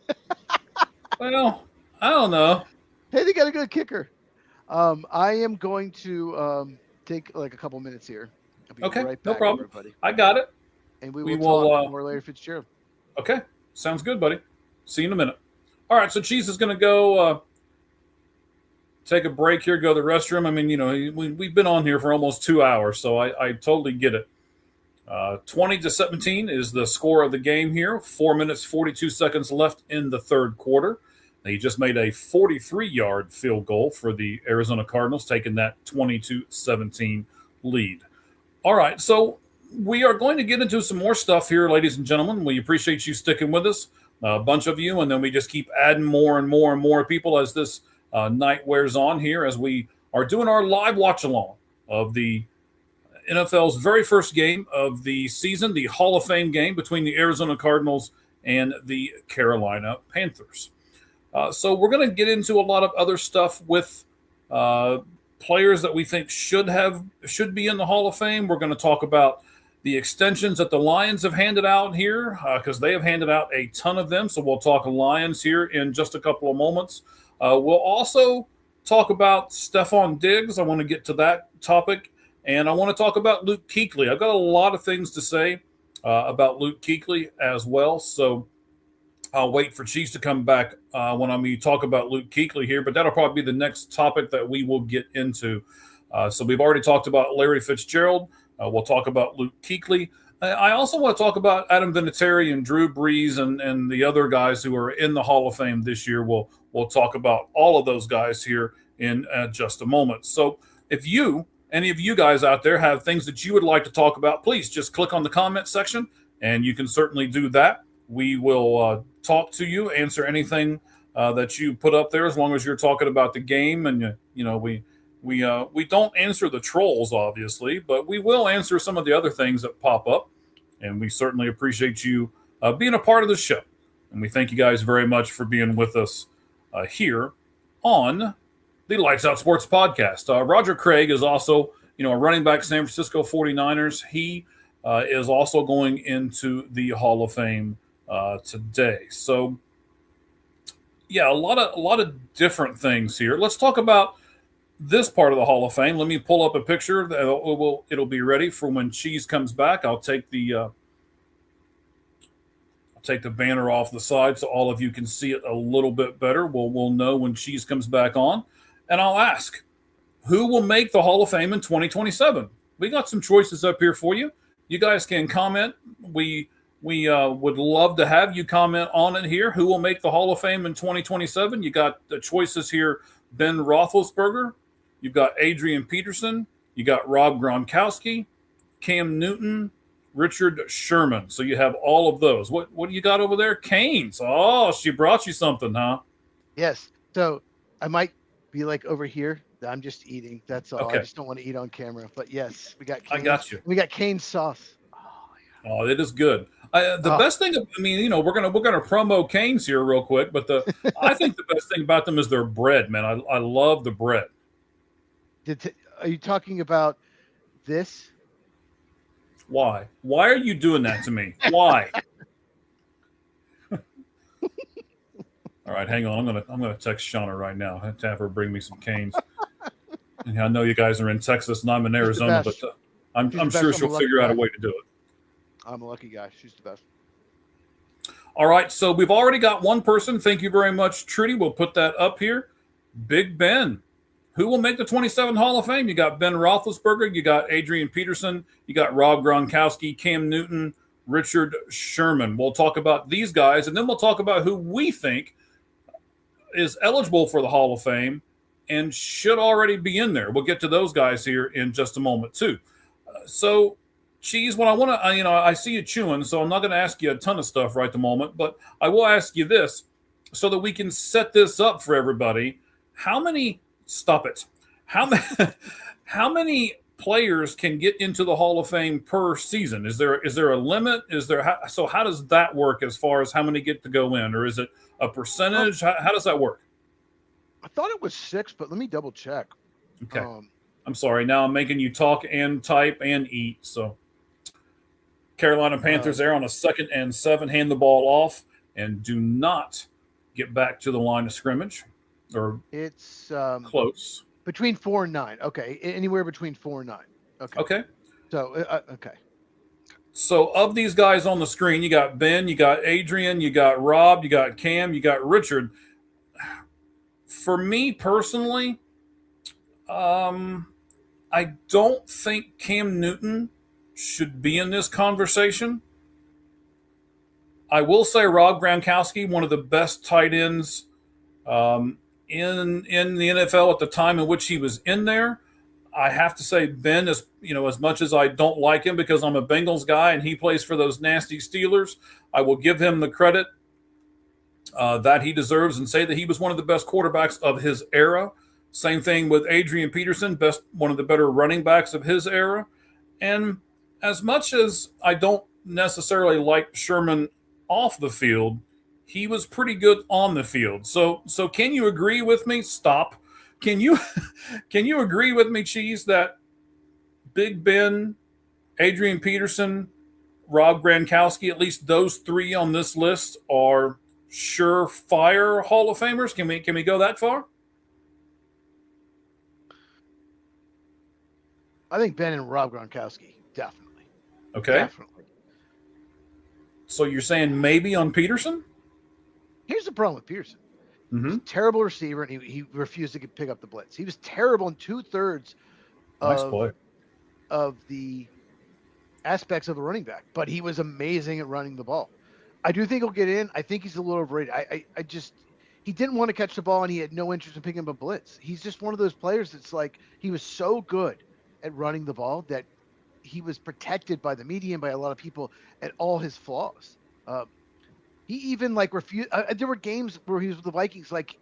Well, I don't know. Hey, they got a good kicker. I am going to take like a couple minutes here. I'll be okay, right back, no problem. Everybody. I got it. And we will talk more Larry Fitzgerald. Okay, sounds good, buddy. See you in a minute. All right, so Cheese is going to go take a break here, go to the restroom. I mean, we've been on here for almost 2 hours, so I totally get it. 20-17 is the score of the game here. 4 minutes, 42 seconds left in the third quarter. He just made a 43-yard field goal for the Arizona Cardinals, taking that 20-17 lead. All right, so we are going to get into some more stuff here, ladies and gentlemen. We appreciate you sticking with us, a bunch of you, and then we just keep adding more and more and more people as this night wears on here, as we are doing our live watch-along of the NFL's very first game of the season, the Hall of Fame game between the Arizona Cardinals and the Carolina Panthers. So we're going to get into a lot of other stuff with players that we think should be in the Hall of Fame. We're going to talk about the extensions that the Lions have handed out here, because they have handed out a ton of them. So we'll talk Lions here in just a couple of moments. We'll also talk about Stephon Diggs. I want to get to that topic. And I want to talk about Luke Kuechly. I've got a lot of things to say about Luke Kuechly as well. So I'll wait for Cheese to come back when we talk about Luke Kuechly here. But that'll probably be the next topic that we will get into. So we've already talked about Larry Fitzgerald. We'll talk about Luke Kuechly. I also want to talk about Adam Vinatieri and Drew Brees and the other guys who are in the Hall of Fame this year. We'll talk about all of those guys here in just a moment. So if any of you guys out there have things that you would like to talk about, please just click on the comment section, and you can certainly do that. We will talk to you, answer anything that you put up there, as long as you're talking about the game. And we don't answer the trolls, obviously, but we will answer some of the other things that pop up. And we certainly appreciate you being a part of the show. And we thank you guys very much for being with us here on the Lights Out Sports Podcast. Roger Craig is also, a running back, San Francisco 49ers. He is also going into the Hall of Fame today. So, yeah, a lot of different things here. Let's talk about this part of the Hall of Fame. Let me pull up a picture. It'll be ready for when Cheese comes back. I'll take the banner off the side so all of you can see it a little bit better. We'll know when Cheese comes back on. And I'll ask, who will make the Hall of Fame in 2027? We got some choices up here for you. You guys can comment. We would love to have you comment on it here. Who will make the Hall of Fame in 2027? You got the choices here: Ben Roethlisberger, you've got Adrian Peterson, you got Rob Gronkowski, Cam Newton, Richard Sherman. So you have all of those. What do you got over there? Canes. Oh, she brought you something, huh? Yes. So I might be like over here. I'm just eating. That's all. Okay. I just don't want to eat on camera. But yes, we got Cane's. I got you. We got Cane's sauce. Oh, it is good. The best thing, we're gonna promo Cane's here real quick, but I think the best thing about them is their bread, man. I love the bread. Are you talking about this? Why? Why are you doing that to me? Why? All right, hang on. I'm gonna text Shauna right now. I have to have her bring me some Cane's. And I know you guys are in Texas and I'm in Arizona, but I'm sure she'll figure out a way to do it. I'm a lucky guy. She's the best. All right, so we've already got one person. Thank you very much, Trudy. We'll put that up here. Big Ben. Who will make the 27 Hall of Fame? You got Ben Roethlisberger. You got Adrian Peterson. You got Rob Gronkowski, Cam Newton, Richard Sherman. We'll talk about these guys, and then we'll talk about who we think is eligible for the Hall of Fame and should already be in there. We'll get to those guys here in just a moment, too. So, Cheese, what I want to, I see you chewing, so I'm not going to ask you a ton of stuff right at the moment, but I will ask you this so that we can set this up for everybody. How many players can get into the Hall of Fame per season? Is there a limit? So how does that work as far as how many get to go in, or is it a percentage? How does that work? I thought it was 6, but let me double check. Okay. I'm sorry. Now I'm making you talk and type and eat. So Carolina Panthers there on a 2nd and 7, hand the ball off and do not get back to the line of scrimmage. Or it's close. Between 4 and 9. Okay. Anywhere between 4 and 9. Okay. Okay. So, okay. So of these guys on the screen, you got Ben, you got Adrian, you got Rob, you got Cam, you got Richard. For me personally, I don't think Cam Newton should be in this conversation. I will say Rob Gronkowski, one of the best tight ends in the NFL at the time in which he was in there. I have to say Ben is, as much as I don't like him because I'm a Bengals guy and he plays for those nasty Steelers, I will give him the credit that he deserves and say that he was one of the best quarterbacks of his era. Same thing with Adrian Peterson, one of the better running backs of his era. And as much as I don't necessarily like Sherman off the field, he was pretty good on the field. So can you agree with me? Stop. Can you can you agree with me, Cheese, that Big Ben, Adrian Peterson, Rob Gronkowski, at least those three on this list are surefire Hall of Famers? Can we go that far? I think Ben and Rob Gronkowski, definitely. Okay. Definitely. So you're saying maybe on Peterson? Here's the problem with Peterson. Mm-hmm. He's a terrible receiver, and he refused to pick up the blitz. He was terrible in 2/3 of the aspects of a running back, but he was amazing at running the ball. I do think he'll get in. I think he's a little overrated. I just he didn't want to catch the ball, and he had no interest in picking up a blitz. He's just one of those players that's like he was so good at running the ball that he was protected by the media and by a lot of people at all his flaws. He even like refused. There were games where he was with the Vikings, like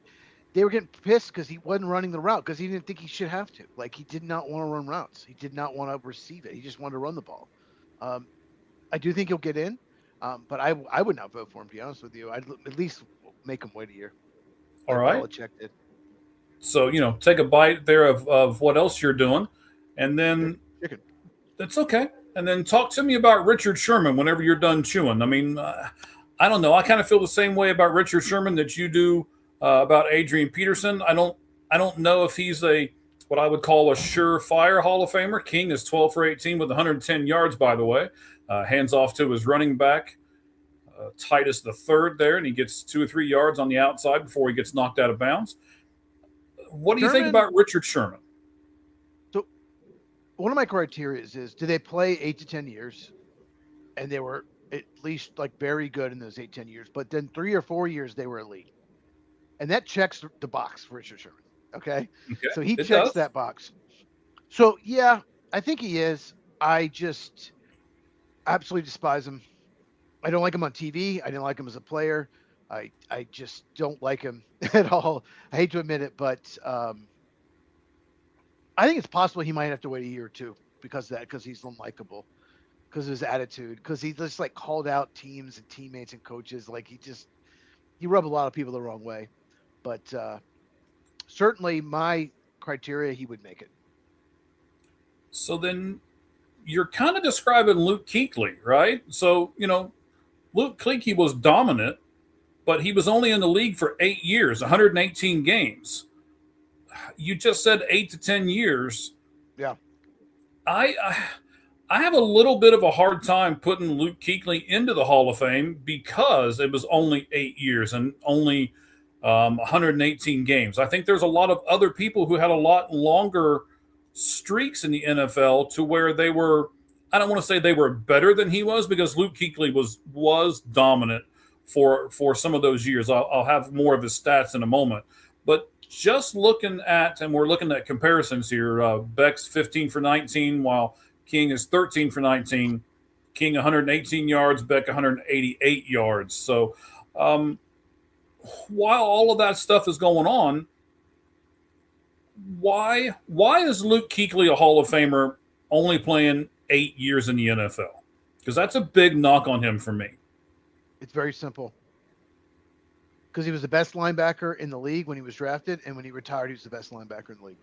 they were getting pissed because he wasn't running the route because he didn't think he should have to. Like he did not want to run routes. He did not want to receive it. He just wanted to run the ball. I do think he'll get in, but I would not vote for him, to be honest with you. I'd at least make him wait a year. All right. Belichick did. So, take a bite there of what else you're doing, and then Chicken. That's okay. And then talk to me about Richard Sherman whenever you're done chewing. I mean, I don't know. I kind of feel the same way about Richard Sherman that you do about Adrian Peterson. I don't know if he's what I would call a surefire Hall of Famer. King is 12 for 18 with 110 yards, by the way. Hands off to his running back, Titus the third there, and he gets 2 or 3 yards on the outside before he gets knocked out of bounds. What do you think about Richard Sherman? So one of my criteria is do they play 8 to 10 years? And they were at least like very good in those 8-10 years, but then 3 or 4 years they were elite. And that checks the box for Richard Sherman. Okay. So he checks that box. So yeah, I think he is. I just absolutely despise him. I don't like him on TV. I didn't like him as a player. I just don't like him at all. I hate to admit it, but I think it's possible he might have to wait a year or two because of that, because he's unlikable, because of his attitude, because he just like called out teams and teammates and coaches. Like he rubbed a lot of people the wrong way. But certainly my criteria, he would make it. So then you're kind of describing Luke Kuechly, right? So, Luke Kuechly was dominant, but he was only in the league for 8 years, 118 games. You just said 8 to 10 years. Yeah. I have a little bit of a hard time putting Luke Kuechly into the Hall of Fame because it was only 8 years and only 118 games. I think there's a lot of other people who had a lot longer streaks in the NFL to where they were, I don't want to say they were better than he was, because Luke Kuechly was dominant for some of those years. I'll have more of his stats in a moment. But just looking at, and we're looking at comparisons here, Beck's 15 for 19, while King is 13 for 19. King 118 yards, Beck 188 yards. So while all of that stuff is going on, why is Luke Kuechly a Hall of Famer only playing 8 years in the NFL? Because that's a big knock on him for me. It's very simple. Because he was the best linebacker in the league when he was drafted, and when he retired, he was the best linebacker in the league.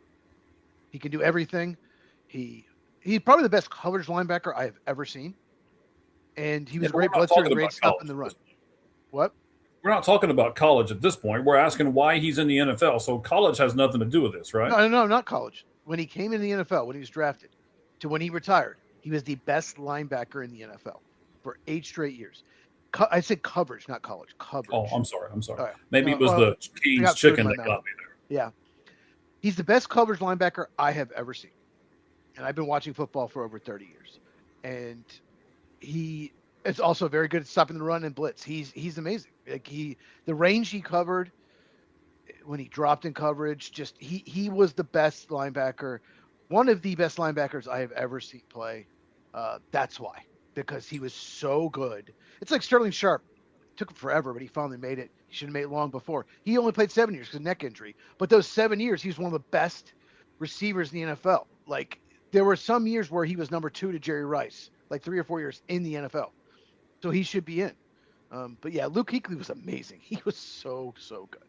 He can do everything. He's probably the best coverage linebacker I have ever seen. And he was a great blitzer and great stuff in the run. What? We're not talking about college at this point. We're asking why he's in the NFL. So college has nothing to do with this, right? No, not college. When he came into the NFL, when he was drafted, to when he retired, he was the best linebacker in the NFL for 8 straight years. I said coverage, not college. Coverage. Oh, I'm sorry. Right. Maybe it was the King's chicken that got me there. Yeah. He's the best coverage linebacker I have ever seen. And I've been watching football for over 30 years. And he is also very good at stopping the run and blitz. He's amazing. Like the range he covered when he dropped in coverage, just he was the best linebacker, one of the best linebackers I have ever seen play. That's why, because he was so good. It's like Sterling Sharp. It took him forever, but he finally made it. He should have made it long before. He only played 7 years because of neck injury. But those 7 years, he was one of the best receivers in the NFL. Like, there were some years where he was number 2 to Jerry Rice, like 3 or 4 years in the NFL. So he should be in. But yeah, Luke Kuechly was amazing. He was so good.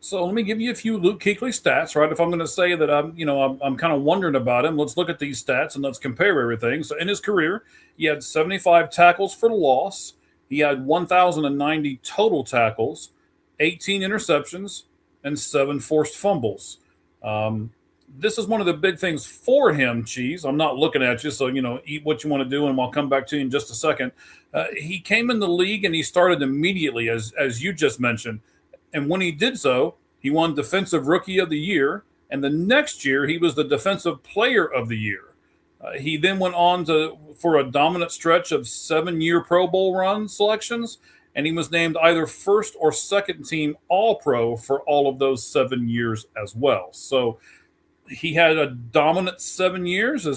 So let me give you a few Luke Kuechly stats, right? If I'm going to say that I'm kind of wondering about him, let's look at these stats and let's compare everything. So in his career, he had 75 tackles for loss. He had 1,090 total tackles, 18 interceptions, and 7 forced fumbles. This is one of the big things for him, Cheese. I'm not looking at you, so, eat what you want to do, and I'll come back to you in just a second. He came in the league, and he started immediately, as you just mentioned. And when he did so, he won Defensive Rookie of the Year. And the next year, he was the Defensive Player of the Year. He then went on for a dominant stretch of 7-year Pro Bowl run selections. And he was named either first or second team All-Pro for all of those 7 years as well. So he had a dominant 7 years.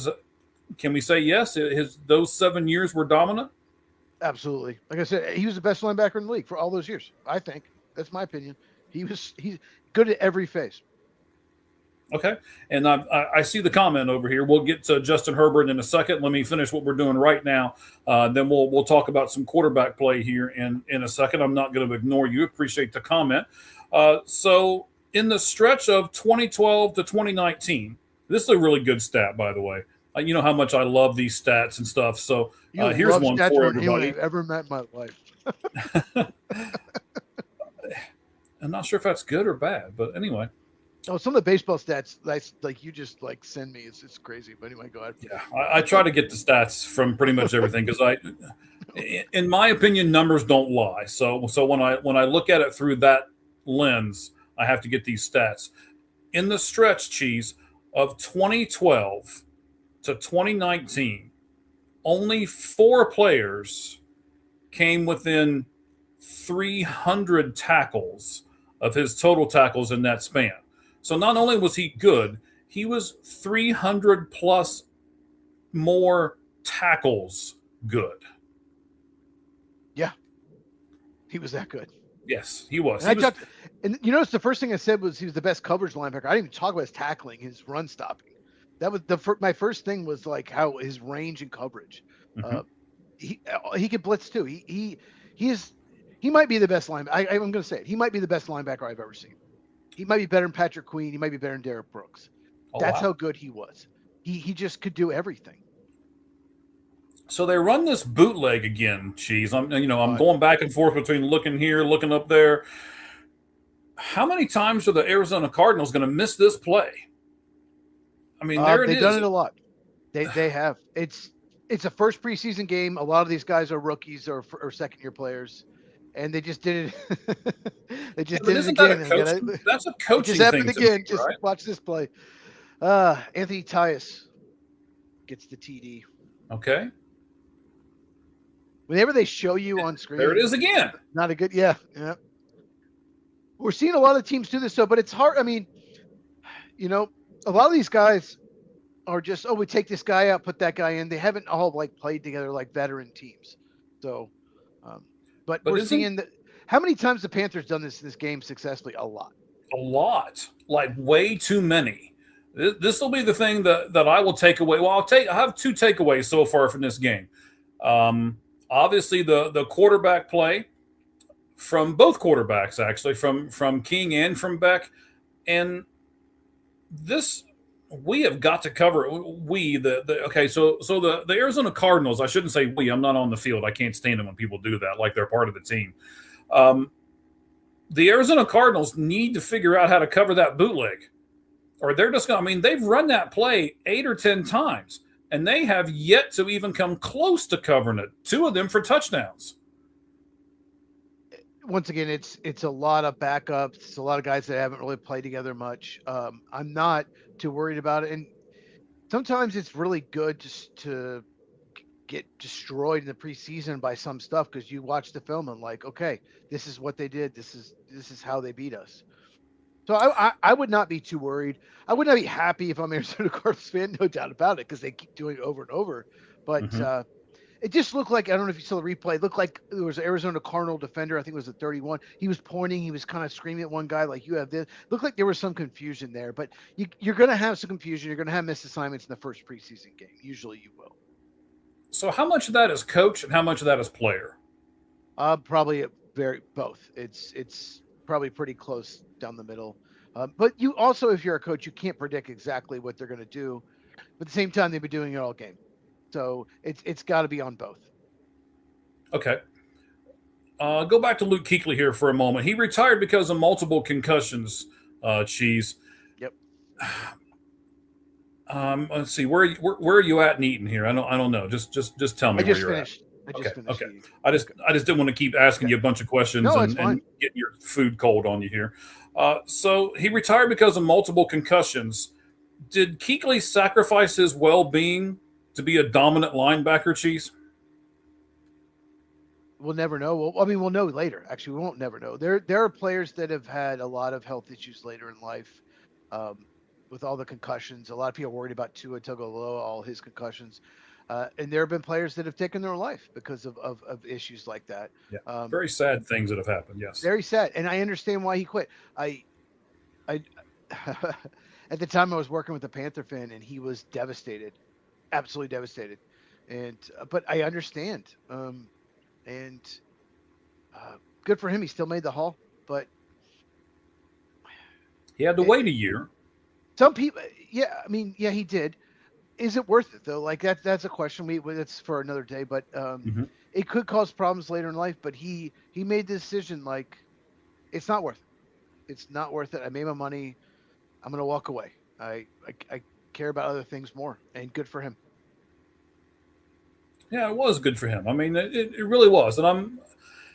Can we say yes? Those 7 years were dominant? Absolutely. Like I said, he was the best linebacker in the league for all those years, I think. That's my opinion. He's good at every phase. Okay. And I see the comment over here. We'll get to Justin Herbert in a second. Let me finish what we're doing right now. Then we'll talk about some quarterback play here in a second. I'm not going to ignore you. Appreciate the comment. So in the stretch of 2012 to 2019, this is a really good stat, by the way. You know how much I love these stats and stuff. So here's one for everybody. I've ever met in my life. I'm not sure if that's good or bad, but anyway. Oh, some of the baseball stats, like you just send me. It's crazy. But anyway, go ahead. Yeah, I try to get the stats from pretty much everything because in my opinion, numbers don't lie. So when I look at it through that lens, I have to get these stats. In the stretch, Cheese, of 2012 to 2019, only 4 players came within 300 tackles of his total tackles in that span. So not only was he good, he was 300 plus more tackles good. Yeah, he was that good. Yes, he was. And you notice the first thing I said was he was the best coverage linebacker. I didn't even talk about his tackling, his run stopping. That was my first thing was like how his range and coverage. Mm-hmm. He could blitz too. He might be the best linebacker. I'm going to say it. He might be the best linebacker I've ever seen. He might be better than Patrick Queen. He might be better than Derek Brooks. That's how good he was. He just could do everything. So they run this bootleg again, Cheese. I'm going back and forth between looking here, looking up there. How many times are the Arizona Cardinals going to miss this play? I mean, they've done it a lot. They have. It's a first preseason game. A lot of these guys are rookies or second-year players. And they just did it. They just did it again. That's a coaching thing. Just happened again. Me, just right? Watch this play. Anthony Tyus gets the TD. Okay. Whenever they show you on screen, there it is again. Not a good. Yeah. We're seeing a lot of teams do this, but it's hard. I mean, a lot of these guys are just, we take this guy out, put that guy in. They haven't all played together like veteran teams. So. But we're seeing that. How many times the Panthers done this game successfully? A lot. A lot. Like way too many. This will be the thing that I will take away. Well, I have 2 takeaways so far from this game. Obviously, the quarterback play from both quarterbacks, actually, from King and from Beck. And this, we have got to cover. So the Arizona Cardinals, I shouldn't say we. I'm not on the field. I can't stand it when people do that, like they're part of the team. The Arizona Cardinals need to figure out how to cover that bootleg, or they're just going. I mean, they've run that play 8 or 10 times, and they have yet to even come close to covering it. 2 of them for touchdowns. Once again, it's a lot of backups. It's a lot of guys that haven't really played together much. I'm not too worried about it. And sometimes it's really good just to get destroyed in the preseason by some stuff because you watch the film and okay, this is what they did. This is how they beat us. So I would not be too worried. I would not be happy if I'm an Arizona Cardinals fan, no doubt about it, because they keep doing it over and over. But it just looked like, I don't know if you saw the replay, it looked like there was an Arizona Cardinal defender, I think it was a 31. He was pointing, he was kind of screaming at one guy like, you have this. Looked like there was some confusion there, but you're going to have some confusion. You're going to have missed assignments in the first preseason game. Usually you will. So how much of that is coach and how much of that is player? Probably both. It's probably pretty close down the middle. But you also, if you're a coach, you can't predict exactly what they're going to do. But at the same time, they've been doing it all game, so it's got to be on both. Okay. Go back to Luke Kuechly here for a moment. He retired because of multiple concussions. Cheese. Yep. Let's see. Where are you at in Eaton here? I don't know. Just tell me I where just you're finished. I just Okay, finished. okay. I just didn't want to keep asking you a bunch of questions No, it's and fine. getting your food cold on you here. So he retired because of multiple concussions. Did Kuechly sacrifice his well-being to be a dominant linebacker, Cheese? We'll never know. Well, I mean, we'll know later. Actually, we won't never know. There are players that have had a lot of health issues later in life, um, with all the concussions. A lot of people are worried about Tua Tagovailoa, all his concussions, and there have been players that have taken their life because of issues like that. Yeah. Um, Very sad things that have happened. Yes. Very sad, and I understand why he quit. I at the time I was working with the Panther fan, and he was devastated, absolutely devastated, and but I understand. And good for him. He still made the Hall, but He had to wait a year. some people, yeah, I mean, yeah, he did. Is it worth it though? Like that's a question. It's for another day, but Mhm. it could cause problems later in life. But he made the decision like it's not worth it. It's not worth it. I made my money. I'm gonna walk away. I care about other things more, and good for him. Yeah, it was good for him. I mean, it really was. And I'm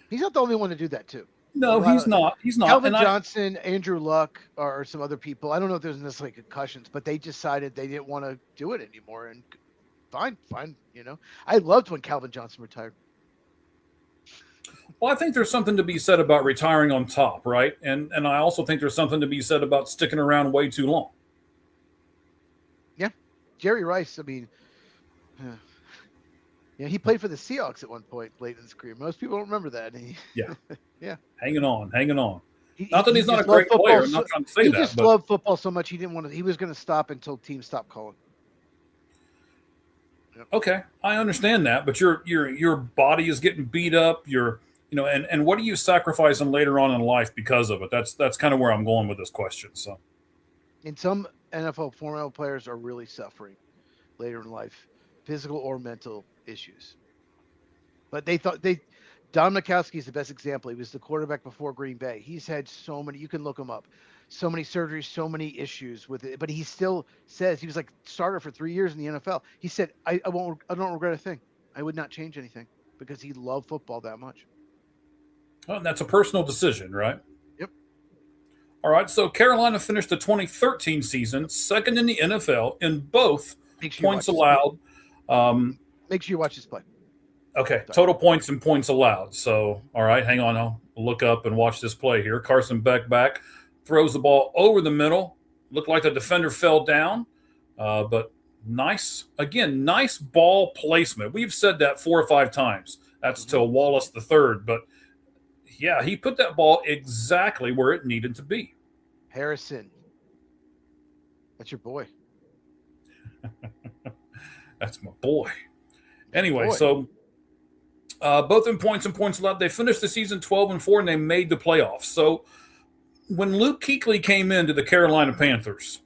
He's not the only one to do that too. A no, lot he's of not. He's not. Calvin And I Johnson, Andrew Luck, or some other people. I don't know if there's necessarily concussions, but they decided they didn't want to do it anymore. And fine, fine. I loved when Calvin Johnson retired. well, I think there's something to be said about retiring on top, right? And I also think there's something to be said about sticking around way too long. Yeah, Jerry Rice. I mean, yeah, he played for the Seahawks at one point late in his career. Most people don't remember that. Yeah. Yeah. Hanging on, hanging on. He, Not that he he's not a just loved great player. football. I'm not trying to He say that, just but loved football so much he didn't want to. He was going to stop until teams stopped calling. okay, I understand that. But your body is getting beat up. And what are you sacrificing later on in life because of it? That's kind of where I'm going with this question. So And some NFL former players are really suffering later in life, physical or mental issues. But Don Mikowski is the best example. He was the quarterback before Green Bay. He's had so many, you can look him up, so many surgeries, so many issues with it. But he still says he was like starter for 3 years in the NFL. He said, I don't regret a thing. I would not change anything because he loved football that much. well, that's a personal decision, right? Yep. All right. So Carolina finished the 2013 season second in the NFL in both Make sure points you watch allowed. Make sure you watch this play. Okay, total points and points allowed. So, all right, hang on. I'll look up and watch this play here. Carson Beck back, throws the ball over the middle. Looked like the defender fell down, but nice ball placement. We've said that 4 or 5 times. That's to Wallace the third, but yeah, he put that ball exactly where it needed to be. Harrison, that's your boy. That's my boy. Anyway, Boy. so both in points and points allowed. They finished the season 12-4, and they made the playoffs. So when Luke Kuechly came into the Carolina Panthers,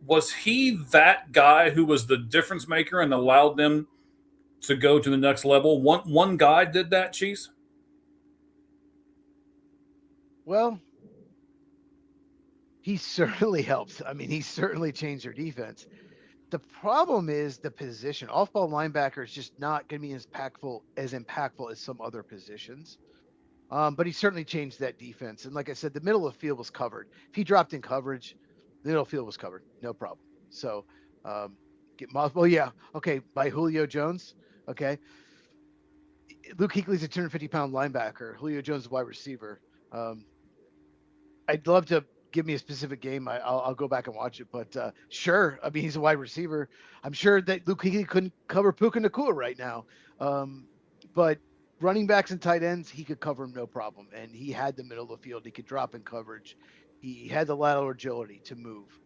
was he that guy who was the difference maker and allowed them to go to the next level? One guy did that, Cheese? Well, he certainly helped. I mean, he certainly changed their defense. The problem is the position. Off-ball linebacker is just not going to be as impactful as some other positions. But he certainly changed that defense. And like I said, the middle of the field was covered. If he dropped in coverage, the middle of the field was covered, no problem. So yeah, okay, by Julio Jones. Okay, Luke Kuechly's a 250-pound linebacker. Julio Jones is a wide receiver. I'd love to give me a specific game. I'll go back and watch it. But sure, I mean, he's a wide receiver. I'm sure that Luke Kuechly couldn't cover Puka Nacua right now. But running backs and tight ends, he could cover him no problem. And he had the middle of the field. He could drop in coverage. He had the lateral agility to move.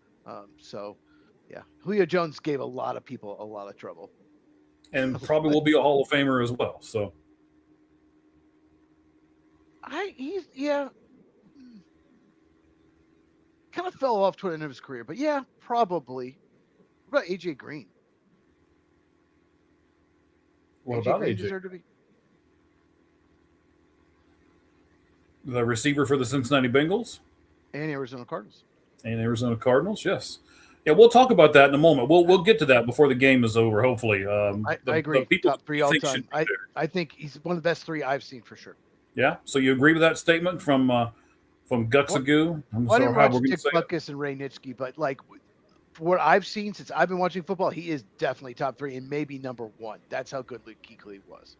So, yeah, Julio Jones gave a lot of people a lot of trouble. And probably will be a Hall of Famer as well. So, He's yeah, kind of fell off toward the end of his career, but yeah, probably. What about AJ Green? What AJ about Green AJ? deserved to be. The receiver for the Cincinnati Bengals And Arizona Cardinals. and Arizona Cardinals? Yes. Yeah, we'll talk about that in a moment. We'll get to that before the game is over, hopefully. I The agree. people Top three all think should time. be there. I think he's one of the best three I've seen for sure. Yeah. So you agree with that statement from Guxagoo? I'm Well, I sorry, didn't how watch we're going to Dick say it. Butkus and Ray Nitschke, but like for what I've seen since I've been watching football, he is definitely top three and maybe number one. That's how good Luke Kuechly was.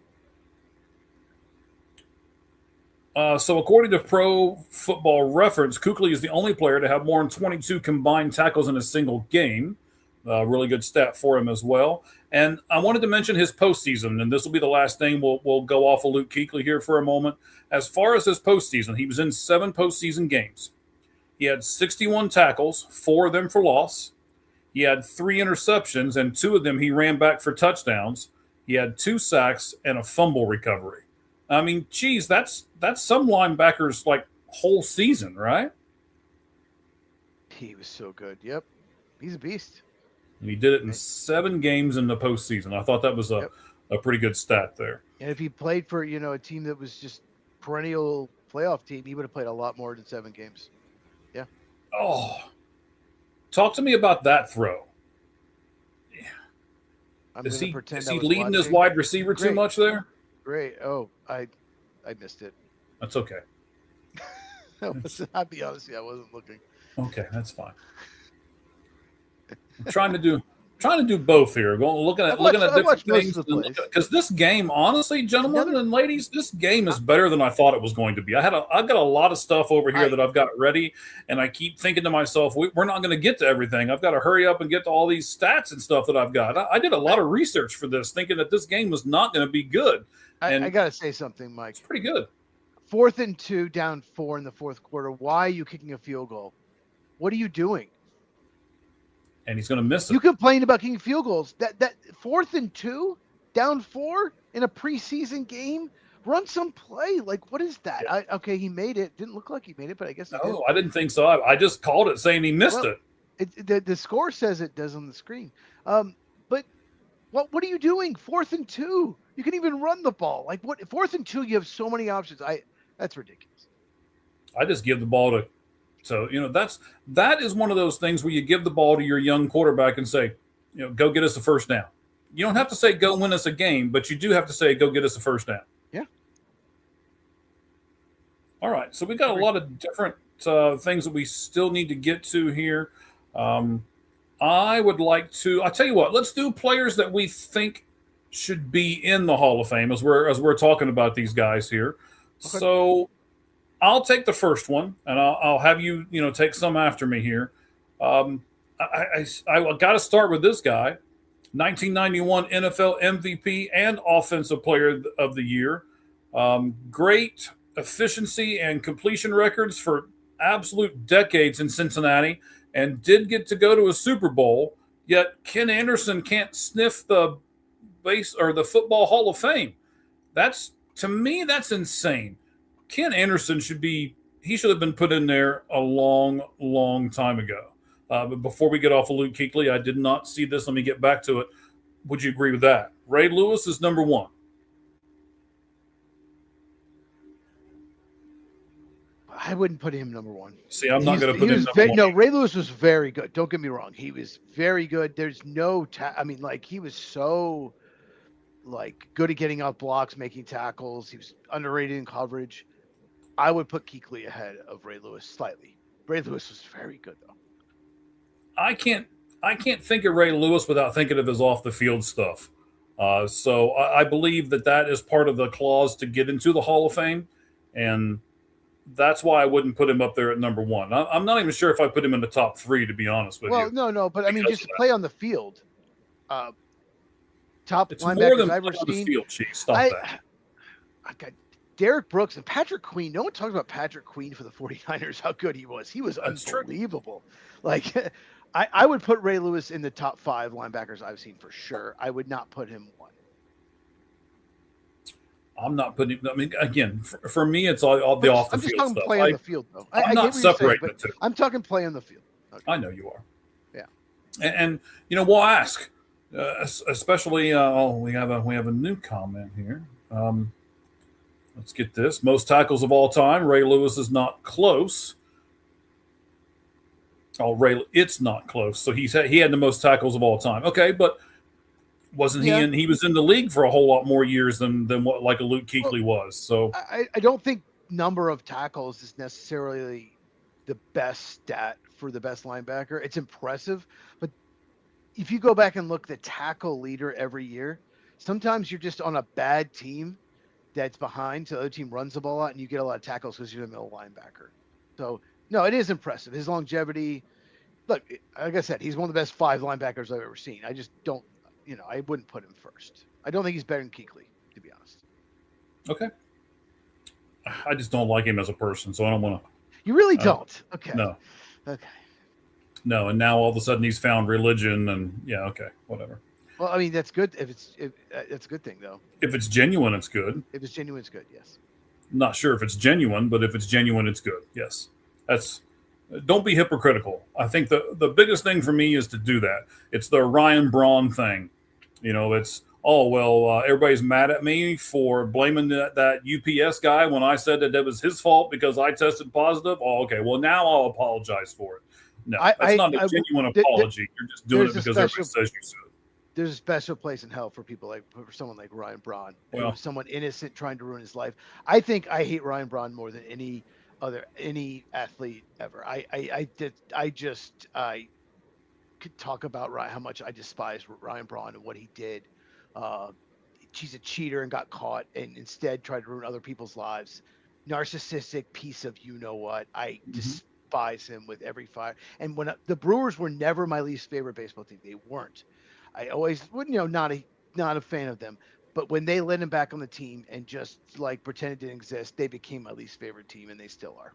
So according to Pro Football Reference, Kuechly is the only player to have more than 22 combined tackles in a single game. Really good stat for him as well. And I wanted to mention his postseason, and this will be the last thing. We'll go off of Luke Kuechly here for a moment. As far as his postseason, he was in 7 postseason games. He had 61 tackles, 4 of them for loss. He had 3 interceptions, and 2 of them he ran back for touchdowns. He had 2 sacks and a fumble recovery. I mean, geez, that's some linebackers like whole season, right? He was so good. Yep. He's a beast. And he did it in 7 games in the postseason. I thought that was a pretty good stat there. And if he played for, a team that was just perennial playoff team, he would have played a lot more than 7 games. Yeah. Oh, talk to me about that throw. Is he leading his wide receiver too much there? Great. Oh, I missed it. That's okay. I'll be honest, I wasn't looking. Okay, that's fine. I'm trying to do both here. Looking at different things because this game, honestly, gentlemen and ladies, this game is better than I thought it was going to be. I've got a lot of stuff over here that I've got ready, and I keep thinking to myself, we're not going to get to everything. I've got to hurry up and get to all these stats and stuff that I've got. I did a lot of research for this, thinking that this game was not going to be good. I got to say something, Mike. It's pretty good. 4th and 2, down 4 in the fourth quarter. Why are you kicking a field goal? What are you doing? And he's going to miss it. You complain about kicking field goals. That 4th and 2, down 4 in a preseason game. Run some play. Like, what is that? Okay, he made it. Didn't look like he made it, but I guess he did. I didn't think so. I just called it saying he missed it. The score says it does on the screen. But what are you doing? 4th and 2. You can even run the ball. Like, what? 4th and 2, you have so many options. That's ridiculous. I just give the ball to. So, that is one of those things where you give the ball to your young quarterback and say, go get us a first down. You don't have to say go win us a game, but you do have to say go get us a first down. Yeah. All right. So we got a lot of different things that we still need to get to here. I would like to. I'll tell you what. Let's do players that we think should be in the Hall of Fame as we're talking about these guys here. Okay. So I'll take the first one, and I'll have you take some after me here. I got to start with this guy, 1991 NFL MVP and Offensive Player of the Year. Great efficiency and completion records for absolute decades in Cincinnati, and did get to go to a Super Bowl. Yet Ken Anderson can't sniff the base or the Football Hall of Fame. To me, that's insane. Ken Anderson should have been put in there a long, long time ago. But before we get off of Luke Kuechly, I did not see this. Let me get back to it. Would you agree with that? Ray Lewis is number 1. I wouldn't put him number 1. See, I'm not going to put him number 1. No, Ray Lewis was very good. Don't get me wrong. He was very good. There's no he was so good at getting out blocks, making tackles. He was underrated in coverage. I would put Kuechly ahead of Ray Lewis slightly. Ray Lewis was very good, though. I can't think of Ray Lewis without thinking of his off the field stuff. So I believe that is part of the clause to get into the Hall of Fame, and that's why I wouldn't put him up there at number 1. I'm not even sure if I put him in the top 3, to be honest with you. Well, no, but I mean, just to play on the field. Top it's linebackers more than I've ever on the seen. field, Chief. Stop that. I got Derek Brooks and Patrick Queen. No one talks about Patrick Queen for the 49ers, how good he was. He was unbelievable. Like, I would put Ray Lewis in the top 5 linebackers I've seen for sure. I would not put him 1. I'm not putting. I mean, again, for me, it's all the off the I'm just field talking stuff. play on the field, though. I'm I not get what you're saying, separating but the two. I'm talking play on the field. Okay. I know you are. Yeah. And we'll ask, especially. We have a new comment here. Let's get this. Most tackles of all time. Ray Lewis is not close. It's not close. So he had the most tackles of all time. Okay, but wasn't he in? He was in the league for a whole lot more years than what like a Luke Kuechly was. So I don't think number of tackles is necessarily the best stat for the best linebacker. It's impressive, but if you go back and look the tackle leader every year, sometimes you're just on a bad team that's behind, so the other team runs the ball a lot, and you get a lot of tackles because you're the middle linebacker. So no, it is impressive. His longevity. Look, like I said, he's one of the best 5 linebackers I've ever seen. I just don't, I wouldn't put him first. I don't think he's better than Kuechly, to be honest. Okay. I just don't like him as a person, so I don't want to. You really don't? Okay. No. Okay. No, and now all of a sudden he's found religion, and okay, whatever. Well, I mean, that's good. That's a good thing, though. If it's genuine, it's good. If it's genuine, it's good. Yes. I'm not sure if it's genuine, but if it's genuine, it's good. Yes. Don't be hypocritical. I think the biggest thing for me is to do that. It's the Ryan Braun thing. It's, everybody's mad at me for blaming that UPS guy when I said that was his fault because I tested positive. Oh, okay. Well, now I'll apologize for it. No, that's not a genuine apology. You're just doing it because everybody says you should. There's a special place in hell for someone like Ryan Braun, someone innocent trying to ruin his life. I think I hate Ryan Braun more than any athlete ever. I could talk about how much I despise Ryan Braun and what he did. He's a cheater and got caught and instead tried to ruin other people's lives. Narcissistic piece of what. I despise him with every fire. And when the Brewers were never my least favorite baseball team, they weren't. I always wouldn't, not a fan of them. But when they let him back on the team and just like pretend it didn't exist, they became my least favorite team, and they still are.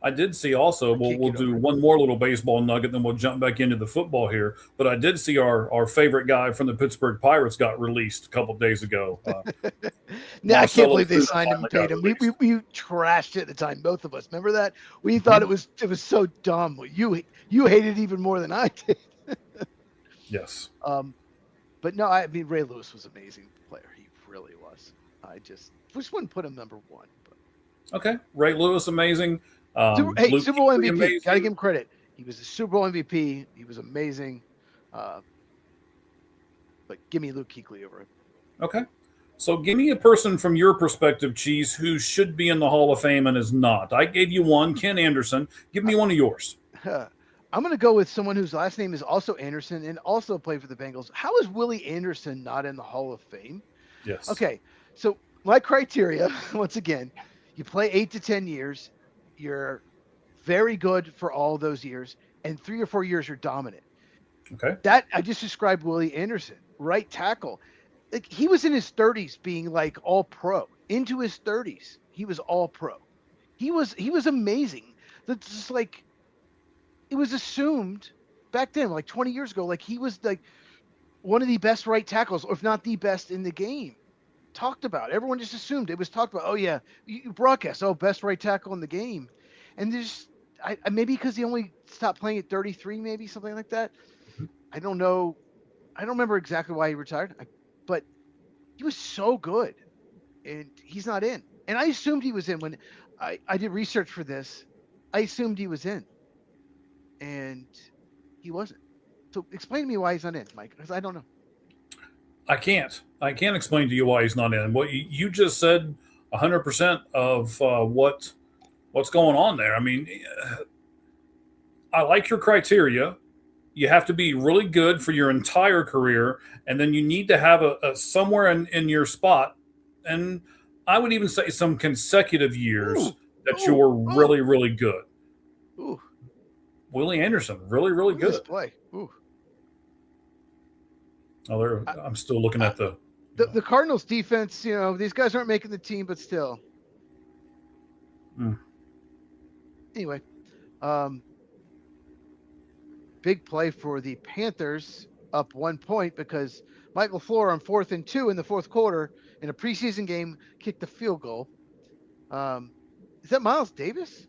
I did see also, we'll do one more little baseball nugget, then we'll jump back into the football here. But I did see our favorite guy from the Pittsburgh Pirates got released a couple of days ago. No, I can't believe they signed him and paid him. We trashed it at the time, both of us. Remember that? We thought it was so dumb. You hated it even more than I did. Yes. But no, I mean, Ray Lewis was an amazing player. He really was. I just wouldn't put him number 1. But. Okay. Ray Lewis, amazing. Super Bowl MVP. Got to give him credit. He was a Super Bowl MVP. He was amazing. But give me Luke Kuechly over him. Okay. So give me a person from your perspective, Cheese, who should be in the Hall of Fame and is not. I gave you one, Ken Anderson. Give me one of yours. I'm going to go with someone whose last name is also Anderson and also played for the Bengals. How is Willie Anderson not in the Hall of Fame? Yes. Okay. So my criteria, once again, you play 8 to 10 years. You're very good for all those years. And 3 or 4 years, you're dominant. Okay. That I just described Willie Anderson, right tackle. Like he was in his 30s being like all pro. Into his 30s, he was all pro. He was amazing. That's just like it was assumed back then, like 20 years ago, like he was like one of the best right tackles, or if not the best in the game. Talked about. Everyone just assumed it was talked about. Oh yeah, you broadcast. Oh, best right tackle in the game, and there's maybe because he only stopped playing at 33, maybe something like that. I don't know. I don't remember exactly why he retired, but he was so good, and he's not in. And I assumed he was in when I did research for this. I assumed he was in, and he wasn't. So explain to me why he's not in, Mike, because I don't know. I can't explain to you why he's not in. What you just said, 100% of what's going on there. I mean, I like your criteria. You have to be really good for your entire career, and then you need to have a somewhere in your spot. And I would even say some consecutive years you're really, really good. Ooh. Willie Anderson, really, really good. This play. Ooh. Oh, I'm still looking at the Cardinals defense. You know, these guys aren't making the team, but still. Anyway, big play for the Panthers. up 1 point because Mike LaFleur on 4th and 2 in the fourth quarter in a preseason game kicked the field goal. Is that Miles Davis?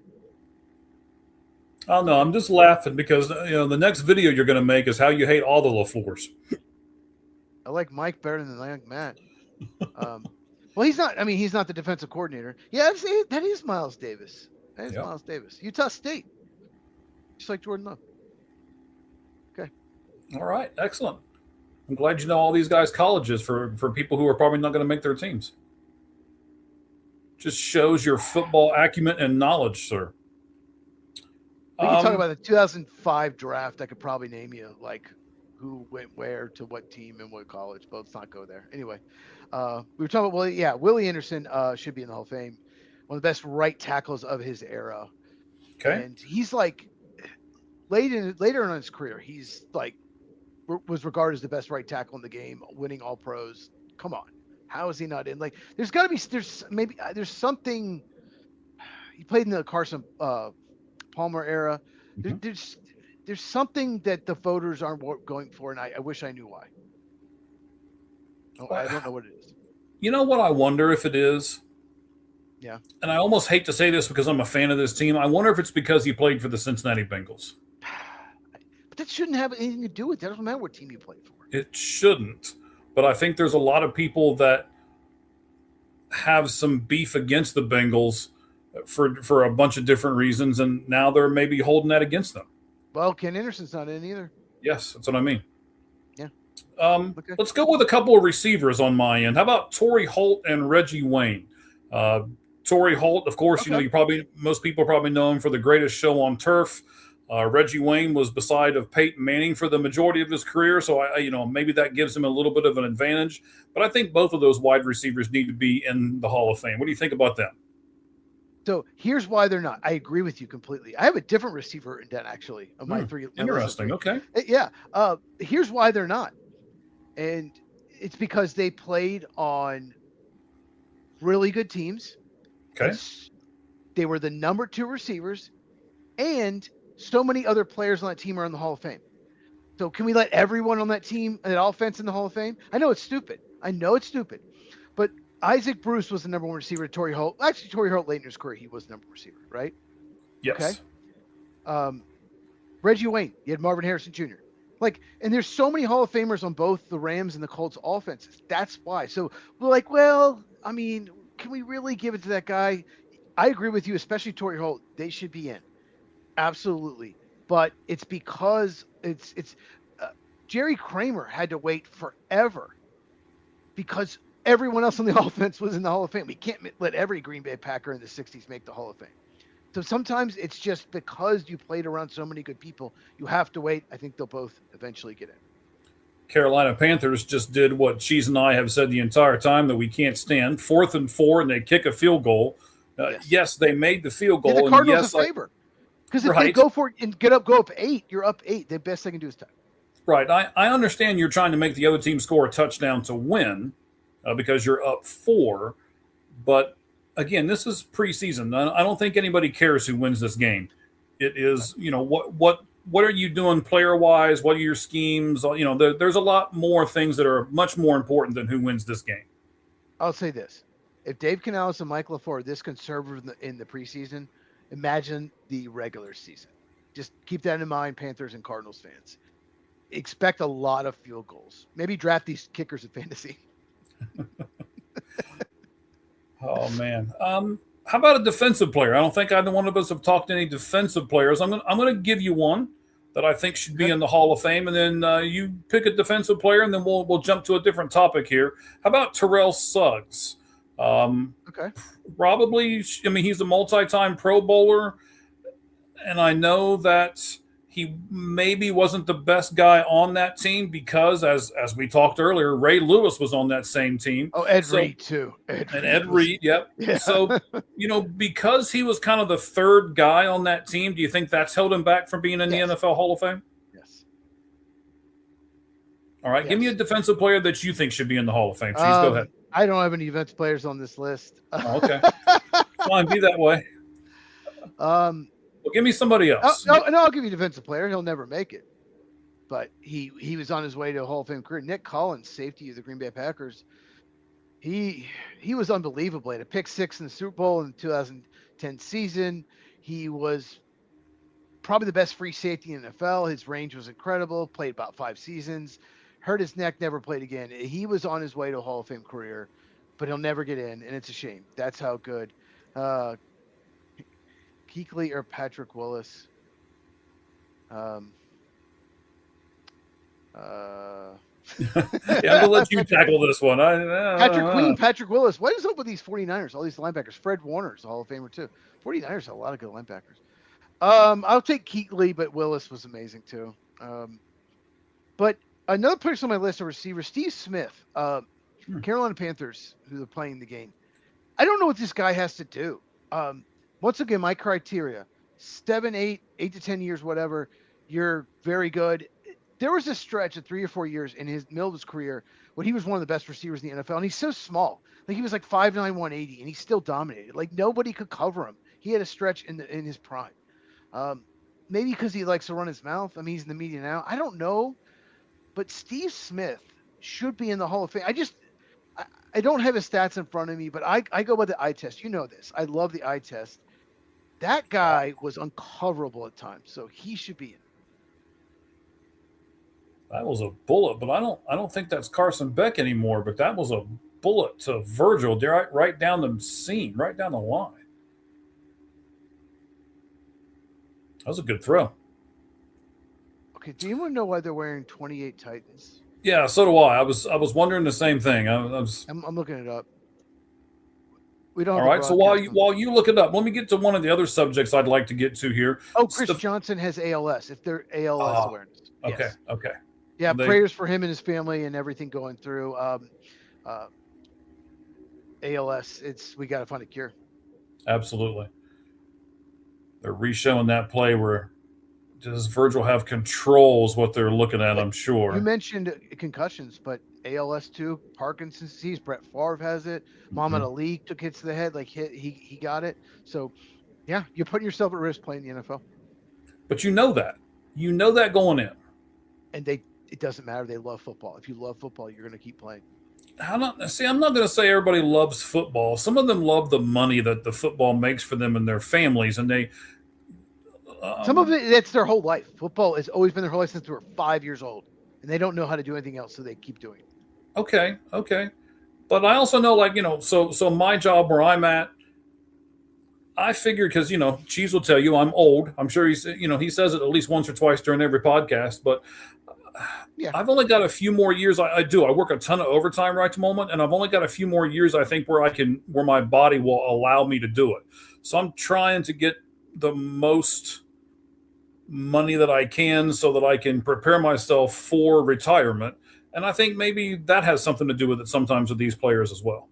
Oh no, I'm just laughing because the next video you're going to make is how you hate all the LaFleurs. I like Mike better than I like Matt. Well, he's not. I mean, he's not the defensive coordinator. Yeah, that is Miles Davis. That is Miles Davis. Utah State, just like Jordan Love. Okay. All right, excellent. I'm glad you know all these guys' colleges for people who are probably not going to make their teams. Just shows your football acumen and knowledge, sir. We can talk about the 2005 draft. I could probably name you like who went where to what team and what college, but let's not go there. Anyway, we were talking about, Willie Anderson should be in the Hall of Fame. One of the best right tackles of his era. Okay. And he's like, later in his career, he's like, was regarded as the best right tackle in the game, winning all pros. Come on. How is he not in? Like, there's something. He played in the Carson Palmer era. There's something that the voters aren't going for, and I wish I knew why. I don't know what it is. You know what I wonder if it is? Yeah. And I almost hate to say this because I'm a fan of this team. I wonder if it's because he played for the Cincinnati Bengals. But that shouldn't have anything to do with it. That doesn't matter what team you played for. It shouldn't. But I think there's a lot of people that have some beef against the Bengals for a bunch of different reasons, and now they're maybe holding that against them. Well, Ken Anderson's not in either. Yes, that's what I mean. Yeah. Okay. Let's go with a couple of receivers on my end. How about Torrey Holt and Reggie Wayne? Torrey Holt, of course, most people probably know him for the Greatest Show on Turf. Reggie Wayne was beside of Peyton Manning for the majority of his career, so maybe that gives him a little bit of an advantage. But I think both of those wide receivers need to be in the Hall of Fame. What do you think about them? So here's why they're not. I agree with you completely. I have a different receiver in den actually of my three. Interesting. Okay. Yeah. Here's why they're not, and it's because they played on really good teams. Okay. They were the number 2 receivers, and so many other players on that team are in the Hall of Fame. So can we let everyone on that team and that offense in the Hall of Fame? I know it's stupid. But Isaac Bruce was the number 1 receiver. Torrey Holt, late in his career, he was the number 1 receiver, right? Yes. Okay. Reggie Wayne, you had Marvin Harrison Jr. And there's so many Hall of Famers on both the Rams and the Colts offenses. That's why. So we're like, well, I mean, can we really give it to that guy? I agree with you, especially Torrey Holt. They should be in. Absolutely. But it's because it's Jerry Kramer had to wait forever because everyone else on the offense was in the Hall of Fame. We can't let every Green Bay Packer in the 60s make the Hall of Fame. So sometimes it's just because you played around so many good people, you have to wait. I think they'll both eventually get in. Carolina Panthers just did what Cheese and I have said the entire time that we can't stand. 4th and 4, and they kick a field goal. Yes, they made the field goal. The Cardinals a favor. Because if they go for it and go up 8, you're up 8. The best they can do is tie. Right. I understand you're trying to make the other team score a touchdown to win because you're up 4. But, again, this is preseason. I don't think anybody cares who wins this game. It is, what are you doing player-wise? What are your schemes? There's a lot more things that are much more important than who wins this game. I'll say this. If Dave Canales and Mike LaFleur are this conservative in the preseason, imagine the regular season. Just keep that in mind, Panthers and Cardinals fans. Expect a lot of field goals. Maybe draft these kickers in fantasy. Oh, man. How about a defensive player? I don't think either one of us have talked to any defensive players. I'm going to give you one that I think should be in the Hall of Fame, and then you pick a defensive player, and then we'll jump to a different topic here. How about Terrell Suggs? Okay. Probably, he's a multi-time Pro Bowler, and I know that he maybe wasn't the best guy on that team because, as we talked earlier, Ray Lewis was on that same team. Oh, Reed too. Ed Reed, yep. Yeah. So, because he was kind of the third guy on that team, do you think that's held him back from being in the NFL Hall of Fame? Yes. All right, give me a defensive player that you think should be in the Hall of Fame. Please go ahead. I don't have any defensive players on this list. Oh, okay. Fine, be that way. Well, give me somebody else. No, I'll give you a defensive player. He'll never make it. but he was on his way to a Hall of Fame career. Nick Collins, safety of the Green Bay Packers, he was unbelievable. He had a pick six in the Super Bowl in the 2010 season. He was probably the best free safety in the NFL. His range was incredible. Played about 5 seasons. Hurt his neck, never played again. He was on his way to a Hall of Fame career, but he'll never get in, and it's a shame. That's how good. Kuechly or Patrick Willis? Yeah, I'm gonna let you tackle this one. Patrick Queen, Patrick Willis. What is up with these 49ers? All these linebackers. Fred Warner's a Hall of Famer too. 49ers have a lot of good linebackers. I'll take Kuechly, but Willis was amazing too. But another person on my list of receivers, Steve Smith, Carolina Panthers, who are playing the game. I don't know what this guy has to do. Once again, my criteria: 7, 8 to 10 years, whatever. You're very good. There was a stretch of 3 or 4 years in his middle of his career when he was one of the best receivers in the NFL, and he's so small. Like he was like 5'9", 180, and he still dominated. Like nobody could cover him. He had a stretch in his prime. Maybe because he likes to run his mouth. I mean, he's in the media now. I don't know, but Steve Smith should be in the Hall of Fame. I don't have his stats in front of me, but I go by the eye test. You know this. I love the eye test. That guy was uncoverable at times, so he should be in. That was a bullet, but I don't think that's Carson Beck anymore. But that was a bullet to Virgil, right down the seam, right down the line. That was a good throw. Okay, do you want to know why they're wearing 28 Titans? Yeah, so do I. I was wondering the same thing. I'm looking it up. We don't. All right. So while you look it up, let me get to one of the other subjects I'd like to get to here. Oh, Chris Johnson has ALS. If they're ALS awareness. Okay. Yes. Okay. Yeah, prayers for him and his family and everything going through. ALS. We got to find a cure. Absolutely. They're re-showing that play where does Virgil have controls what they're looking at, I'm sure. You mentioned concussions, but ALS too, Parkinson's disease, Brett Favre has it. Muhammad Ali took hits to the head, like he got it. So yeah, you're putting yourself at risk playing the NFL. But you know that going in. And it doesn't matter. They love football. If you love football, you're going to keep playing. I'm not going to say everybody loves football. Some of them love the money that the football makes for them and their families, and they. Some of it, that's their whole life. Football has always been their whole life since they were 5 years old, and they don't know how to do anything else, so they keep doing it. Okay. But I also know, so my job where I'm at, I figured because, Cheese will tell you I'm old. I'm sure he says it at least once or twice during every podcast, but yeah. I've only got a few more years. I do. I work a ton of overtime right at the moment, and I've only got a few more years, I think, where my body will allow me to do it. So I'm trying to get the most money that I can so that I can prepare myself for retirement. And I think maybe that has something to do with it sometimes with these players as well.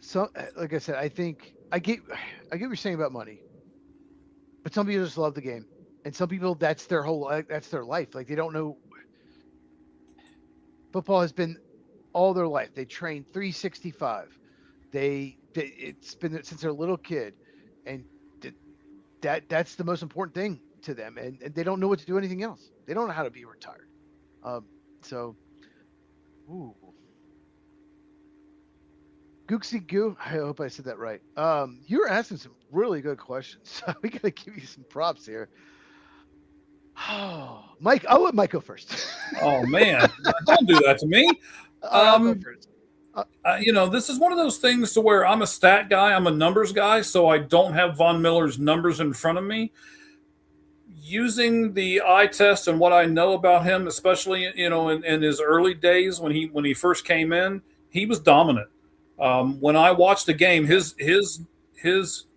So, like I said, I think I get what you're saying about money, but some people just love the game, and some people that's their life. Like they don't know. Football has been all their life. They train 365. It's been since they're a little kid, and that's the most important thing to them, and they don't know what to do anything else. They don't know how to be retired. Gooksy Goo, I hope I said that right. You were asking some really good questions. We got to give you some props here. Oh, Mike, I'll let Mike go first. Oh man, don't do that to me. I'll go first. This is one of those things to where I'm a stat guy, I'm a numbers guy, so I don't have Von Miller's numbers in front of me. Using the eye test and what I know about him, especially in his early days when he first came in, he was dominant. When I watched the game, his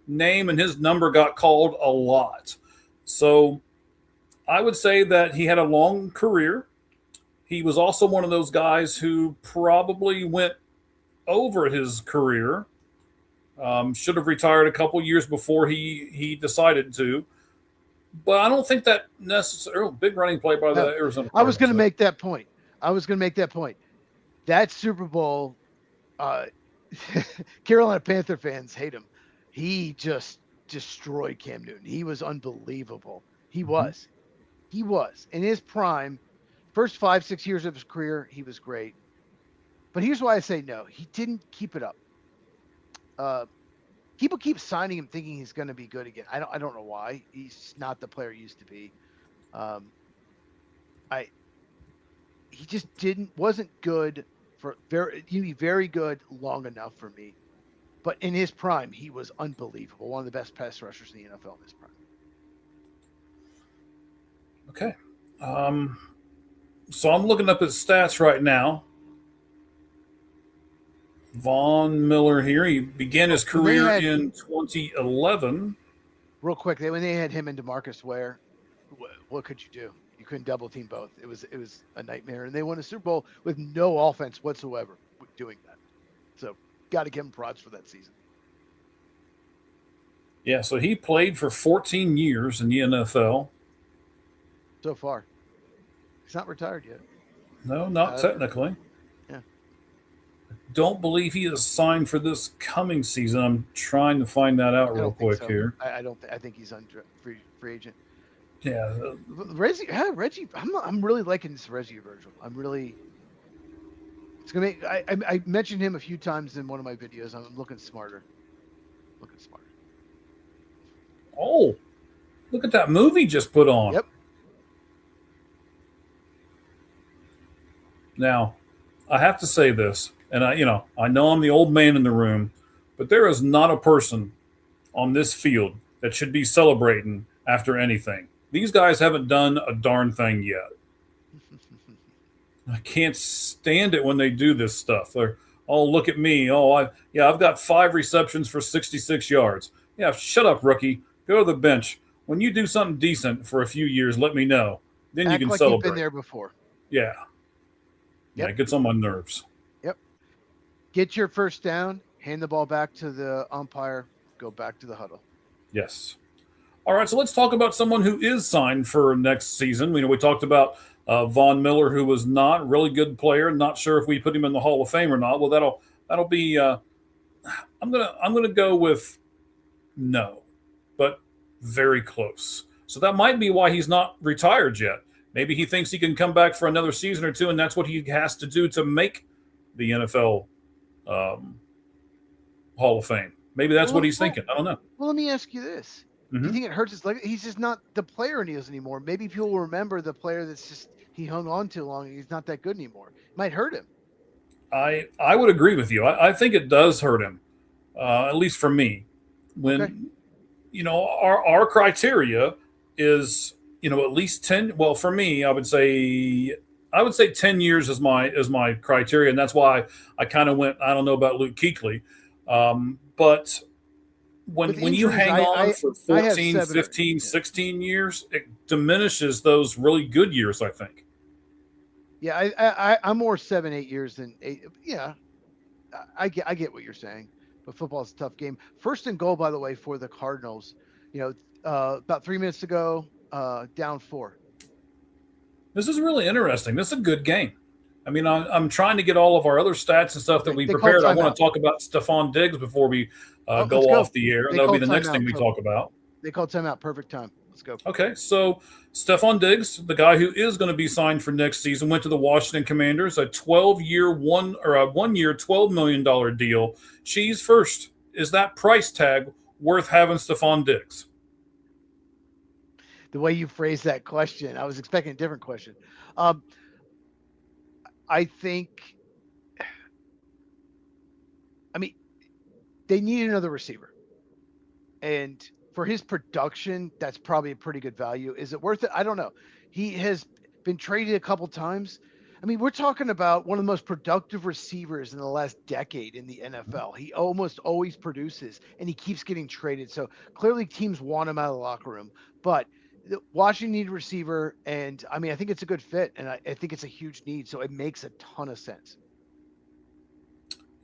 name and his number got called a lot. So I would say that he had a long career. He was also one of those guys who probably went over his career. Should have retired a couple years before he decided to. But I don't think that necessarily big running play by the Arizona. I was going to make that point. That Super Bowl, Carolina Panther fans hate him. He just destroyed Cam Newton. He was unbelievable. He was. He was in his prime, first 5-6 years of his career. He was great, but here's why I say no. He didn't keep it up. People keep signing him thinking he's going to be good again. I don't know why. He's not the player he used to be. He just wasn't good for he'd be very good long enough for me. But in his prime, he was unbelievable. One of the best pass rushers in the NFL in his prime. Okay. So I'm looking up his stats right now. Von Miller here. He began his career in 2011. Real quick, when they had him and DeMarcus Ware, what could you do? You couldn't double team both. It was a nightmare, and they won a Super Bowl with no offense whatsoever doing that. So, got to give him props for that season. Yeah, so he played for 14 years in the NFL. So far, he's not retired yet. No, not technically. Yeah. Don't believe he is signed for this coming season. I'm trying to find that out real quick here. I don't. I think he's free agent. Yeah, Reggie. I'm really liking this Reggie Virgil. I'm really. It's gonna make. I mentioned him a few times in one of my videos. I'm looking smarter. Oh, look at that movie just put on. Yep. Now, I have to say this, and I know I'm the old man in the room, but there is not a person on this field that should be celebrating after anything. These guys haven't done a darn thing yet. I can't stand it when they do this stuff. They're, oh, look at me. Oh, I've got 5 receptions for 66 yards. Yeah, shut up, rookie. Go to the bench. When you do something decent for a few years, let me know. Then you can like celebrate. You've been there before. Yeah. Yep. Yeah, it gets on my nerves. Yep. Get your first down, hand the ball back to the umpire, go back to the huddle. Yes. All right, so let's talk about someone who is signed for next season. We talked about Von Miller, who was not a really good player. Not sure if we put him in the Hall of Fame or not. Well, that'll be. I'm gonna go with no, but very close. So that might be why he's not retired yet. Maybe he thinks he can come back for another season or two, and that's what he has to do to make the NFL Hall of Fame. Maybe that's what he's thinking. I don't know. Well, let me ask you this. Do you think it hurts his leg? He's just not the player he is anymore. Maybe people will remember the player that's just he hung on too long and he's not that good anymore. It might hurt him. I would agree with you. I think it does hurt him, at least for me. When our criteria is at least 10. Well, for me, I would say 10 years is my criteria, and that's why I kind of went. I don't know about Luke Kuechly, but when you hang on for 14, 15, 16 years, it diminishes those really good years, I think. Yeah, I'm more 7-8 years than 8. Yeah, I get what you're saying, but football's a tough game. First and goal, by the way, for the Cardinals. About 3 minutes ago, down 4. This is really interesting. This is a good game. I mean, I'm trying to get all of our other stats and stuff that we prepared. I want to talk about Stefon Diggs before we go off the air. That'll be the next thing we talk about. They called timeout. Perfect time. Let's go. Okay, so Stefon Diggs, the guy who is going to be signed for next season, went to the Washington Commanders, a 1-year, $12 million deal. Cheese first. Is that price tag worth having Stefon Diggs? The way you phrased that question, I was expecting a different question. I think, they need another receiver. And for his production, that's probably a pretty good value. Is it worth it? I don't know. He has been traded a couple times. We're talking about one of the most productive receivers in the last decade in the NFL. He almost always produces, and he keeps getting traded. So clearly teams want him out of the locker room. But Washington need a receiver, and I think it's a good fit, and I think it's a huge need. So it makes a ton of sense.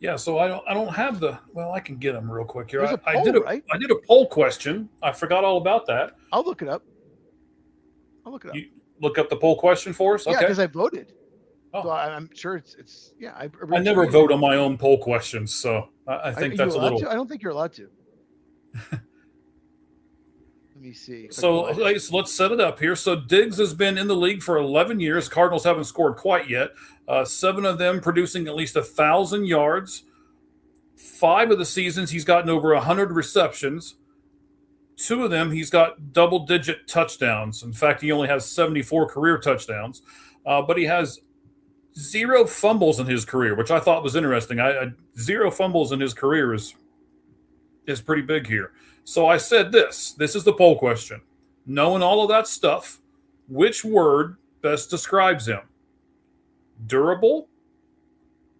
Yeah, so I don't have I can get them real quick here. I did a poll question. I forgot all about that. I'll look it up. You look up the poll question for us? Yeah, okay. Because I voted. Oh. So I'm sure it's yeah. I never vote on my own poll questions, so I think that's a little. I don't think you're allowed to. Let me see. if I So can find it. let's set it up here. So Diggs has been in the league for 11 years. Cardinals haven't scored quite yet. 7 of them producing at least 1,000 yards. 5 of the seasons he's gotten over 100 receptions. 2 of them he's got double-digit touchdowns. In fact, he only has 74 career touchdowns. But he has 0 fumbles in his career, which I thought was interesting. 0 fumbles in his career is pretty big here. So I said this is the poll question. Knowing all of that stuff, which word best describes him? Durable,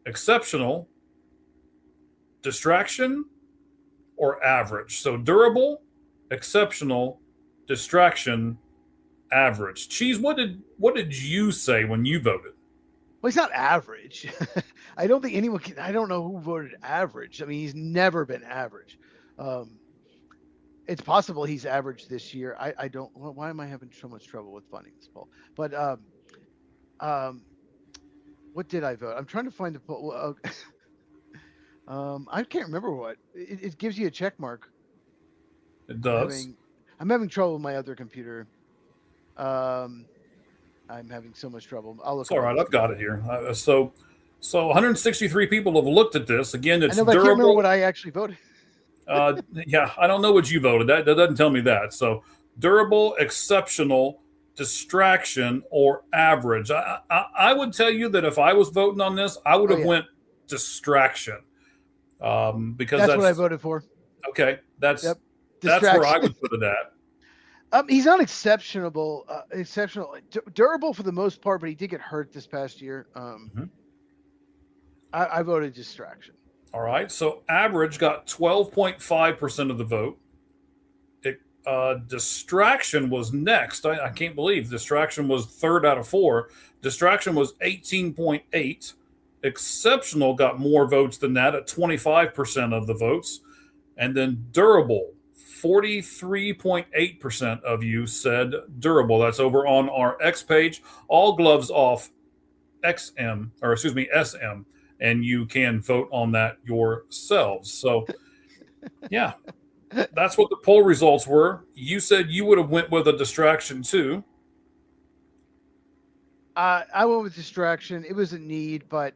exceptional, distraction, or average? So durable, exceptional, distraction, average. Cheese, what did you say when you voted? Well, he's not average. I don't think anyone can. I don't know who voted average. I mean, he's never been average. It's possible he's average this year. I don't. Well, why am I having so much trouble with finding this poll? But what did I vote? I'm trying to find the poll. I can't remember what. It gives you a check mark. It does. I'm having trouble with my other computer. I'm having so much trouble. I'll look. It's all right. I've got it here. So 163 people have looked at this. Again, it's I know, but I can't remember durable. what I actually voted. Yeah, I don't know what you voted. That doesn't tell me that. So durable, exceptional, distraction, or average. I would tell you that if I was voting on this, I would have went distraction. Because that's what I voted for. Okay, that's Yep. that's where I would put it at. He's not exceptional, durable for the most part, but he did get hurt this past year. I voted distraction. All right, so average got 12.5% of the vote. Distraction was next. I can't believe distraction was 3rd out of 4. Distraction was 18.8. Exceptional got more votes than that at 25% of the votes. And then durable, 43.8% of you said durable. That's over on our X page. All gloves off SM. And you can vote on that yourselves. So, yeah, that's what the poll results were. You said you would have went with a distraction too. I went with distraction. It was a need, but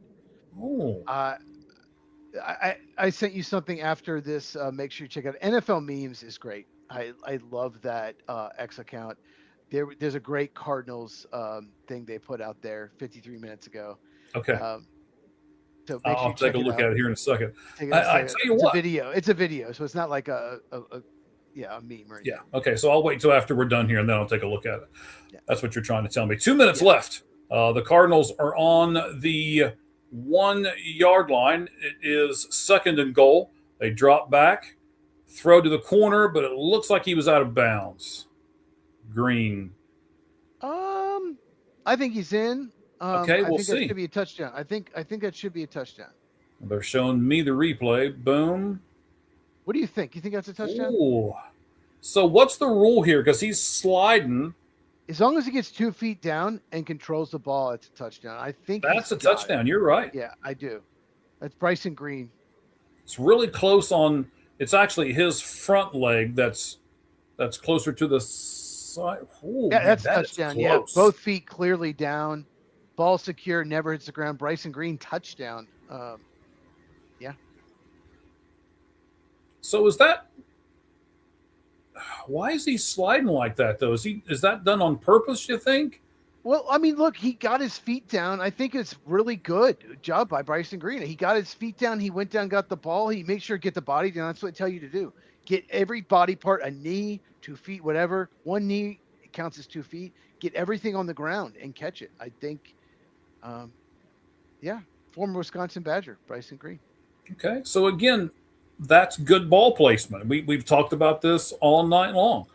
I sent you something after this. Make sure you check out NFL Memes is great. I love that X account. There's a great Cardinals thing they put out there 53 minutes ago. Okay. So I'll take a look at it here in a second. I tell you it's what. It's a video, so it's not like a meme or anything. Yeah. Okay. So I'll wait until after we're done here, and then I'll take a look at it. Yeah. That's what you're trying to tell me. 2 minutes left. The Cardinals are on the 1 yard line. It is 2nd and goal. They drop back, throw to the corner, but it looks like he was out of bounds. Green. I think he's in. Okay, we'll I think see. that should be a touchdown. I think that should be a touchdown. They're showing me the replay. Boom. What do you think? You think that's a touchdown? Ooh. So what's the rule here? Because he's sliding. As long as he gets 2 feet down and controls the ball, it's a touchdown. I think That's a touchdown. You're right. Yeah, I do. That's Bryson Green. It's really close on. It's actually his front leg that's closer to the side. Ooh, Yeah, that's a that is touchdown. Yeah, close. both feet clearly down. Ball secure, never hits the ground. Bryson Green touchdown. Yeah. So is that? Why is he sliding like that though? Is that done on purpose? You think? Well, I mean, look, he got his feet down. I think it's really good job by Bryson Green. He got his feet down. He went down, got the ball. He made sure to get the body down. That's what I tell you to do. Get every body part, a knee, 2 feet, whatever. One knee counts as 2 feet. Get everything on the ground and catch it. I think, former Wisconsin Badger, Bryson Green. Okay, so again, that's good ball placement. We've talked about this all night long.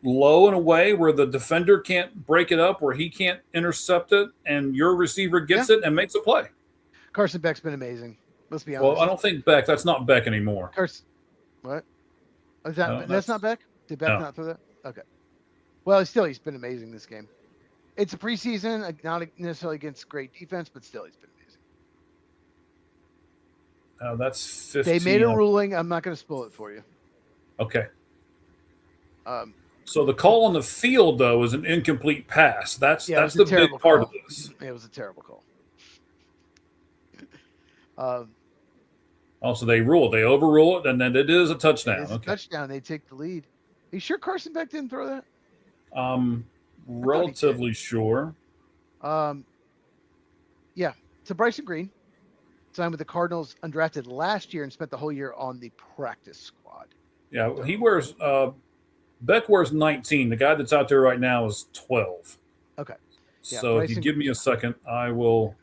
Low and away where the defender can't break it up, where he can't intercept it, and your receiver gets it and makes a play. Carson Beck's been amazing. Let's be honest. Well, I don't think Beck. That's not Beck anymore. What? Is that, No, that's not Beck? Did Beck not throw that? Okay. Well, he's been amazing this game. It's a preseason, not necessarily against great defense, but still he's been amazing. That's 15. They made a ruling. I'm not going to spoil it for you. Okay. So the call on the field, though, is an incomplete pass. That's Yeah, it was the a big terrible part call. of this. It was a terrible call. Also, they overrule it, and then it is a It touchdown. is a touchdown. They take the lead. Are you sure Carson Beck didn't throw that? Relatively sure. Yeah. So Bryson Green signed with the Cardinals, undrafted last year, and spent the whole year on the practice squad. Yeah, he wears Beck wears 19. The guy that's out there right now is 12. Okay. Yeah, So if you give me a second, I will.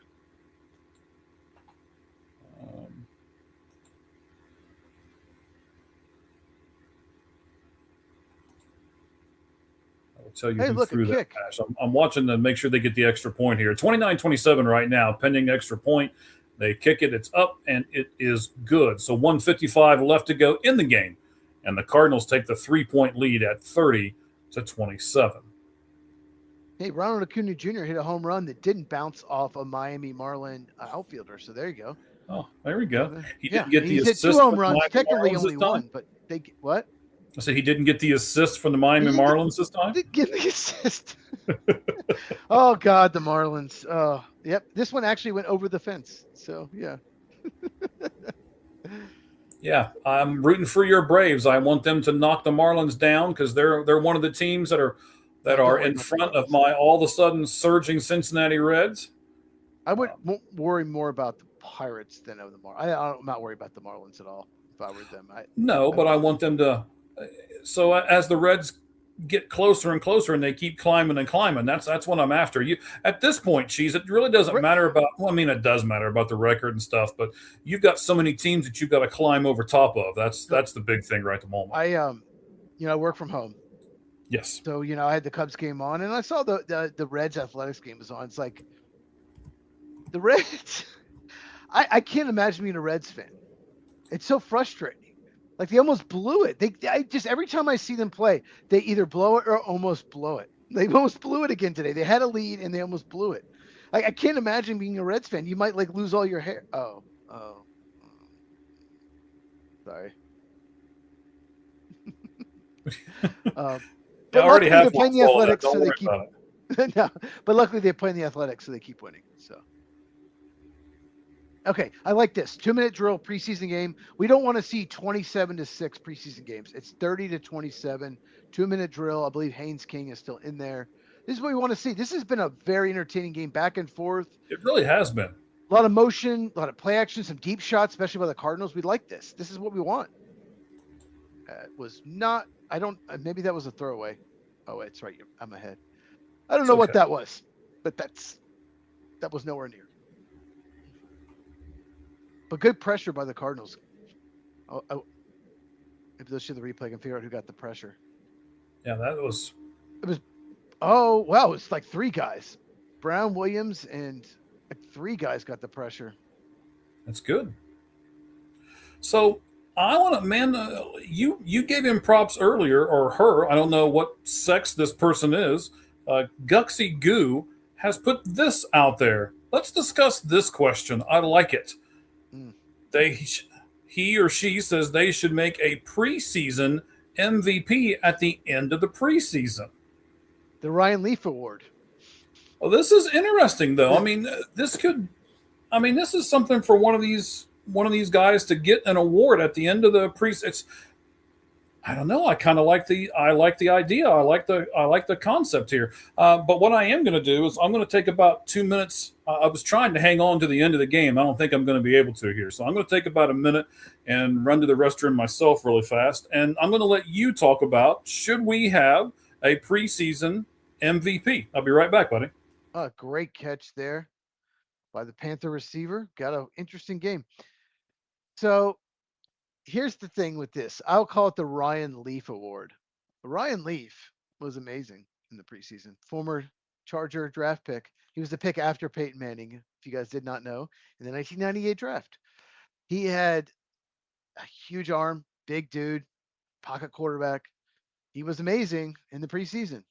Tell you who threw that pass. I'm watching to make sure they get the extra point here. 29-27 right now, pending extra point. They kick it, it's up, and it is good. So 1:55 left to go in the game, and the Cardinals take the 3-point lead at 30-27. Hey, Ronald Acuna Jr. hit a home run that didn't bounce off a Miami Marlin outfielder. So there you go. Oh, there we go. He didn't get the assist. Hit 2 home runs, technically only one, but they what? I said he didn't get the assist from the Miami Marlins this time? Didn't get the assist. Oh, God, the Marlins. Oh, yep. This one actually went over the fence. So, yeah. Yeah, I'm rooting for your Braves. I want them to knock the Marlins down because they're one of the teams that are in front of my all of a sudden surging Cincinnati Reds. I would worry more about the Pirates than of the Marlins. I'm not worried about the Marlins at all if I were them. But I want them to. So as the Reds get closer and closer and they keep climbing and climbing, that's what I'm after. You at this point, Cheese, it really doesn't matter about. Well, I mean, it does matter about the record and stuff, but you've got so many teams that you've got to climb over top of. That's the big thing right at the moment. I work from home. Yes. So I had the Cubs game on, and I saw the Reds Athletics game was on. It's like the Reds. I can't imagine being a Reds fan. It's so frustrating. Like they almost blew it. I just every time I see them play, they either blow it or almost blow it. They almost blew it again today. They had a lead and they almost blew it. I can't imagine being a Reds fan. You might lose all your hair. Oh. Sorry. But luckily they're playing the Athletics, so they keep. No, but luckily they're playing the Athletics, so they keep winning. So. Okay, I like this 2-minute drill preseason game. We don't want to see 27-6 preseason games. It's 30-27 2-minute drill. I believe Haynes King is still in there. This is what we want to see. This has been a very entertaining game, back and forth. It really has been. A lot of motion, a lot of play action, some deep shots, especially by the Cardinals. We like this. This is what we want. It was not. I don't. Maybe that was a throwaway. Oh, it's right. I'm ahead. I don't know what that was, but that was nowhere near. But good pressure by the Cardinals. Oh, maybe let's see the replay and figure out who got the pressure. Yeah, it was. Oh, wow. It's like 3 guys. Brown, Williams, and 3 guys got the pressure. That's good. So I want to, man, you gave him props earlier, or her. I don't know what sex this person is. Guxy Goo has put this out there. Let's discuss this question. I like it. He or she says they should make a preseason MVP at the end of the preseason. The Ryan Leaf Award. Well, this is interesting, though. I mean, this is something for one of these guys to get an award at the end of the preseason. I don't know. I kind of like the idea. I like the concept here. But what I am going to do is I'm going to take about 2 minutes. I was trying to hang on to the end of the game. I don't think I'm going to be able to here. So I'm going to take about a minute and run to the restroom myself really fast. And I'm going to let you talk about, should we have a preseason MVP? I'll be right back, buddy. Great catch there by the Panther receiver. Got an interesting game. So here's the thing with this. I'll call it the Ryan Leaf Award. Ryan Leaf was amazing in the preseason. Former Charger draft pick. He was the pick after Peyton Manning, if you guys did not know, in the 1998 draft. He had a huge arm, big dude, pocket quarterback. He was amazing in the preseason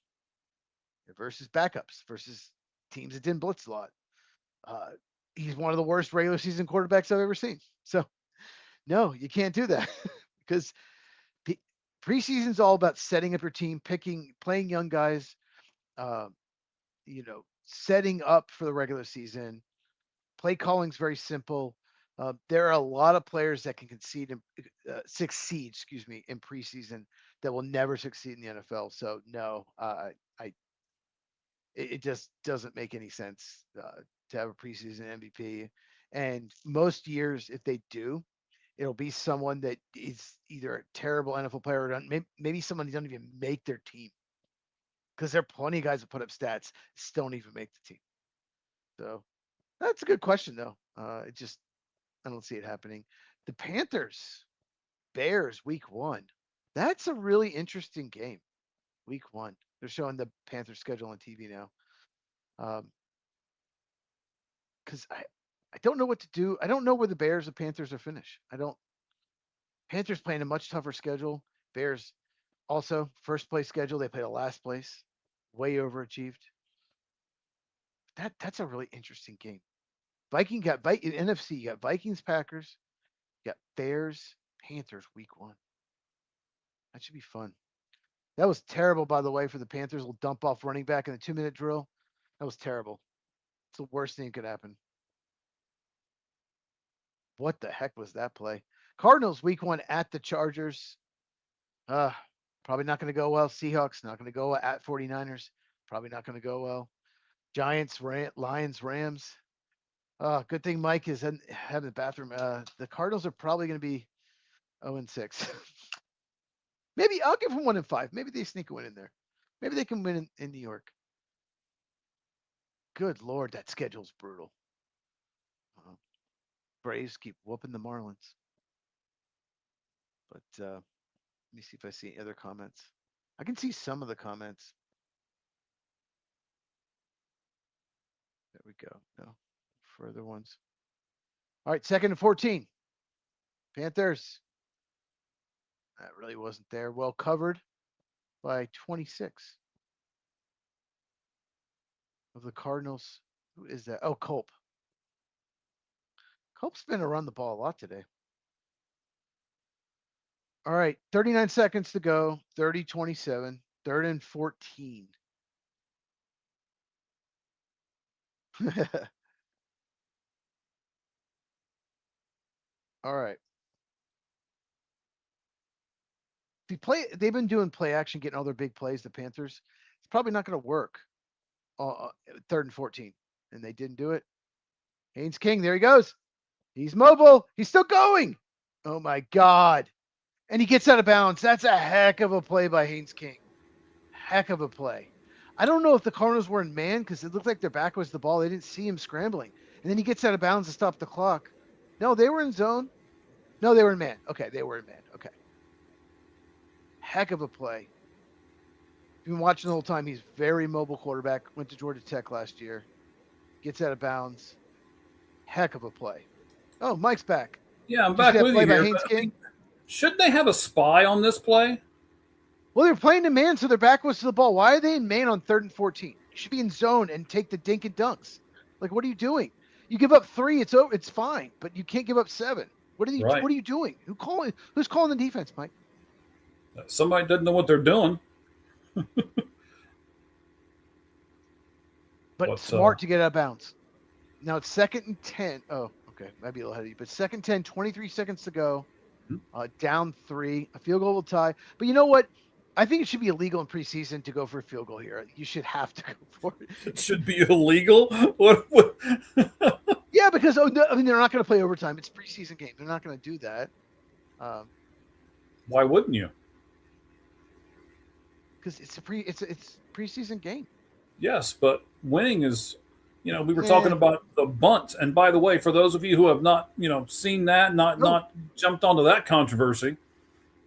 versus backups, versus teams that didn't blitz a lot. He's one of the worst regular season quarterbacks I've ever seen. So, no, you can't do that because preseason's all about setting up your team, playing young guys, setting up for the regular season. Play calling's very simple. There are a lot of players that can succeed, in preseason that will never succeed in the NFL. So no, it just doesn't make any sense to have a preseason MVP. And most years, if they do, it'll be someone that is either a terrible NFL player or maybe someone who doesn't even make their team. Because there are plenty of guys that put up stats, still don't even make the team. So that's a good question, though. I don't see it happening. The Panthers, Bears, week 1. That's a really interesting game. Week 1. They're showing the Panthers schedule on TV now. Because I don't know what to do. I don't know where the Bears and Panthers are finished. Panthers playing a much tougher schedule. Bears also first place schedule. They played a last place, way overachieved. That's a really interesting game. NFC. You got Vikings, Packers. You got Bears, Panthers, week 1. That should be fun. That was terrible, by the way, for the Panthers. Will dump off running back in the 2-minute drill. That was terrible. It's the worst thing that could happen. What the heck was that play? Cardinals week 1 at the Chargers. Probably not going to go well. Seahawks not going to go well. At 49ers. Probably not going to go well. Giants, Lions, Rams. Good thing Mike is having the bathroom. The Cardinals are probably going to be 0-6. Maybe I'll give them 1-5. Maybe they sneak a win in there. Maybe they can win in New York. Good Lord, that schedule's brutal. Braves keep whooping the Marlins. But let me see if I see any other comments. I can see some of the comments. There we go. No further ones. All right, 2nd and 14. Panthers. That really wasn't there. Well covered by 26 of the Cardinals. Who is that? Oh, Culp. Culp's been around the ball a lot today. All right, 39 seconds to go. 30-27. 3rd and 14. All right. They've been doing play action, getting all their big plays, the Panthers. It's probably not going to work. 3rd and 14. And they didn't do it. Haynes King, there he goes. He's mobile. He's still going. Oh my God. And he gets out of bounds. That's a heck of a play by Haynes King. Heck of a play. I don't know if the Cardinals were in man because it looked like their back was the ball. They didn't see him scrambling. And then he gets out of bounds to stop the clock. No, they were in zone. No, they were in man. Okay, they were in man. Okay. Heck of a play. You've been watching the whole time. He's very mobile quarterback. Went to Georgia Tech last year. Gets out of bounds. Heck of a play. Oh, Mike's back. Yeah, I'm back with you here. Shouldn't they have a spy on this play? Well, they're playing in man, so their back was to the ball. Why are they in man on 3rd and 14? You should be in zone and take the dink and dunks. Like, what are you doing? You give up 3, it's over. It's fine, but you can't give up 7. What are you doing? Who's calling the defense, Mike? Somebody doesn't know what they're doing. But smart to get out of bounds. Now it's 2nd and 10. Oh, okay. Might be a little ahead of you. But 2nd and 10, 23 seconds to go. Down 3. A field goal will tie. But you know what? I think it should be illegal in preseason to go for a field goal here. You should have to go for it. It should be illegal? What? Yeah, because they're not going to play overtime. It's preseason game. They're not going to do that. Why wouldn't you? Because it's preseason game. Yes, but winning is, we were talking about the bunt. And by the way, for those of you who have not, seen that, not jumped onto that controversy.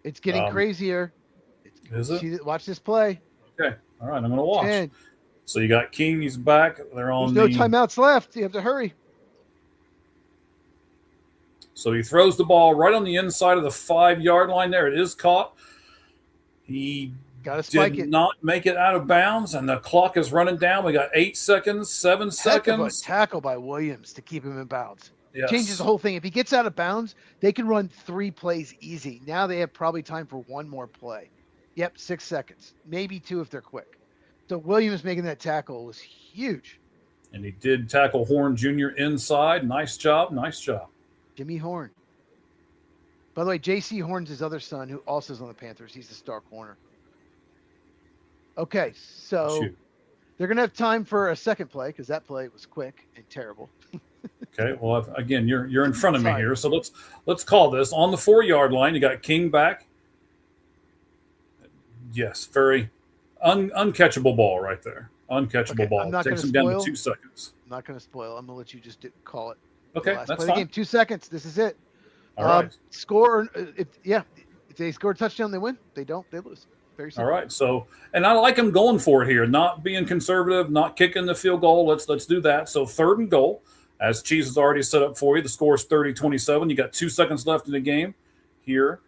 It's getting crazier. Is it? Watch this play. Okay. All right. I'm going to watch. 10. So you got King. He's back. They're on. There's no timeouts left. You have to hurry. So he throws the ball right on the inside of the 5-yard line there. It is caught. He did not make it out of bounds, and the clock is running down. We got 8 seconds, 7 seconds. Tackle by Williams to keep him in bounds. Changes the whole thing. If he gets out of bounds, they can run 3 plays easy. Now they have probably time for 1 more play. Yep, 6 seconds, maybe 2 if they're quick. So Williams making that tackle was huge. And he did tackle Horn Jr. inside. Nice job. Nice job. Jimmy Horn. By the way, J.C. Horn's his other son, who also is on the Panthers. He's the star corner. Okay, so they're going to have time for a second play because that play was quick and terrible. Okay, well, again, you're in front of me here, so let's call this on the 4-yard line. You got King back. Yes, very uncatchable ball right there. Uncatchable ball. Takes him down to 2 seconds. I'm not going to spoil. I'm going to let you just call it. Okay, that's fine. Game, 2 seconds. This is it. All right. Score. If they score a touchdown, they win. They don't, they lose. Very simple. All right. So, and I like him going for it here, not being conservative, not kicking the field goal. Let's do that. So 3rd and goal, as Cheese has already set up for you. The score is 30-27. You got 2 seconds left in the game here.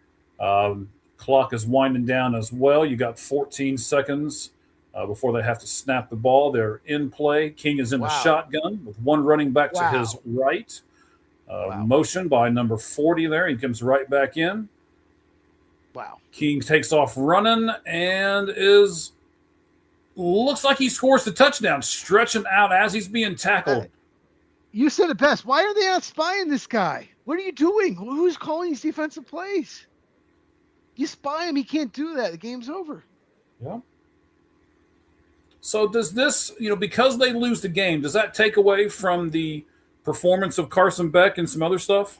Clock is winding down as well. You got 14 seconds before they have to snap the ball. They're in play. King is in the shotgun with 1 running back to his right. Motion by number 40 there. He comes right back in. Wow. King takes off running and looks like he scores the touchdown, stretching out as he's being tackled. You said it best. Why are they not spying this guy? What are you doing? Who's calling these defensive plays? You spy him. He can't do that. The game's over. Yeah. So does this, because they lose the game, does that take away from the performance of Carson Beck and some other stuff?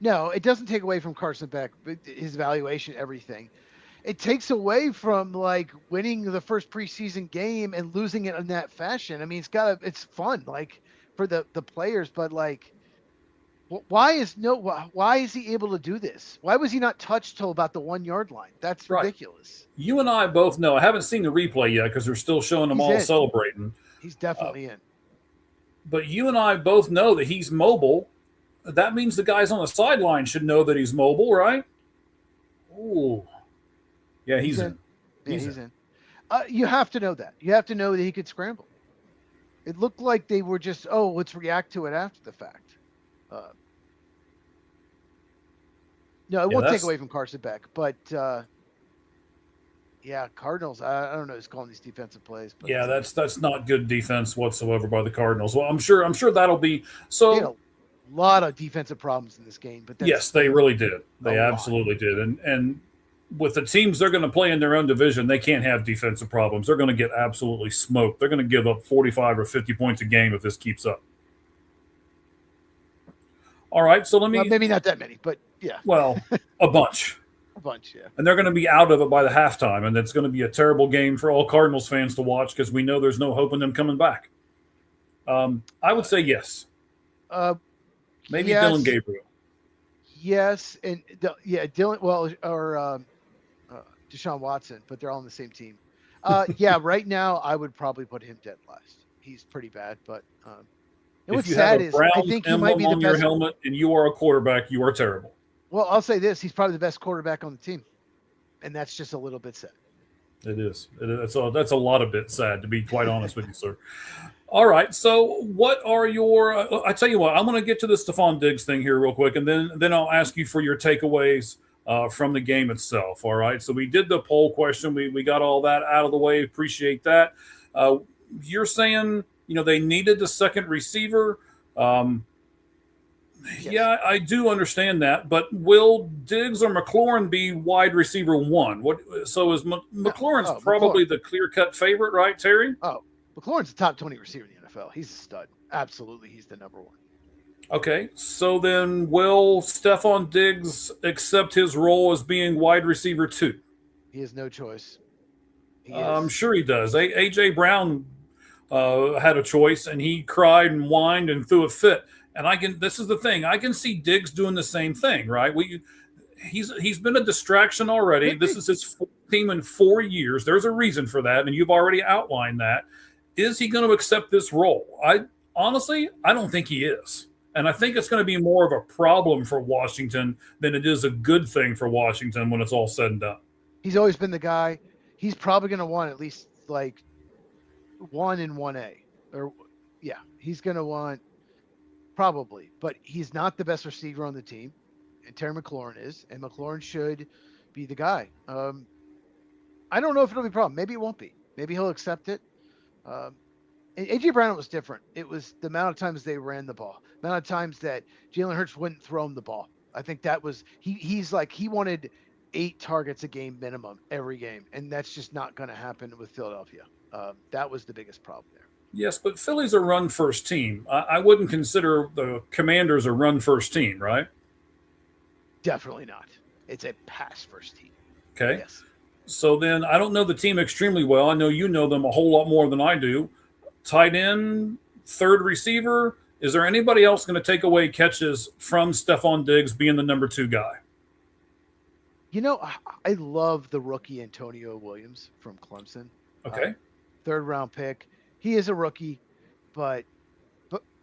No, it doesn't take away from Carson Beck, his evaluation, everything. It takes away from winning the first preseason game and losing it in that fashion. I mean, it's fun, for the players, but why is he able to do this? Why was he not touched till about the 1-yard line? That's ridiculous. You and I both know. I haven't seen the replay yet because they're still showing them all celebrating. He's definitely in. But you and I both know that he's mobile. That means the guys on the sideline should know that he's mobile, right? Ooh. Yeah, he's in. He's in. You have to know that. You have to know that he could scramble. It looked like they were just, let's react to it after the fact. No, it won't take away from Carson Beck, but Cardinals. I don't know who's calling these defensive plays. But yeah, that's not good defense whatsoever by the Cardinals. Well, I'm sure that'll be so. They had a lot of defensive problems in this game, but yes, they really did. They absolutely did, and with the teams they're going to play in their own division, they can't have defensive problems. They're going to get absolutely smoked. They're going to give up 45 or 50 points a game if this keeps up. All right, so maybe not that many, but yeah. Well, a bunch. A bunch, yeah. And they're going to be out of it by the halftime, and it's going to be a terrible game for all Cardinals fans to watch because we know there's no hope in them coming back. I would say yes. Maybe yes. Dylan Gabriel. Yes, and Dylan. Well, or Deshaun Watson, but they're all on the same team. Right now I would probably put him dead last. He's pretty bad, but what's sad is I think he might be the best. Your helmet, and you are a quarterback. You are terrible. Well, I'll say this: he's probably the best quarterback on the team, and that's just a little bit sad. It is. That's a lot of bit sad, to be quite honest with you, sir. All right. So, what are your? I tell you what, I'm going to get to the Stephon Diggs thing here real quick, and then I'll ask you for your takeaways from the game itself. All right. So we did the poll question. We got all that out of the way. Appreciate that. You're saying they needed the second receiver. Yes. Yeah, I do understand that, but will Diggs or McLaurin be wide receiver 1? So is McLaurin's probably the clear-cut favorite, right, Terry? Oh, McLaurin's a top 20 receiver in the NFL. He's a stud. Absolutely, he's the number 1. Okay, so then will Stephon Diggs accept his role as being wide receiver 2? He has no choice. I'm sure he does. A.J. Brown had a choice, and he cried and whined and threw a fit. And this is the thing. I can see Diggs doing the same thing, right? He's been a distraction already. This is his fourth team in 4 years. There's a reason for that, and you've already outlined that. Is he going to accept this role? Honestly, I don't think he is. And I think it's going to be more of a problem for Washington than it is a good thing for Washington when it's all said and done. He's always been the guy. He's probably going to want at least 1 in 1A. He's going to want probably, but he's not the best receiver on the team, and Terry McLaurin is, and McLaurin should be the guy. I don't know if it'll be a problem. Maybe it won't be. Maybe he'll accept it. Um, and AJ Brown was different. It was the amount of times they ran the ball, the amount of times that Jalen Hurts wouldn't throw him the ball. I think that was he's like he wanted 8 targets a game minimum every game, and that's just not going to happen with Philadelphia. That was the biggest problem there. Yes, but Philly's a run first team. I wouldn't consider the Commanders a run first team, right? Definitely not. It's a pass first team. Okay. Yes. So then I don't know the team extremely well. I know you know them a whole lot more than I do. Tight end, third receiver. Is there anybody else going to take away catches from Stephon Diggs being the number 2 guy? You know, I love the rookie Antonio Williams from Clemson. Okay. 3rd round pick. He is a rookie, but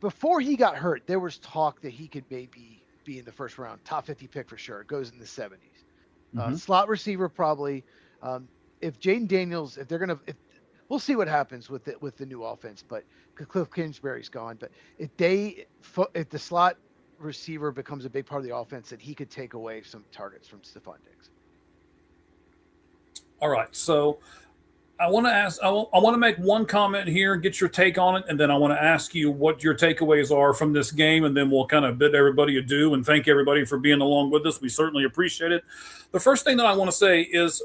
before he got hurt, there was talk that he could maybe be in the 1st round, top 50 pick for sure. It goes in the 70s. Slot receiver probably. If Jaden Daniels, if they're gonna, we'll see what happens with the new offense. But Cliff Kingsbury's gone. But if the slot receiver becomes a big part of the offense, that he could take away some targets from Stephon Diggs. All right. So I want to ask, I want to make one comment here, get your take on it, and then I want to ask you what your takeaways are from this game, and then we'll kind of bid everybody adieu and thank everybody for being along with us. We certainly appreciate it. The first thing that I want to say is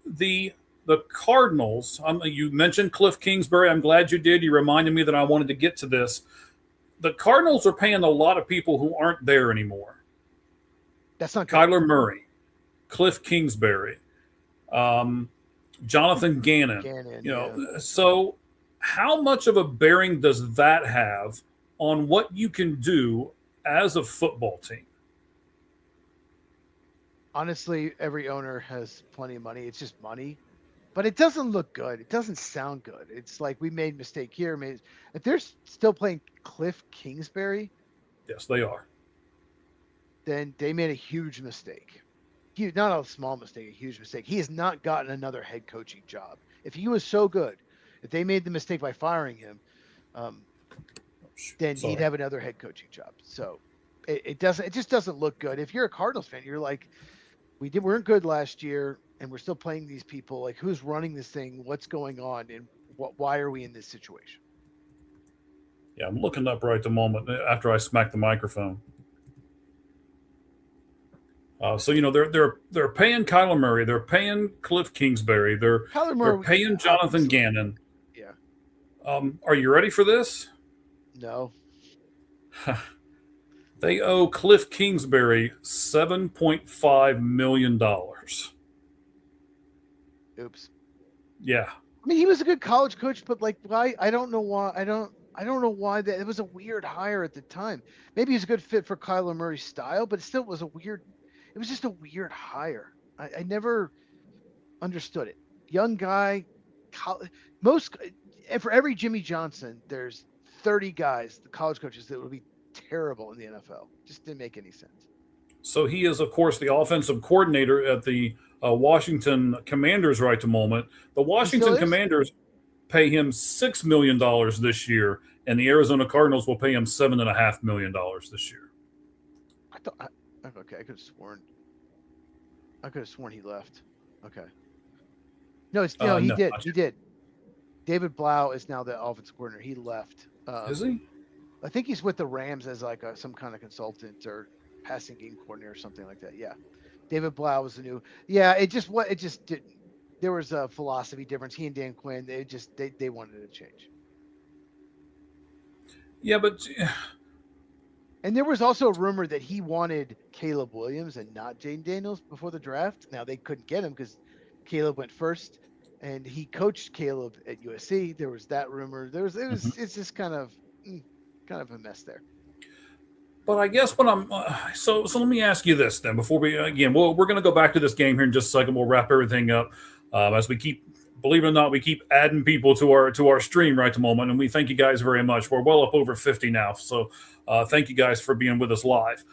the Cardinals. You mentioned Cliff Kingsbury. I'm glad you did. You reminded me that I wanted to get to this. The Cardinals are paying a lot of people who aren't there anymore. That's not good. Kyler Murray, Cliff Kingsbury, Jonathan Gannon. So how much of a bearing does that have on what you can do as a football team? Honestly, every owner has plenty of money. It's just money, but it doesn't look good. It doesn't sound good. It's like we made a mistake here. If they're still playing Cliff Kingsbury, yes, they are. Then they made a huge mistake. Not a small mistake, a huge mistake. He has not gotten another head coaching job. If he was so good, if they made the mistake by firing him, then he'd have another head coaching job. So it just doesn't look good. If you're a Cardinals fan, you're like, we weren't good last year, and we're still playing these people. Like, who's running this thing? What's going on? And why are we in this situation? Yeah, I'm looking up right at the moment after I smacked the microphone. So they're paying Kyler Murray, they're paying Cliff Kingsbury, they're paying Jonathan Gannon. Yeah. Are you ready for this? No. They owe Cliff Kingsbury $7.5 million. Oops. Yeah. I mean, he was a good college coach, but like, why? I don't know why. I don't know why that. It was a weird hire at the time. Maybe he's a good fit for Kyler Murray's style, but it still was a weird. It was just a weird hire. I never understood it. Young guy, for every Jimmy Johnson, there's 30 guys, the college coaches, that would be terrible in the NFL. Just didn't make any sense. So he is, of course, the offensive coordinator at the Washington Commanders right at the moment. The Washington Commanders pay him $6 million this year, and the Arizona Cardinals will pay him $7.5 million this year. Okay, I could have sworn he left. Okay. No, he did. He did. David Blau is now the offensive coordinator. He left. Is he? I think he's with the Rams as like some kind of consultant or passing game coordinator or something like that. Yeah. David Blau was the new. Yeah, it just didn't. There was a philosophy difference. He and Dan Quinn, they wanted to change. Yeah, but. And there was also a rumor that he wanted Caleb Williams and not Jaden Daniels before the draft. Now they couldn't get him because Caleb went first, and he coached Caleb at USC. There was that rumor. It's just kind of a mess there. But I guess what I'm so let me ask you this then before we're going to go back to this game here in just a second. We'll wrap everything up as we keep. Believe it or not, we keep adding people to our stream right at the moment, and we thank you guys very much. We're well up over 50 now, so thank you guys for being with us live.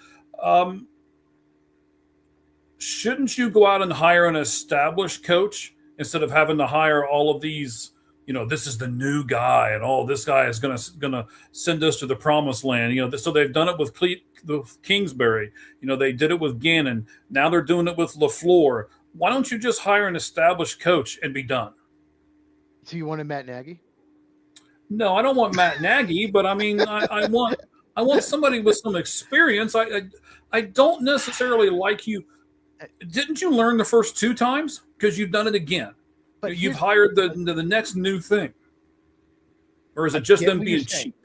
Shouldn't you go out and hire an established coach instead of having to hire all of these this is the new guy, and this guy is gonna send us to the promised land. So they've done it with Kingsbury. They did it with Gannon. Now they're doing it with LaFleur. Why don't you just hire an established coach and be done? So you wanted Matt Nagy? No, I don't want Matt Nagy, but I mean, I want somebody with some experience. I don't necessarily like you. Didn't you learn the first 2 times? Because you've done it again. But you've hired the next new thing. Or is it just them being cheap?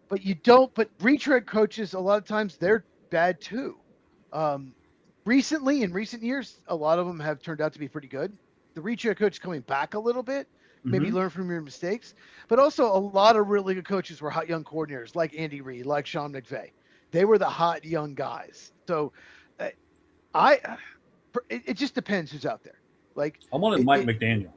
But you don't. But retread coaches, a lot of times, they're bad too. Recently, in recent years, a lot of them have turned out to be pretty good. The retread coach coming back a little bit, maybe learn from your mistakes. But also, a lot of really good coaches were hot young coordinators, like Andy Reid, like Sean McVay. They were the hot young guys. So, it just depends who's out there. Like I wanted Mike McDaniel.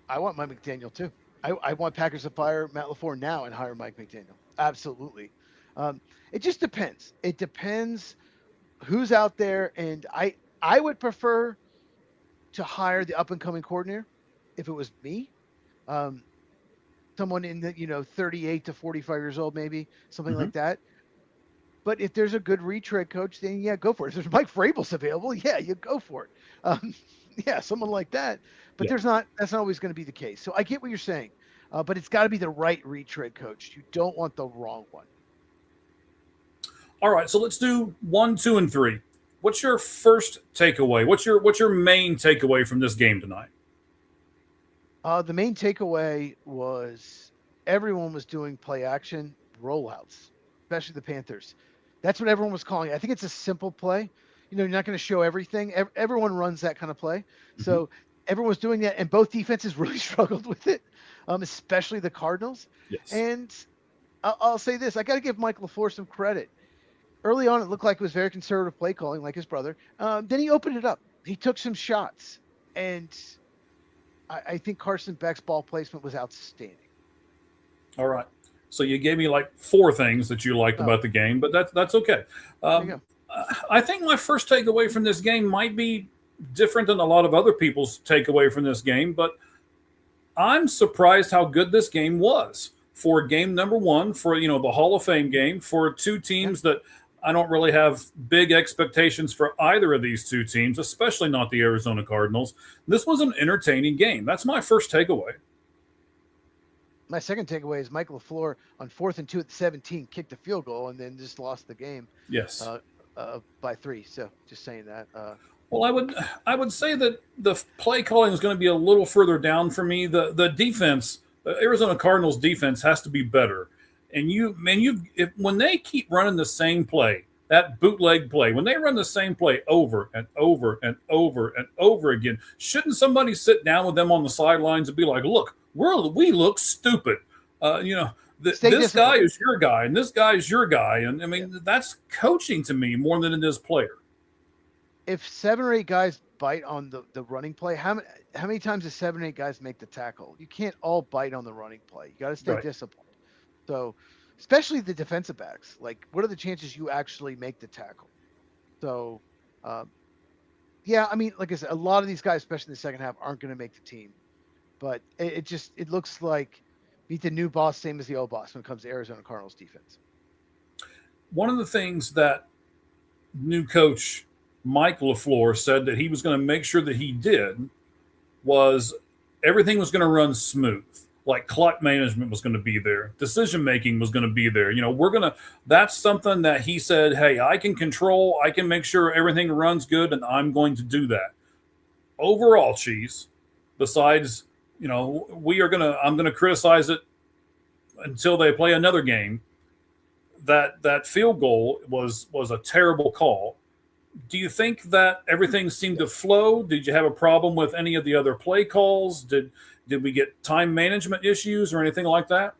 I want Mike McDaniel too. I want Packers to fire Matt LaFleur now and hire Mike McDaniel. Absolutely. It just depends. It depends who's out there, and I would prefer to hire the up and coming coordinator if it was me. Someone in the 38 to 45 years old, maybe something like that. But if there's a good retread coach, then yeah, go for it. If there's Mike Vrabel's available, yeah, you go for it. Yeah, someone like that. But that's not always going to be the case. So I get what you're saying, but it's got to be the right retread coach. You don't want the wrong one. All right, so let's do 1, 2, and 3. What's your first takeaway? What's your main takeaway from this game tonight? The main takeaway was everyone was doing play action rollouts, especially the Panthers. That's what everyone was calling it. I think it's a simple play. You're not going to show everything. Everyone runs that kind of play. So everyone was doing that, and both defenses really struggled with it, especially the Cardinals. Yes. And I'll say this. I got to give Mike LaFleur some credit. Early on, it looked like it was very conservative play calling, like his brother. Then he opened it up. He took some shots, and I think Carson Beck's ball placement was outstanding. All right. So you gave me like 4 things that you liked about the game, but that's okay. I think my first takeaway from this game might be different than a lot of other people's takeaway from this game, but I'm surprised how good this game was for game number 1, for the Hall of Fame game, for 2 teams that I don't really have big expectations for either of these 2 teams, especially not the Arizona Cardinals. This was an entertaining game. That's my first takeaway. My second takeaway is Mike LaFleur on 4th and 2 at the 17 kicked a field goal and then just lost the game. Yes. By 3. So just saying that. Well, I would say that the play calling is going to be a little further down for me. The defense, the Arizona Cardinals defense, has to be better. And when they keep running the same play, that bootleg play, when they run the same play over and over and over and over again, shouldn't somebody sit down with them on the sidelines and be like, look, we look stupid. This guy is your guy and this guy is your guy. And I mean, that's coaching to me more than it is player. If 7 or 8 guys bite on the running play, how many times do 7 or 8 guys make the tackle? You can't all bite on the running play. You got to stay disciplined. So, especially the defensive backs, like, what are the chances you actually make the tackle? So, yeah, I mean, like I said, a lot of these guys, especially in the second half, aren't going to make the team. But it looks like beat the new boss, same as the old boss when it comes to Arizona Cardinals defense. One of the things that new coach Mike LaFleur said that he was going to make sure that he did was everything was going to run smooth. Like clock management was going to be there. Decision making was going to be there. That's something that he said, hey, I can control. I can make sure everything runs good, and I'm going to do that. Overall, Cheese, besides, I'm going to criticize it until they play another game. That field goal was a terrible call. Do you think that everything seemed to flow? Did you have a problem with any of the other play calls? Did we get time management issues or anything like that?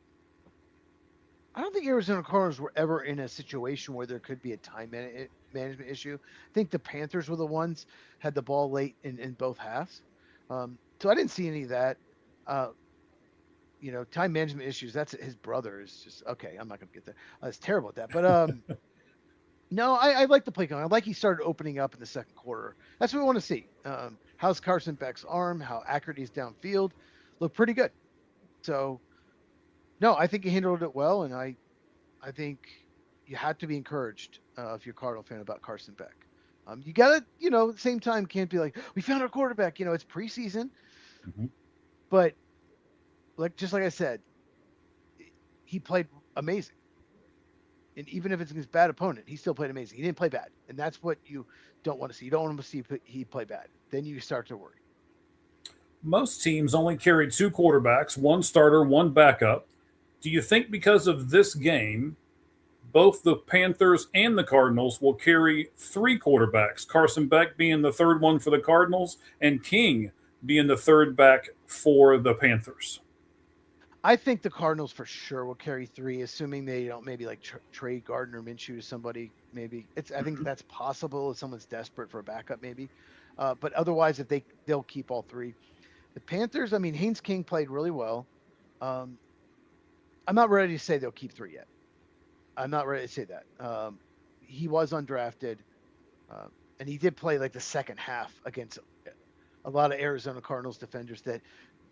I don't think Arizona Cardinals were ever in a situation where there could be a time management issue. I think the Panthers were the ones had the ball late in both halves. So I didn't see any of that. Time management issues, that's his brother is just, okay, I'm not going to get there. It's terrible at that. But no, I like the play calling. I like he started opening up in the second quarter. That's what we want to see. How's Carson Beck's arm? How accurate he's downfield? looked pretty good. So, no, I think he handled it well, and I think you have to be encouraged if you're a Cardinal fan about Carson Beck. You gotta, at the same time, can't be like, we found our quarterback. It's preseason, but just like I said, he played amazing. And even if it's against a bad opponent, he still played amazing. He didn't play bad, and that's what you don't want to see. You don't want to see he play bad. Then you start to worry. Most teams only carry 2 quarterbacks, 1 starter, 1 backup. Do you think because of this game, both the Panthers and the Cardinals will carry 3 quarterbacks, Carson Beck being the third one for the Cardinals and King being the third back for the Panthers? I think the Cardinals for sure will carry 3, assuming they don't maybe like trade Gardner Minshew to somebody. Maybe I think that's possible if someone's desperate for a backup, maybe. But otherwise, if they'll keep all 3. The Panthers, I mean, Haynes King played really well. I'm not ready to say they'll keep 3 yet. I'm not ready to say that. He was undrafted, and he did play like the second half against a lot of Arizona Cardinals defenders that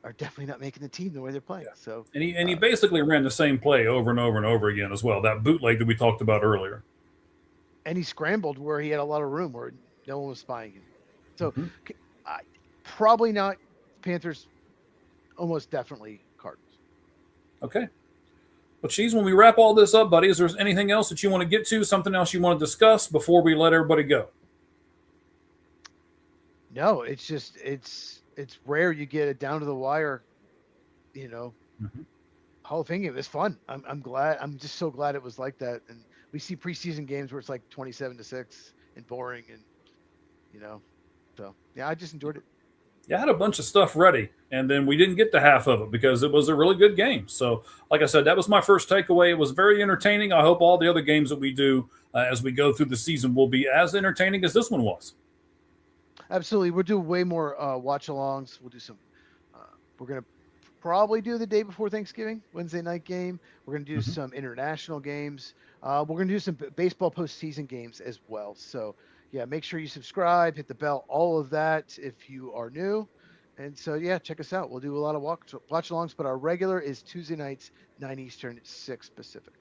are definitely not making the team the way they're playing. Yeah. So, and he basically ran the same play over and over and over again as well. That bootleg that we talked about earlier. And he scrambled where he had a lot of room where no one was spying him. So, probably not Panthers. Almost definitely Cardinals. Okay. Well, Cheese, when we wrap all this up, buddy, is there anything else that you want to get to? Something else you want to discuss before we let everybody go? No, it's just it's rare you get it down to the wire. Hall of Fame game. It's fun. I'm glad. I'm just so glad it was like that. And we see preseason games where it's like 27-6 and boring, and so yeah, I just enjoyed it. Yeah, I had a bunch of stuff ready, and then we didn't get to half of it because it was a really good game. So, like I said, that was my first takeaway. It was very entertaining. I hope all the other games that we do as we go through the season will be as entertaining as this one was. Absolutely. We'll do way more watch-alongs. We'll do some we're going to probably do the day before Thanksgiving, Wednesday night game. We're going to do some international games. We're going to do some baseball postseason games as well. So, yeah, make sure you subscribe, hit the bell, all of that if you are new. And so, yeah, check us out. We'll do a lot of watch-alongs, but our regular is Tuesday nights, 9 Eastern, 6 Pacific.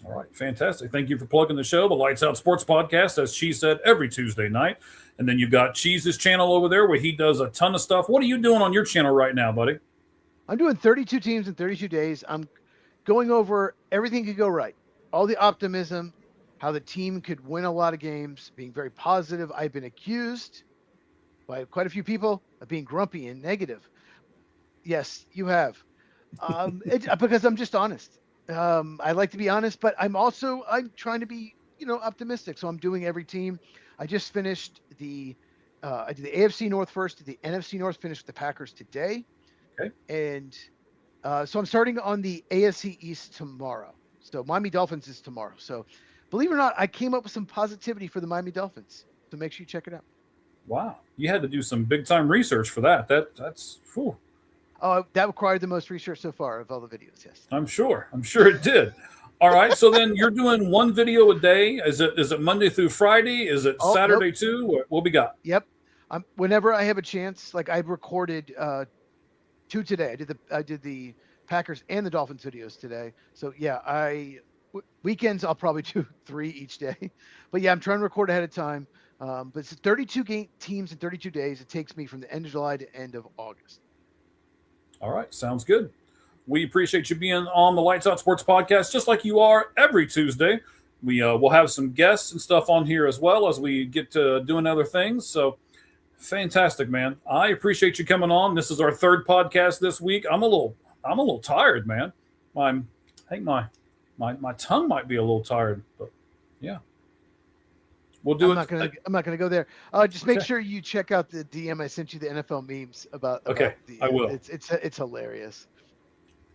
All right, fantastic. Thank you for plugging the show, the Lights Out Sports Podcast, as Cheese said, every Tuesday night. And then you've got Cheese's channel over there where he does a ton of stuff. What are you doing on your channel right now, buddy? I'm doing 32 teams in 32 days. I'm going over everything could go right, all the optimism, how the team could win a lot of games, being very positive. I've been accused by quite a few people of being grumpy and negative. Yes, you have. Because I'm just honest. I like to be honest, but I'm trying to be, optimistic. So I'm doing every team. I just finished I did the AFC North first, did the NFC North, finished with the Packers today. Okay. And so I'm starting on the AFC East tomorrow. So Miami Dolphins is tomorrow. So believe it or not, I came up with some positivity for the Miami Dolphins. So make sure you check it out. Wow. You had to do some big time research for that. That's whew. That required the most research so far of all the videos. Yes. I'm sure it did. All right. So then you're doing one video a day. Is it Monday through Friday? Is it Saturday too? What we got? Yep. Whenever I have a chance, like I've recorded 2 today. I did the Packers and the Dolphins videos today. So yeah, weekends I'll probably do 3 each day. But yeah, I'm trying to record ahead of time. But it's 32 teams in 32 days. It takes me from the end of July to end of August. All right. Sounds good. We appreciate you being on the Lights Out Sports Podcast, just like you are every Tuesday. We'll have some guests and stuff on here as well as we get to doing other things. So fantastic, man. I appreciate you coming on. This is our 3rd podcast this week. I'm a little tired, man. I think my tongue might be a little tired, but yeah. We'll do I'm not gonna go there. Just make sure you check out the DM I sent you, the NFL memes about. Okay, I will. It's hilarious.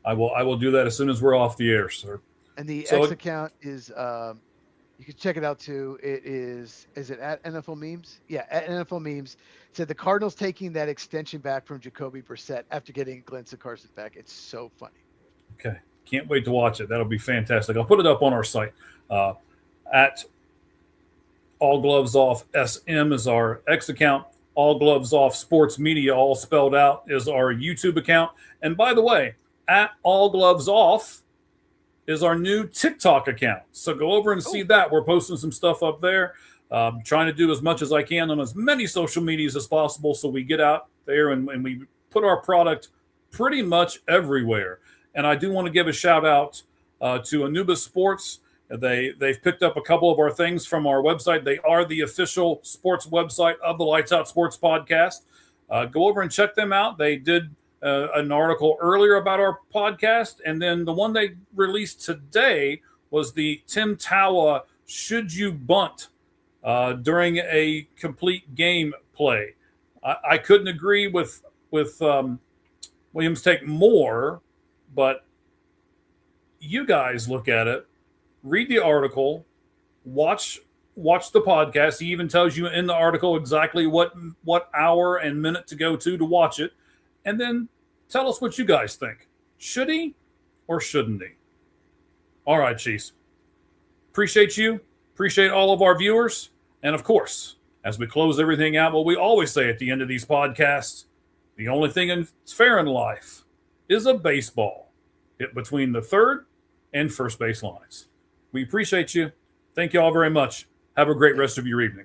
I will do that as soon as we're off the air, sir. And the X account is you can check it out too. Is it at NFL Memes? Yeah, at NFL Memes. It said the Cardinals taking that extension back from Jacoby Brissett after getting a glimpse of Carson back. It's so funny. Okay, can't wait to watch it. That'll be fantastic. I'll put it up on our site. At All Gloves Off SM is our X account. All Gloves Off Sports Media, all spelled out, is our YouTube account. And by the way, at All Gloves Off is our new TikTok account. So go over and see that. We're posting some stuff up there. Trying to do as much as I can on as many social medias as possible so we get out there and we put our product pretty much everywhere. And I do want to give a shout out to Anubis Sports. They've picked up a couple of our things from our website. They are the official sports website of the Lights Out Sports podcast. Go over and check them out. They did an article earlier about our podcast, and then the one they released today was the Tim Tawa "Should You Bunt" during a complete game play. I couldn't agree with Williams' take more, but you guys look at it, read the article, watch the podcast. He even tells you in the article exactly what hour and minute to go to watch it, and then tell us what you guys think. Should he or shouldn't he? All right, Chiefs. Appreciate you. Appreciate all of our viewers. And of course, as we close everything out, what we always say at the end of these podcasts, the only thing that's fair in life is a baseball hit between the third and first base lines. We appreciate you. Thank you all very much. Have a great rest of your evening.